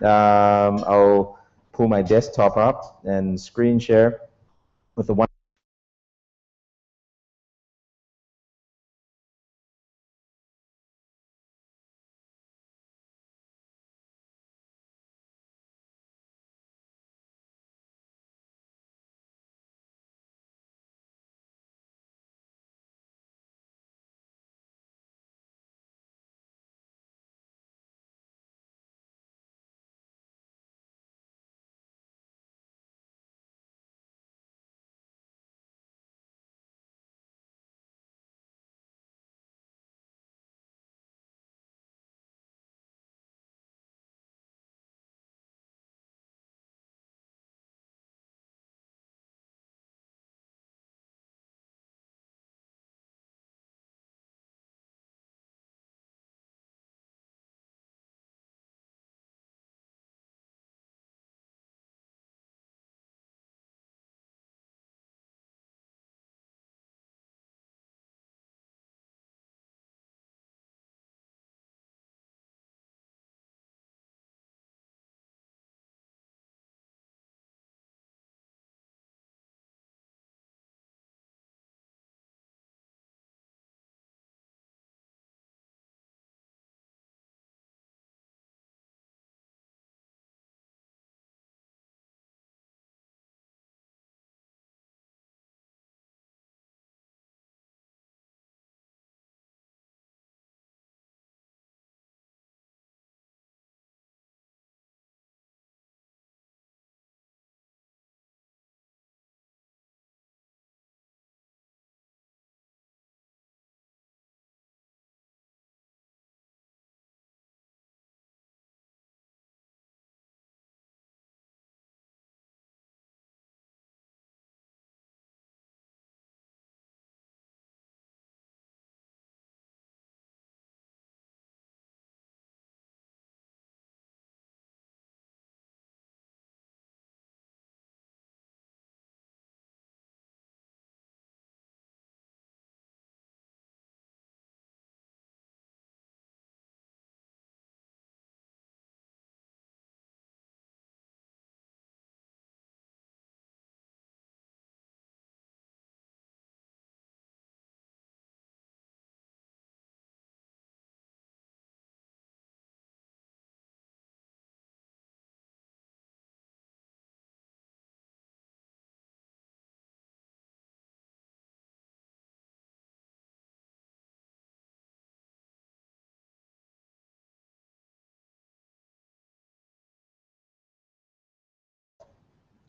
I'll pull my desktop up and screen share with the one.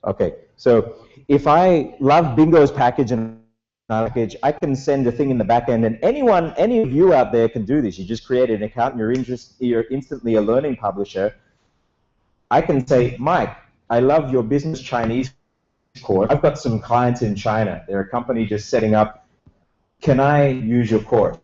Okay, so if I love Bingo's package and package, I can send a thing in the back end, and any of you out there can do this. You just create an account and you're instantly a learning publisher. I can say, Mike, I love your business Chinese course. I've got some clients in China. They're a company just setting up. Can I use your course?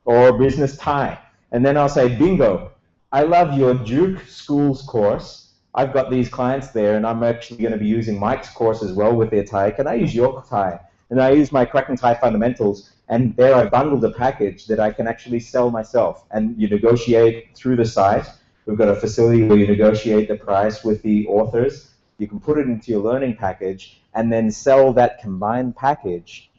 Or business Thai. And then I'll say, Bingo, I love your Duke Schools course. I've got these clients there, and I'm actually going to be using Mike's course as well with their Thai. Can I use your Thai? And I use my Kraken Thai fundamentals, and there I bundled a package that I can actually sell myself. And you negotiate through the site. We've got a facility where you negotiate the price with the authors. You can put it into your learning package, and then sell that combined package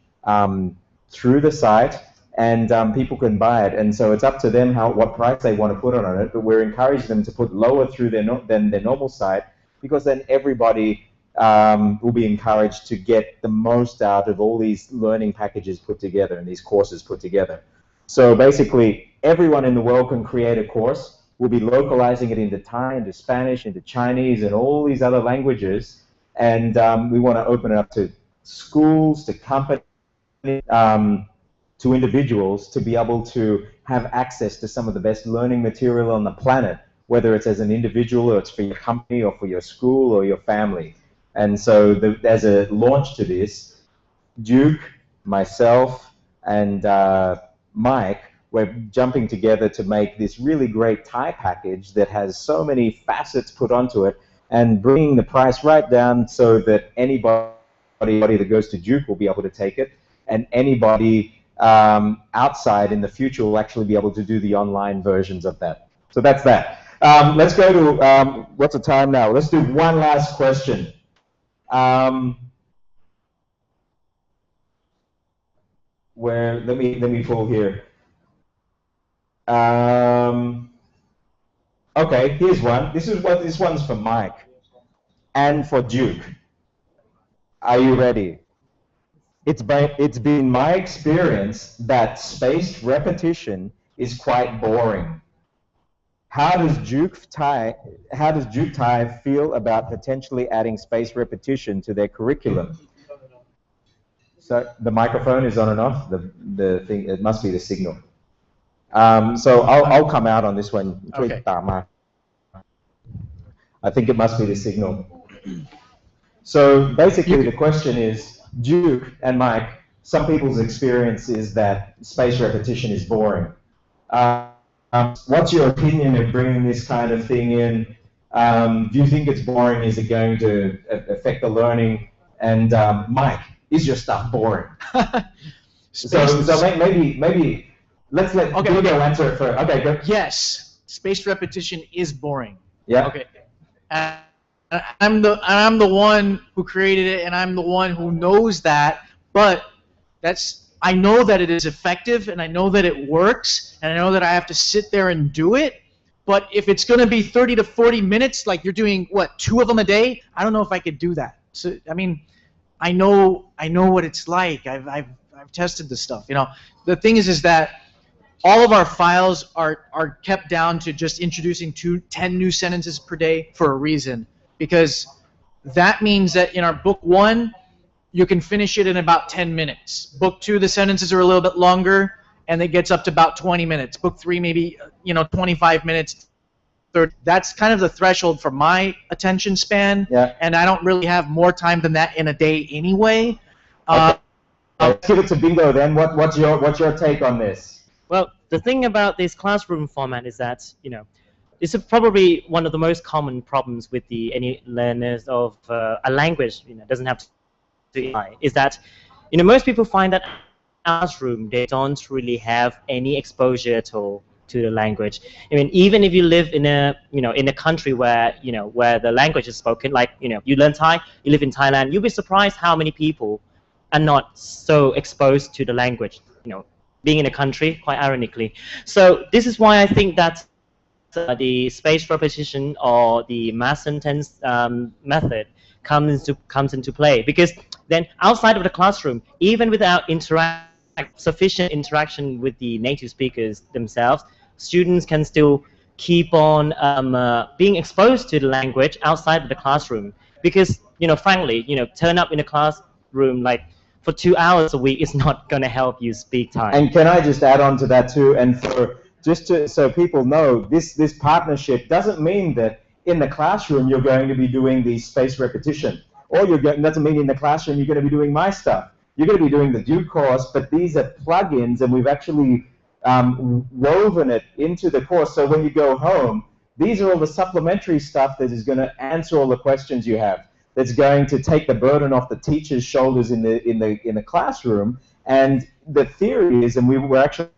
through the site, and people can buy it. And so it's up to them what price they want to put on it, but we're encouraging them to put lower through than their normal site, because then everybody will be encouraged to get the most out of all these learning packages put together and these courses put together. So basically, everyone in the world can create a course. We'll be localizing it into Thai, into Spanish, into Chinese, and all these other languages. And we want to open it up to schools, to companies, to individuals, to be able to have access to some of the best learning material on the planet, whether it's as an individual or it's for your company or for your school or your family. And so as a launch to this, Duke, myself, and Mike, we're jumping together to make this really great Thai package that has so many facets put onto it, and bringing the price right down so that anybody that goes to Duke will be able to take it, and anybody outside in the future will actually be able to do the online versions of that. So that's that. Let's go to, what's the time now? Let's do one last question. Let me pull here. Okay, here's one. This one's for Mike and for Duke. Are you ready? It's been my experience that spaced repetition is quite boring. How does Duke Thai feel about potentially adding spaced repetition to their curriculum? So the microphone is on and off. The thing, it must be the signal. So I'll come out on this one. Okay. I think it must be the signal. So basically the question is, Duke and Mike, some people's experience is that spaced repetition is boring. What's your opinion of bringing this kind of thing in? Do you think it's boring? Is it going to affect the learning? And Mike, is your stuff boring? so maybe let's let Google answer it first. Okay, go.
Yes, spaced repetition is boring.
Yeah.
Okay. I'm the one who created it, and I'm the one who knows that. But I know that it is effective, and I know that it works, and I know that I have to sit there and do it. But if it's going to be 30 to 40 minutes, like you're doing, what, 2 of them a day, I don't know if I could do that. So I mean, I know what it's like. I've tested this stuff. You know, the thing is that all of our files are kept down to just introducing 10 new sentences per day for a reason, because that means that in our book 1, you can finish it in about 10 minutes. Book 2, the sentences are a little bit longer, and it gets up to about 20 minutes. Book 3, maybe 25 minutes. That's kind of the threshold for my attention span, and I don't really have more time than that in a day anyway.
Okay. Let's give it to Bingo then. What's your take on this?
Well, the thing about this classroom format is that, this is probably one of the most common problems with any learners of a language, doesn't have to is that, most people find that classroom, they don't really have any exposure at all to the language. I mean, even if you live in a country where, where the language is spoken, like, you learn Thai, you live in Thailand, you'll be surprised how many people are not so exposed to the language, being in a country, quite ironically. So this is why I think that the spaced repetition or the mass sentence method comes into play, because then outside of the classroom, even without sufficient interaction with the native speakers themselves, students can still keep on being exposed to the language outside of the classroom. because frankly, turn up in a classroom like for 2 hours a week is not going to help you speak Thai.
And can I just add on to that too? And so people know, this partnership doesn't mean that in the classroom you're going to be doing the spaced repetition, or doesn't mean in the classroom you're going to be doing my stuff. You're going to be doing the Duke course, but these are plugins, and we've actually woven it into the course. So when you go home, these are all the supplementary stuff that is going to answer all the questions you have. That's going to take the burden off the teacher's shoulders in the classroom. And the theory is, and we were actually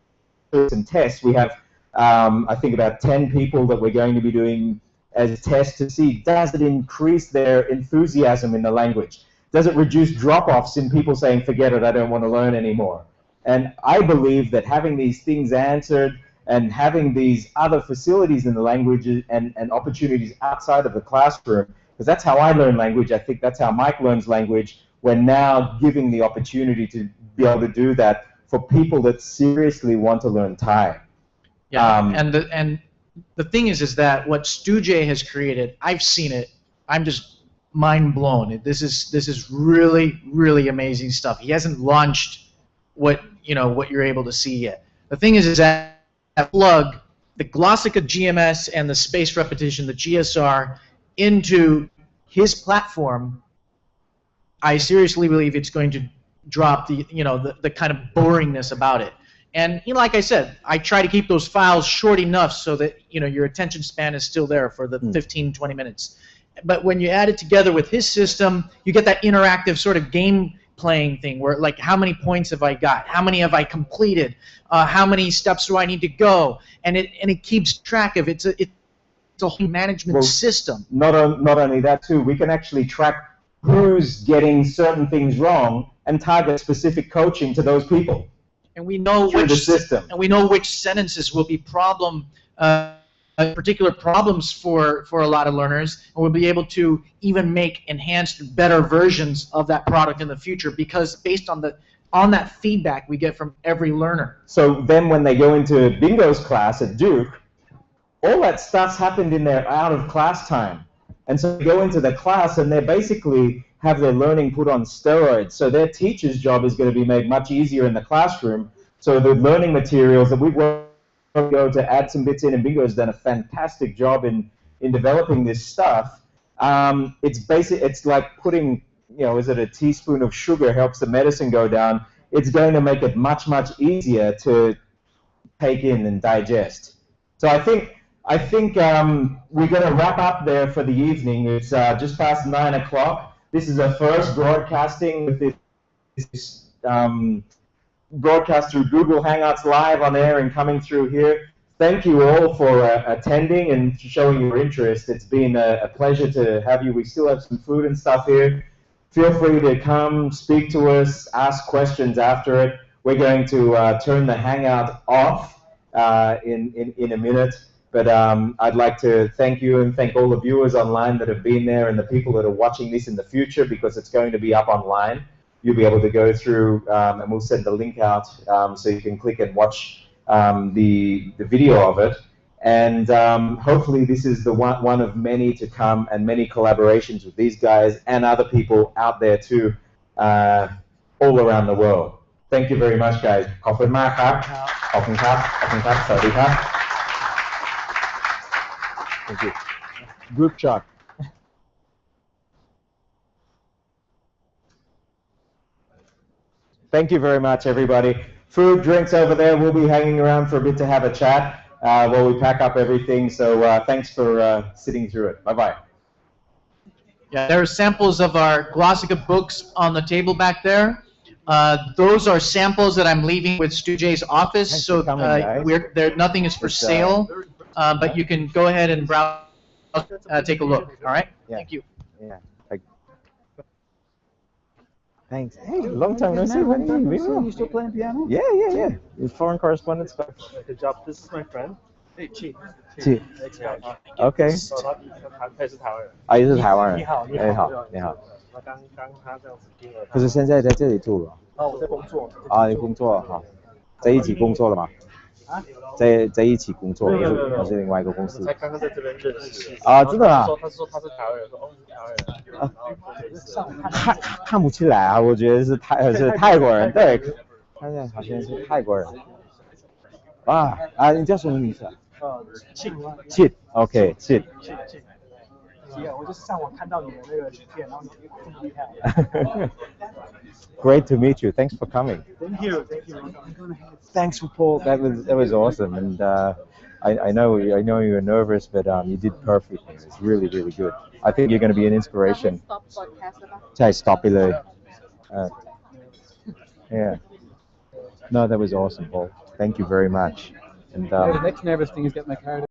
doing some tests. We have I think about 10 people that we're going to be doing as tests to see, does it increase their enthusiasm in the language? Does it reduce drop-offs in people saying, forget it, I don't want to learn anymore? And I believe that having these things answered and having these other facilities in the language and opportunities outside of the classroom, because that's how I learn language, I think that's how Mike learns language, we're now giving the opportunity to be able to do that for people that seriously want to learn Thai.
Yeah, and the thing is that what Stu Jay has created, I've seen it, I'm just mind blown. This is really, really amazing stuff. He hasn't launched what you're able to see yet. The thing is that plug the Glossika GMS and the spaced repetition, the GSR, into his platform, I seriously believe it's going to drop the the kind of boringness about it. And like I said, I try to keep those files short enough so that your attention span is still there for the 15-20 minutes. But when you add it together with his system, you get that interactive sort of game playing thing where, like, how many points have I got? How many have I completed? How many steps do I need to go? And it keeps track of it's a whole management system.
Not only that too, we can actually track who's getting certain things wrong and target specific coaching to those people.
And we know which sentences will be particular problems for a lot of learners, and we'll be able to even make enhanced, better versions of that product in the future, because based on that feedback we get from every learner.
So then when they go into Bingo's class at Duke, all that stuff's happened in their out of class time. And so they go into the class and they basically have their learning put on steroids. So their teacher's job is going to be made much easier in the classroom. So the learning materials that we've worked to add some bits in, and Bingo's done a fantastic job in developing this stuff. It's like putting, is it a teaspoon of sugar helps the medicine go down? It's going to make it much, much easier to take in and digest. So I think we're going to wrap up there for the evening. It's just past 9 o'clock. This is our first broadcasting with this broadcast through Google Hangouts live on air and coming through here. Thank you all for attending and showing your interest. It's been a pleasure to have you. We still have some food and stuff here. Feel free to come, speak to us, ask questions after it. We're going to turn the Hangout off in a minute. But I'd like to thank you and thank all the viewers online that have been there and the people that are watching this in the future, because it's going to be up online. You'll be able to go through, and we'll send the link out so you can click and watch the video of it. And hopefully this is the one of many to come, and many collaborations with these guys and other people out there too, all around the world. Thank you very much, guys. ขอบคุณมากครับ ขอบคุณครับ ขอบคุณครับ สวัสดีครับ Thank you. Group shot. Thank you very much, everybody. Food, drinks over there. We'll be hanging around for a bit to have a chat while we pack up everything. So thanks for sitting through it. Bye-bye.
Yeah, there are samples of our Glossika books on the table back there. Those are samples that I'm leaving with Stu Jay's office. Thanks so nothing is for sale. But you can go ahead and browse, take a look. All right? Yeah. Thank you.
Yeah. Thanks. Hey, long time no see. You still playing piano? Yeah. Your foreign correspondence.
Good job. This is my friend. Hey, Chi.
Okay. 啊，也是台湾人。你好。
刚他这样子听了。
可是现在在这里住了。
我在工作。
啊，你工作好，在一起工作了吗？在一起工作，还是另外一个公司？
才刚刚在这边认识。
啊，真的啊？
他说他是台湾人，说哦是台湾人。
看不起来啊，我觉得是泰国人，对，看起来好像是泰国人。你叫什么名字啊？Chit OK Chit。
我就是上网看到你的那个影片，然后你这么厉害。
Great to meet you. Thanks for coming.
Thank you.
Thanks for Paul. That was awesome, and I know you were nervous, but you did perfect. It was really good. I think you're going to be an inspiration. ใช่ stop ไปเลย Yeah. No, that was awesome, Paul. Thank you very much. And
the next nervous thing is getting my card.